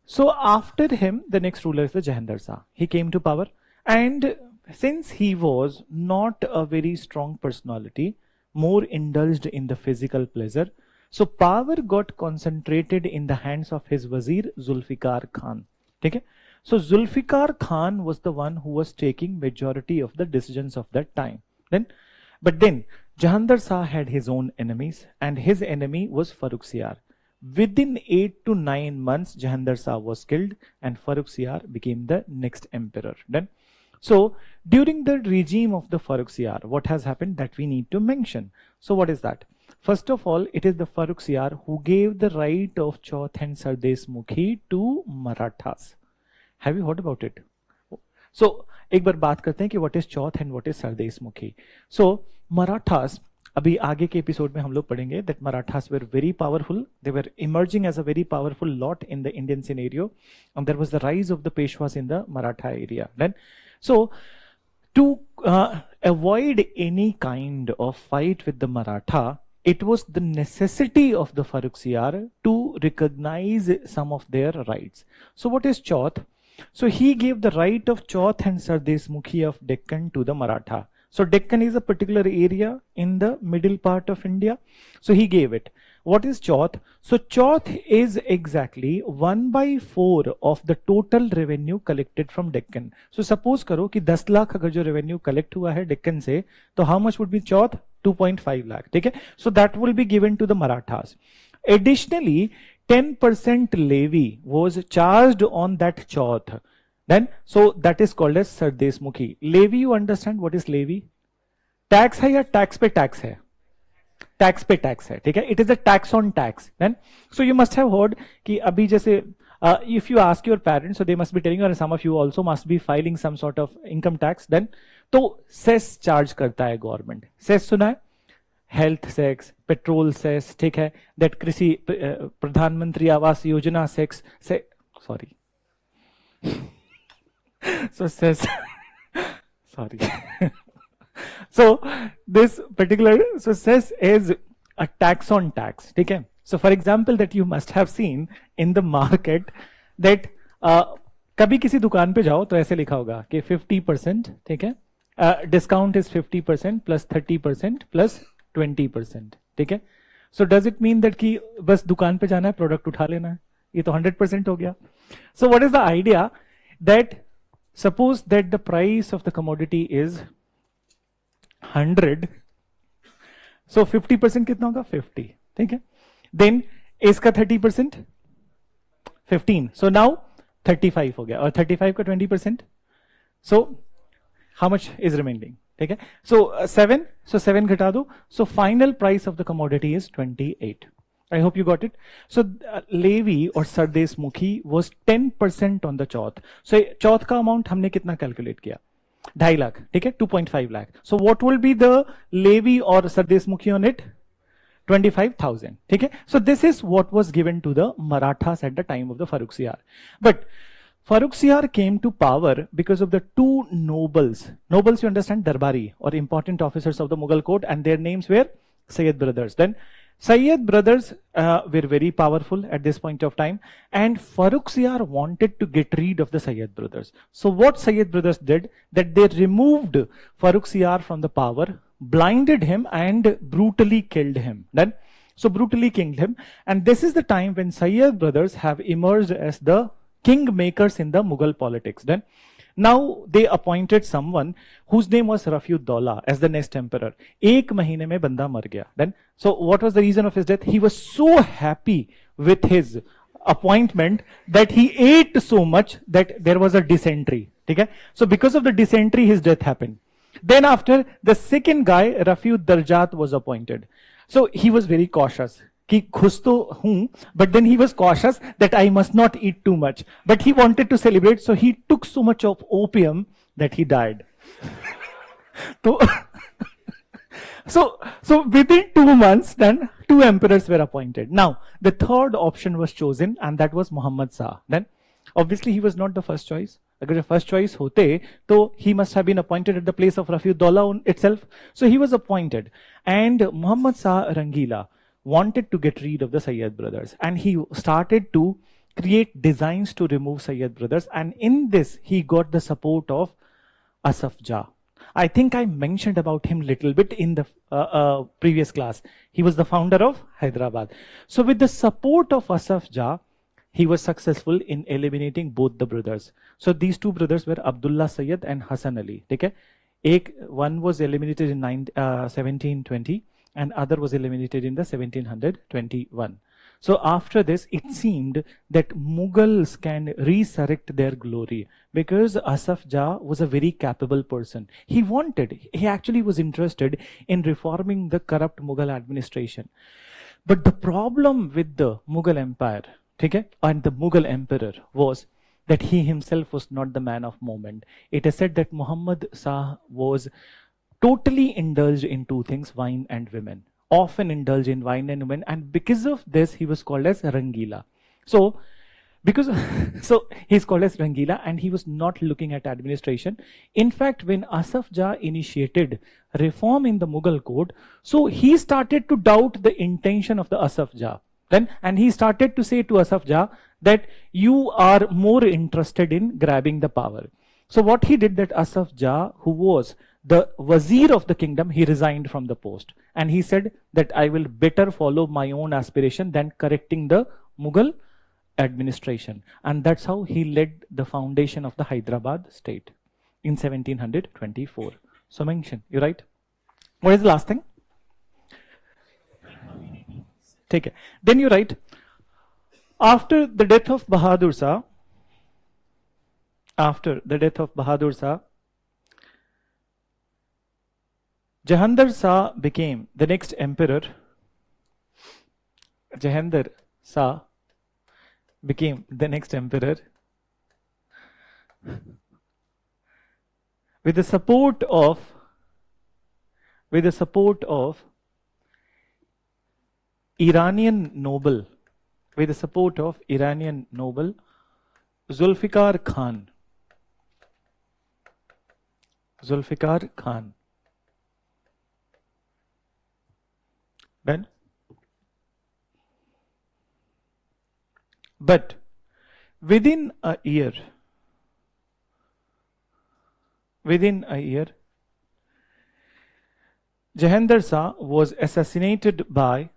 So after him, the next ruler is the Jahandar Shah. He came to power, and since he was not a very strong personality, more indulged in the physical pleasure, so power got concentrated in the hands of his Wazir Zulfikar Khan. Okay? So Zulfikar Khan was the one who was taking majority of the decisions of that time. But then Jahandar Shah had his own enemies, and his enemy was Farrukhsiyar. Within 8 to 9 months, Jahandar Shah was killed, and Farrukhsiyar became the next emperor. So during the regime of the Farrukhsiyar, what has happened that we need to mention? So what is that? First of all, it is the Farrukhsiyar who gave the right of Chauth and Sardes Mukhi to Marathas. Have you heard about it? So एक बार बात करते हैं कि what is Chauth and what is Sardes Mukhi. So Marathas, अभी आगे के episode में हम लोग पढ़ेंगे that Marathas were very powerful. They were emerging as a very powerful lot in the Indian scenario, and there was the rise of the Peshwas in the Maratha area. Then, so to avoid any kind of fight with the Maratha, it was the necessity of the Farrukhsiyar to recognize some of their rights. So what is Chauth? So he gave the right of Chauth and Sardes Mukhi of Deccan to the Maratha. So Deccan is a particular area in the middle part of India. So he gave it. What is Chauth? So Chauth is exactly 1/4 of the total revenue collected from Deccan. So suppose करो कि 10 लाख अगर जो revenue collect हुआ है Deccan से, तो how much would be Chauth? 2.5 lakh. ठीक है? So that will be given to the Marathas. Additionally, 10% levy was charged on that Chauth. Then, so that is called as Sardes Mukhi. Levy, you understand what is levy? Tax है या tax पे tax है? Tax पे tax है, ठीक है? It is a tax on tax. Then, so you must have heard कि अभी जैसे If you ask your parents, so they must be telling you, and some of you also must be filing some sort of income tax, then तो cess charge करता है government. Cess सुना है? Health sex, petrol cess, ठीक है, that कृषि प्रधानमंत्री Awas Yojana sex से, sorry, so says sorry. So this particular, so says is a tax on tax, ठीक है. So for example that you must have seen in the market that कभी किसी दुकान पे जाओ तो ऐसे लिखा होगा कि 50%, ठीक है, डिस्काउंट इज 50% प्लस 30% प्लस 20%, ठीक है. So does it mean that कि बस दुकान पे जाना है, प्रोडक्ट उठा लेना है, ये तो 100% हो गया. सो what is the idea that suppose that the price of the commodity is 100, सो 50% कितना होगा? 50, ठीक है. देन इसका 30% 15, सो नाउ 35 हो गया, और 35 का 20%, so how much is remaining, ठीक है. सो 7, सो 7 घटा दो, so final price of the commodity is 28. I hope you got it. So Levi or Sardes Mukhi was 10% on the Chauth. So चौथ का अमाउंट हमने कितना कैलकुलेट किया? 2.5 लाख, ठीक है, 2.5 lakh. So what will be the Levi or Sardes Mukhi on it? 25,000, ठीक है. So this is what was given to the Marathas at the time of the Farrukhsiyar. But Farrukhsiyar came to power because of the two nobles. Nobles, you understand, Darbari or important officers of the Mughal court, and their names were Sayyid brothers. Then Sayyid brothers were very powerful at this point of time, and Farrukhsiyar wanted to get rid of the Sayyid brothers. So what Sayyid brothers did, that they removed Farrukhsiyar from the power, blinded him and brutally killed him. Then, so brutally killed him, and this is the time when Sayyid brothers have emerged as the kingmakers in the Mughal politics. Then now they appointed someone whose name was Rafiuddaulah as the next emperor. एक महीने में बंदा मर गया. Then, so what was the reason of his death? He was so happy with his appointment that he ate so much that there was a dysentery. ठीक है? So because of the dysentery, his death happened. Then after, the second guy, Rafiud-Darjat, was appointed. So he was very cautious. कि खुश तो हूं, but then he was cautious that I must not eat too much. But he wanted to celebrate, so he took so much of opium that he died. So within 2 months, then 2 emperors were appointed. Now the third option was chosen, and that was Muhammad Shah. Then obviously he was not the first choice. अगर जो first choice होते तो he must have been appointed at the place of Rafiuddaulah itself. So he was appointed, and Muhammad Shah Rangila wanted to get rid of the Sayyid brothers, and he started to create designs to remove Sayyid brothers, and in this he got the support of Asaf Jah. I think I mentioned about him little bit in the previous class. He was the founder of Hyderabad. So with the support of Asaf Jah, he was successful in eliminating both the brothers. So these two brothers were Abdullah Sayyid and Hassan Ali. Okay? One was eliminated in 1720, and other was eliminated in the 1721. So after this, it seemed that Mughals can resurrect their glory, because Asaf Jah was a very capable person. He actually was interested in reforming the corrupt Mughal administration. But the problem with the Mughal Empire, okay, and the Mughal emperor was that he himself was not the man of moment. It is said that Muhammad Shah was totally indulged in two things, wine and women. Often indulged in wine and women, and because of this, he was called as Rangila. So he's called as Rangila, and he was not looking at administration. In fact, when Asaf Jah initiated reform in the Mughal code, so he started to doubt the intention of the Asaf Jah. And he started to say to Asaf Jah that you are more interested in grabbing the power. So what he did, that Asaf Jah, who was the Wazir of the kingdom, he resigned from the post. And he said that I will better follow my own aspiration than correcting the Mughal administration. And that's how he led the foundation of the Hyderabad state in 1724. So mention, you right? What is the last thing? Take it. Then you write, after the death of Bahadur Shah, Jahandar Shah became the next emperor. Jahandar Shah became the next emperor with the support of Iranian noble, with the support of Iranian noble Zulfikar Khan. Zulfikar Khan. Done? But within a year, Jahandar Shah was assassinated by,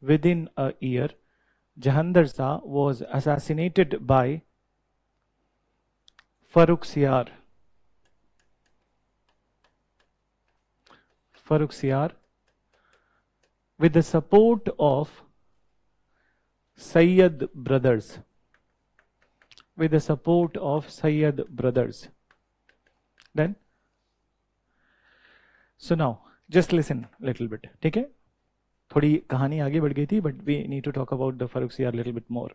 within a year, Jahandar Shah was assassinated by Farrukh Siyar. Farrukh Siyar, with the support of Sayyid brothers. With the support of Sayyid brothers. Then, so now, just listen a little bit. ठीक है? थोड़ी कहानी आगे बढ़ गई थी, but we need to talk about the Farrukh Siyar a little bit more.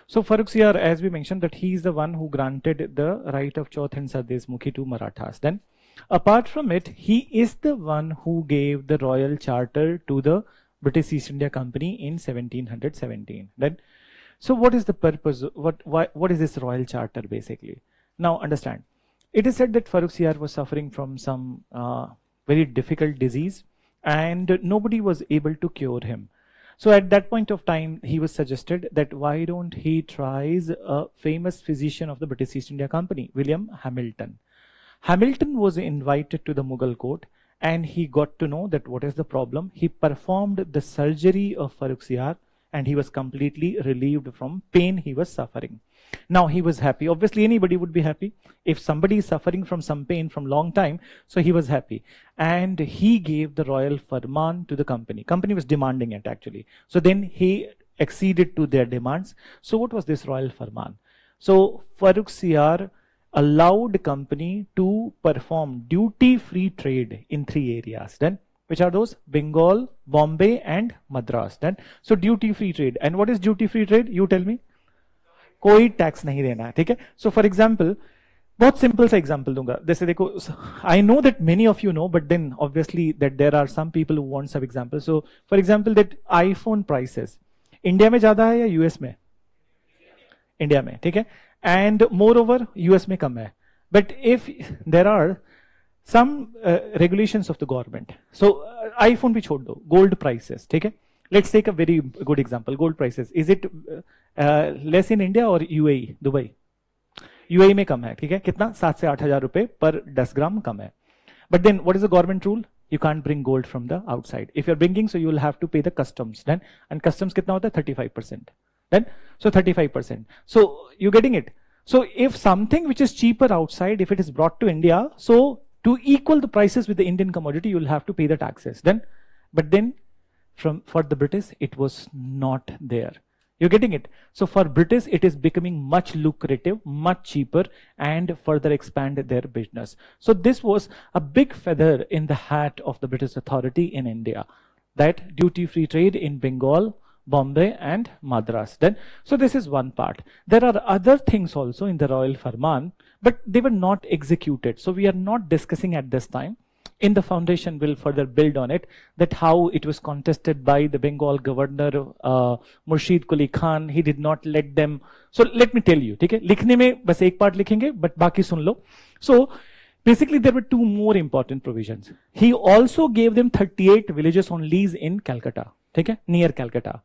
So Farrukh Siyar, as we mentioned, that he is the one who granted the right of Chauth and Sardes Mukhi to Marathas. Then, apart from it, he is the one who gave the royal charter to the British East India Company in 1717. Then, so what is the purpose? What is this royal charter basically? Now understand, it is said that Farrukh Siyar was suffering from some very difficult disease, and nobody was able to cure him. So at that point of time, he was suggested that why don't he tries a famous physician of the British East India Company, William Hamilton. Hamilton was invited to the Mughal court, and he got to know that what is the problem. He performed the surgery of Farrukh Siyar, and he was completely relieved from pain he was suffering. Now he was happy. Obviously anybody would be happy if somebody is suffering from some pain from long time. So he was happy, and he gave the royal farman to the company. Company was demanding it actually. So then he acceded to their demands. So what was this royal farman? So Farrukh Siyar allowed company to perform duty-free trade in 3 areas. Then, which are those? Bengal, Bombay and Madras. Then, so duty-free trade. And what is duty-free trade? You tell me. कोई tax नहीं देना है, ठीक है. So for example, बहुत simple सा example दूंगा. जैसे देखो, I know that many of you know, but then obviously that there are some people who want some example. So for example that iPhone prices India में ज्यादा है या US में? इंडिया में, ठीक है. एंड मोर ओवर यूएस में कम है. But if there are some regulations of the government, so iPhone भी छोड़ दो, गोल्ड प्राइसेस, ठीक है. Let's take a very good example. Gold prices. Is it less in India or UAE, Dubai? UAE में कम है, ठीक है. कितना? 7 से 8 हजार रुपए पर 10 ग्राम कम है. But then what is the government rule? You can't bring gold from the outside. If you're bringing, so you will have to pay the customs. Then, and customs कितना होता है? 35%. Then, so 35%. So you getting it? So if something which is cheaper outside, if it is brought to India, so to equal the prices with the Indian commodity, you will have to pay the taxes. Then, but then for the British, it was not there. You're getting it? So for British, it is becoming much lucrative, much cheaper, and further expand their business. So this was a big feather in the hat of the British authority in India, that duty-free trade in Bengal, Bombay and Madras. Then, so this is one part. There are other things also in the Royal Farman, but they were not executed. So we are not discussing at this time. In the foundation, we'll further build on it, that how it was contested by the Bengal governor, Murshid Quli Khan. He did not let them. So let me tell you, ठीक है? लिखने में बस एक part लिखेंगे, but बाकी सुन लो. So basically, there were 2 more important provisions. He also gave them 38 villages on lease in Calcutta, ठीक है? Near Calcutta.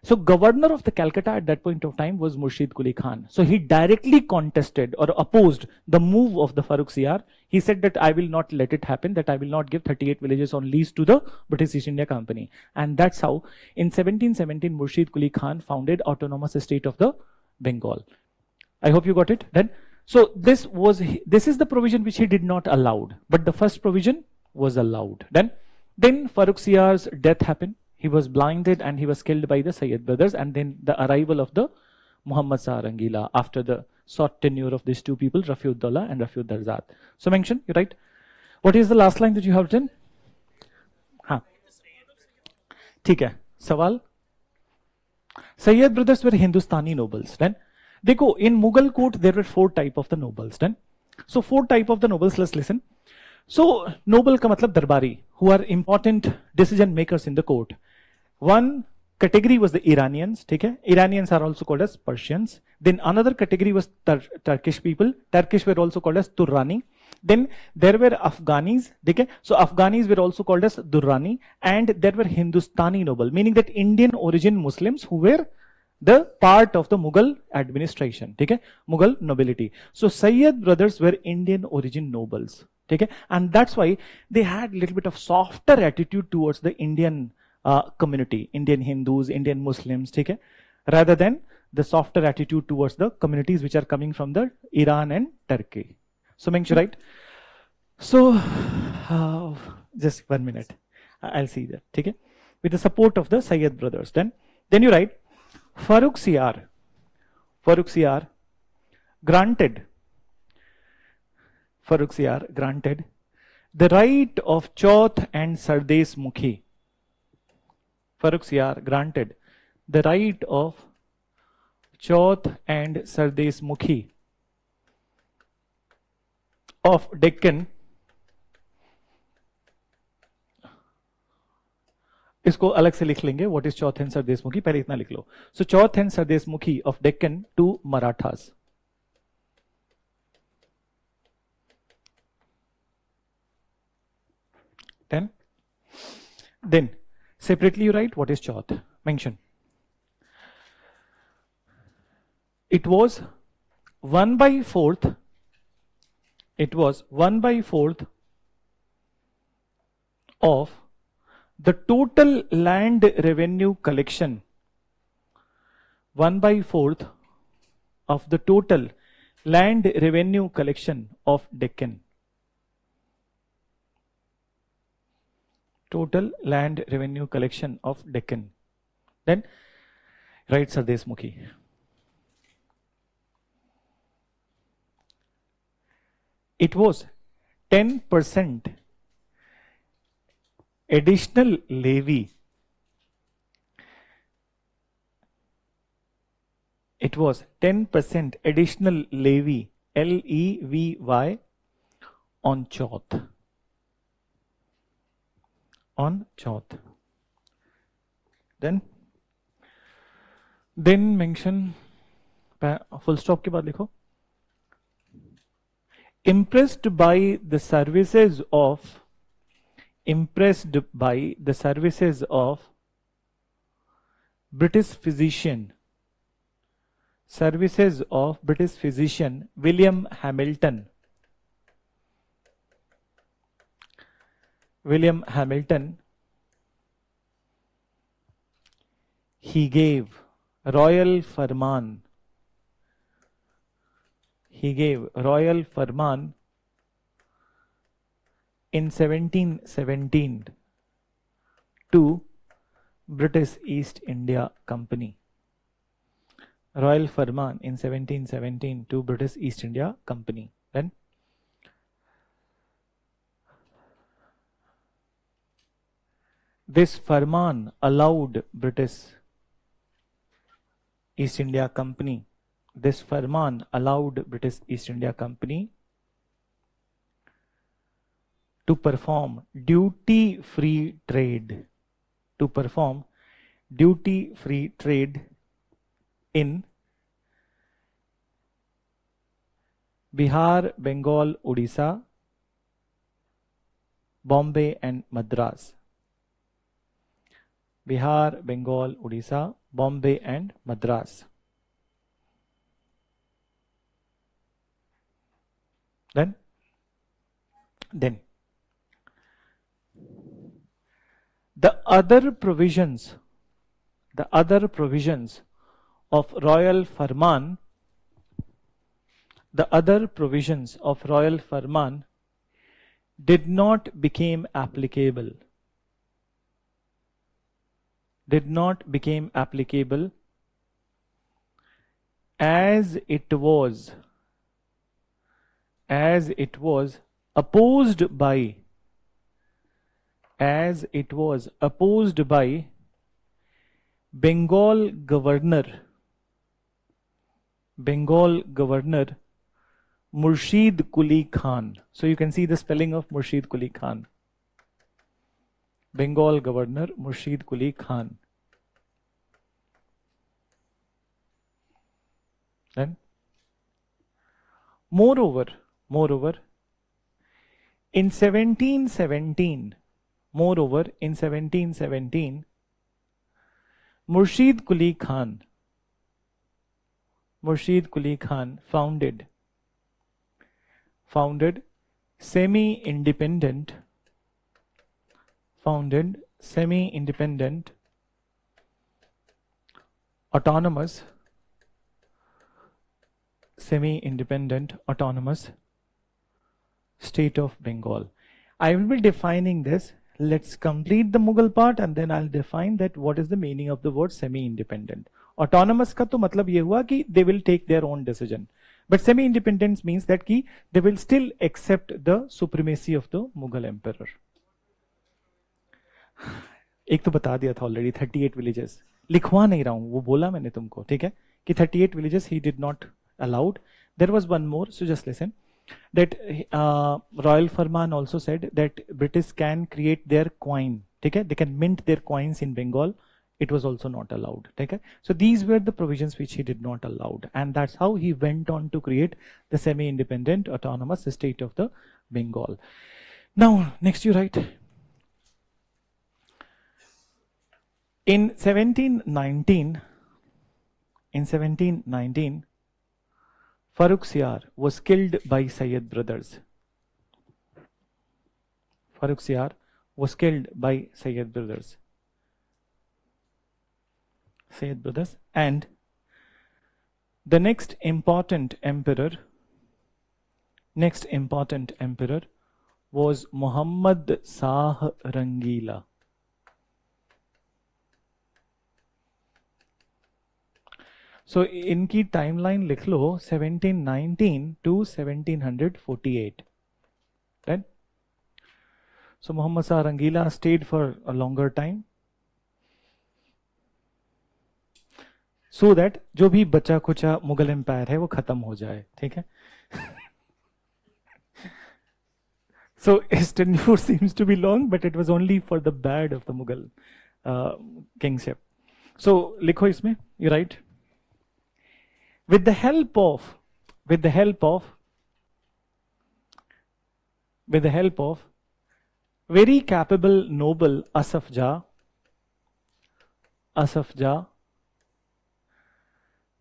So governor of the Calcutta at that point of time was Murshid Quli Khan. So he directly contested or opposed the move of the Farrukh Siyar. He said that I will not let it happen, that I will not give 38 villages on lease to the British East India Company. And that's how in 1717 Murshid Quli Khan founded autonomous state of the Bengal. I hope you got it then. So this is the provision which he did not allowed, but the first provision was allowed. Then Farrukh Siyar's death happened. He was blinded and he was killed by the Sayyid brothers, and then the arrival of the Muhammad Shah Rangila after the short tenure of these 2 people, Rafiuddollah and Rafiuddollah. So mention, you write. What is the last line that you have written? हाँ, ठीक है. सवाल? Sayyid brothers were Hindustani nobles. Then, देखो, in Mughal court there were 4 types of the nobles. Then, so 4 types of the nobles. Let's listen. So noble का मतलब दरबारी, who are important decision makers in the court. One category was the Iranians. ठीक है? Iranians are also called as Persians. Then another category was Turkish people. Turkish were also called as Turrani. Then there were Afghanis. ठीक है? So Afghanis were also called as Durrani, and there were Hindustani noble, meaning that Indian origin Muslims who were the part of the Mughal administration. ठीक है? Mughal nobility. So Sayyid brothers were Indian origin nobles. ठीक है? And that's why they had a little bit of softer attitude towards the Indian community, Indian Hindus, Indian Muslims, ठीक है? Rather than the softer attitude towards the communities which are coming from the Iran and Turkey. So make sure, right? So just 1 minute, I'll see that. ठीक है? With the support of the Sayyid brothers. Then you write Farooq Siyar granted the right of Chauth and Sardes Mukhi. Farooq Siyar granted the right of Chauth and Sardes Mukhi of Deccan. इसको अलग से लिख लेंगे, what is Chauth and Sardes Mukhi, पहले इतना लिख लो. So Chauth and Sardes Mukhi of Deccan to Marathas. Then separately you write what is Chauth. Mention. It was 1/4. It was 1/4 of the total land revenue collection. 1/4 of the total land revenue collection of Deccan. Total land revenue collection of Deccan. Then write Sardes Mukhi. It was 10% additional levy. It was 10% additional levy, LEVY, on Chauth. On Chauth. Then mention, full stop के बाद लिखो. Impressed by the services of British physician William Hamilton. He gave royal farman. In 1717 to British East India Company. Royal Farman in 1717 to British East India Company. Then this Farman allowed British East India Company. This Farman allowed British East India Company to perform duty-free trade. In Bihar, Bengal, Odisha, Bombay and Madras. Bihar, Bengal, Odisha, Bombay and Madras. Then the other provisions of Royal Farman, did not become applicable. As it was opposed by Bengal governor Murshid Quli Khan. So you can see the spelling of Murshid Quli Khan. Bengal governor Murshid Quli Khan. Then, moreover, in 1717, Murshid Quli Khan founded semi-independent autonomous state of Bengal. I will be defining this. Let's complete the Mughal part and then I'll define that what is the meaning of the word semi-independent. Autonomous का तो मतलब ये हुआ कि they will take their own decision. But semi-independence means that कि they will still accept the supremacy of the Mughal emperor. एक तो बता दिया था ऑलरेडी 38 विलेजेस, लिखवा नहीं रहा हूं, वो बोला मैंने तुमको, ठीक है, कि 38 villages he did not allowed. There was one more, so just listen. That Royal Farman also said that British can create their coin, ठीक है, they can mint their coins in Bengal. It was also not allowed, okay? So these were the provisions which he did not allowed, and that's how he went on to create the semi-independent autonomous state of the Bengal. Now, next you write. In 1719, Farrukhsiyar was killed by Sayyid brothers. And the next important emperor was Muhammad Shah Rangila. So इनकी timeline लिख लो 1719 to 1748. Right? So Muhammad Shah Rangila stayed for a longer time, so that जो भी बचा खुचा Mughal empire है वो खत्म हो जाए, ठीक है? So his tenure seems to be long, but it was only for the bad of the Mughal kingship. So लिखो इसमें, you write. With the help of very capable noble Asaf Jah,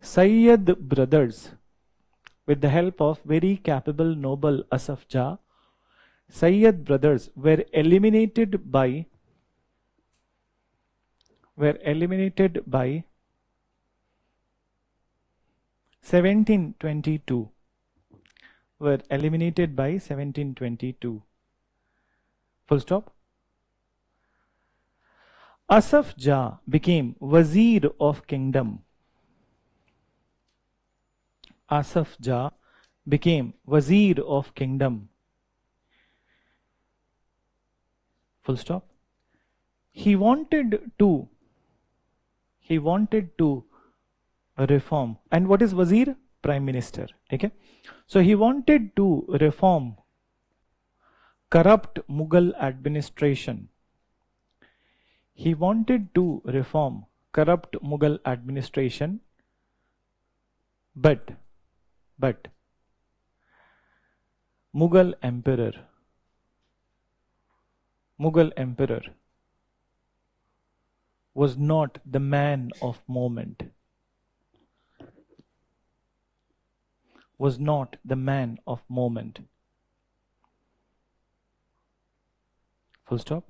Sayyid brothers, with the help of very capable noble Asaf Jah, Sayyid brothers were eliminated by 1722. Full stop. Asaf Jah became Wazir of Kingdom. Full stop. He wanted to reform. And what is Wazir? Prime Minister. Okay? So he wanted to reform corrupt Mughal administration. But Mughal emperor was not the man of moment. Full stop.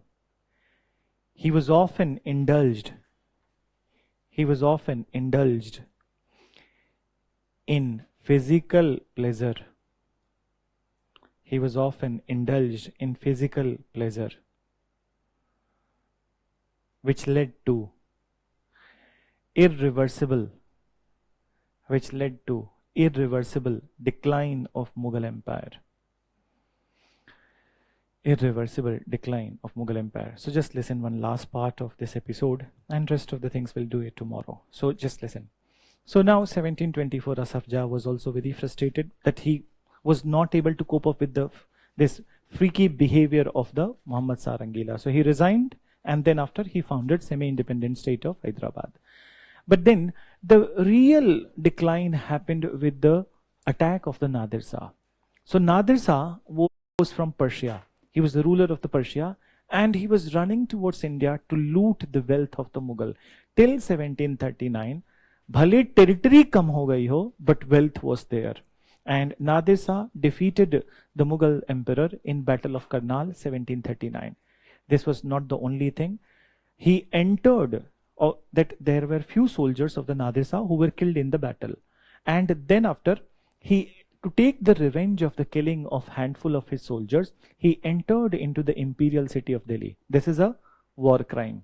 He was often indulged in physical pleasure. Which led to irreversible decline of Mughal Empire. irreversible decline of Mughal Empire. So just listen one last part of this episode, and rest of the things we'll do it tomorrow. So just listen. So now 1724, Asaf Jah was also very frustrated that he was not able to cope up with this freaky behavior of the Muhammad Sarangila. So he resigned, and then after he founded semi-independent state of Hyderabad. But then the real decline happened with the attack of the Nadir Shah. So Nadir Shah was from Persia. He was the ruler of the Persia, and he was running towards India to loot the wealth of the Mughal. Till 1739, bhale territory kam ho gayi ho, but wealth was there. And Nadir Shah defeated the Mughal emperor in Battle of Karnal, 1739. This was not the only thing. He entered that there were few soldiers of the Nadir Shah who were killed in the battle. And then after, to take the revenge of the killing of handful of his soldiers, he entered into the imperial city of Delhi. This is a war crime.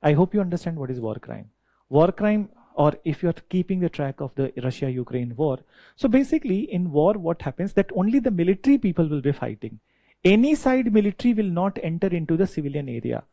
I hope you understand what is war crime. War crime, or if you are keeping the track of the Russia-Ukraine war. So basically in war, what happens that only the military people will be fighting. Any side military will not enter into the civilian area.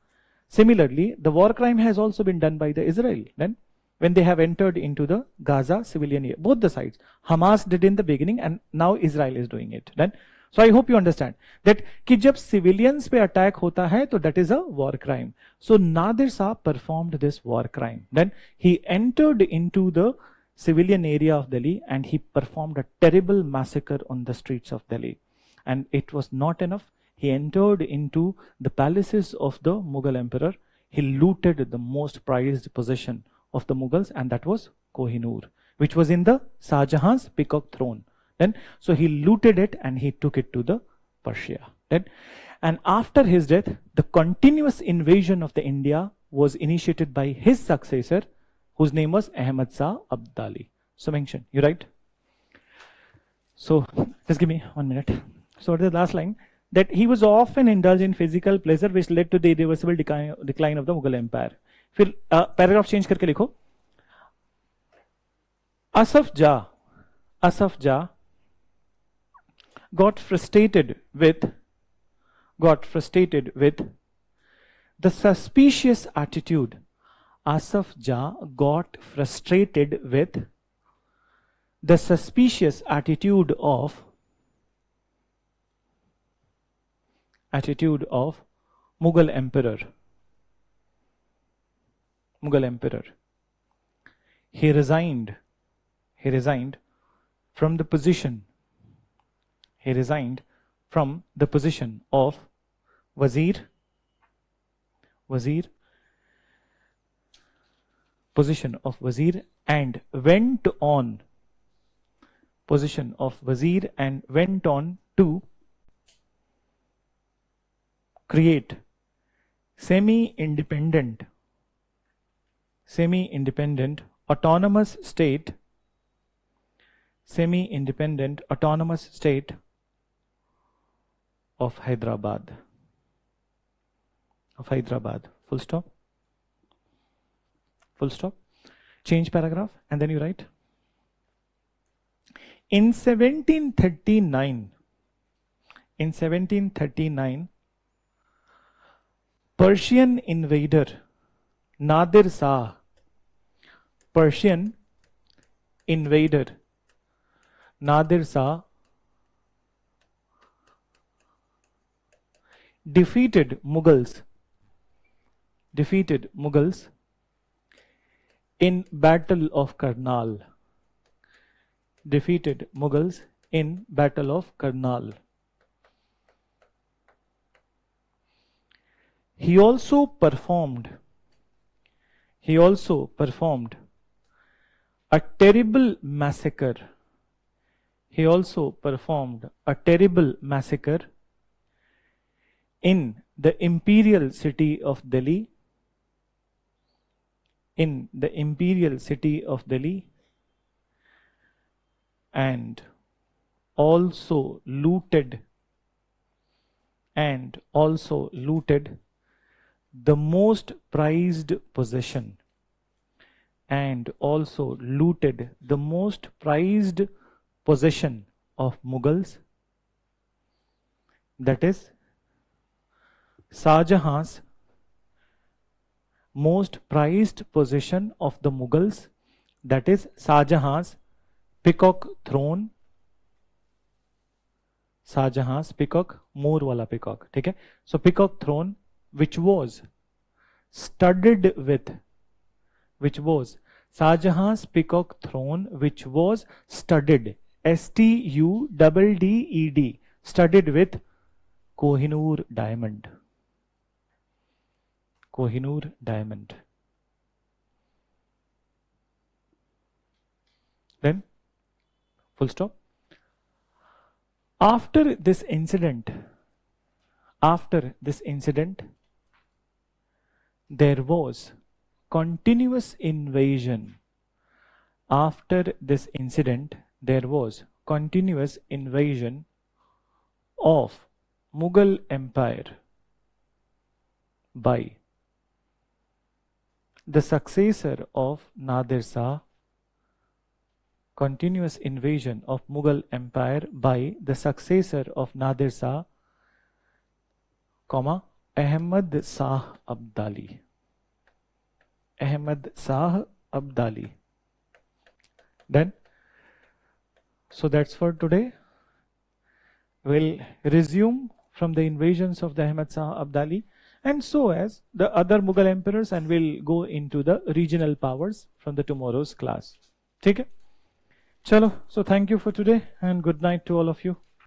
Similarly, the war crime has also been done by the Israel. Then when they have entered into the Gaza civilian area, both the sides. Hamas did in the beginning, and now Israel is doing it. Then, so I hope you understand that कि जब civilians पे attack होता है, तो that is a war crime. So Nadir Shah performed this war crime. Then he entered into the civilian area of Delhi, and he performed a terrible massacre on the streets of Delhi. And it was not enough. He entered into the palaces of the Mughal emperor. He looted the most prized possession of the Mughals, and that was Kohinoor, which was in the Shah Jahan's peacock throne. Then, so he looted it and he took it to the Persia. Then, and after his death, the continuous invasion of the India was initiated by his successor, whose name was Ahmad Shah Abdali. So mention, you right? So just give me 1 minute. So the last line, that he was often indulged in physical pleasure, which led to the irreversible decline of the Mughal Empire. फिर paragraph change करके लिखो. Asaf Jah got frustrated with the suspicious attitude. Asaf Jah got frustrated with the suspicious attitude of Mughal emperor. He resigned from the position. He resigned from the position of Wazir, and went on to create semi-independent autonomous state of Hyderabad. Full stop. Change paragraph, and then you write. In 1739, Persian invader Nadir Shah, defeated Mughals in Battle of Karnal. He also performed a terrible massacre. In the imperial city of Delhi, and also looted the most prized possession, of Mughals, that is Shah Jahan's most prized possession of the Mughals, that is Shah Jahan's peacock throne. शाहजहां's peacock, मोर वाला peacock, ठीक है. So peacock throne which was studded with, which was Shahjahan's peacock throne which was studded, studded, studded with Kohinoor diamond. Kohinoor diamond. Then full stop. After this incident, there was continuous invasion. After this incident, there was continuous invasion of Mughal Empire by the successor of Nadir Shah. Continuous invasion of Mughal Empire by the successor of Nadir Shah, comma, Ahmad Shah Abdali. Ahmad Shah Abdali. Then, so that's for today. We'll resume from the invasions of the Ahmad Shah Abdali and so as the other Mughal emperors, and we'll go into the regional powers from the tomorrow's class. Okay? Chalo, so thank you for today and good night to all of you.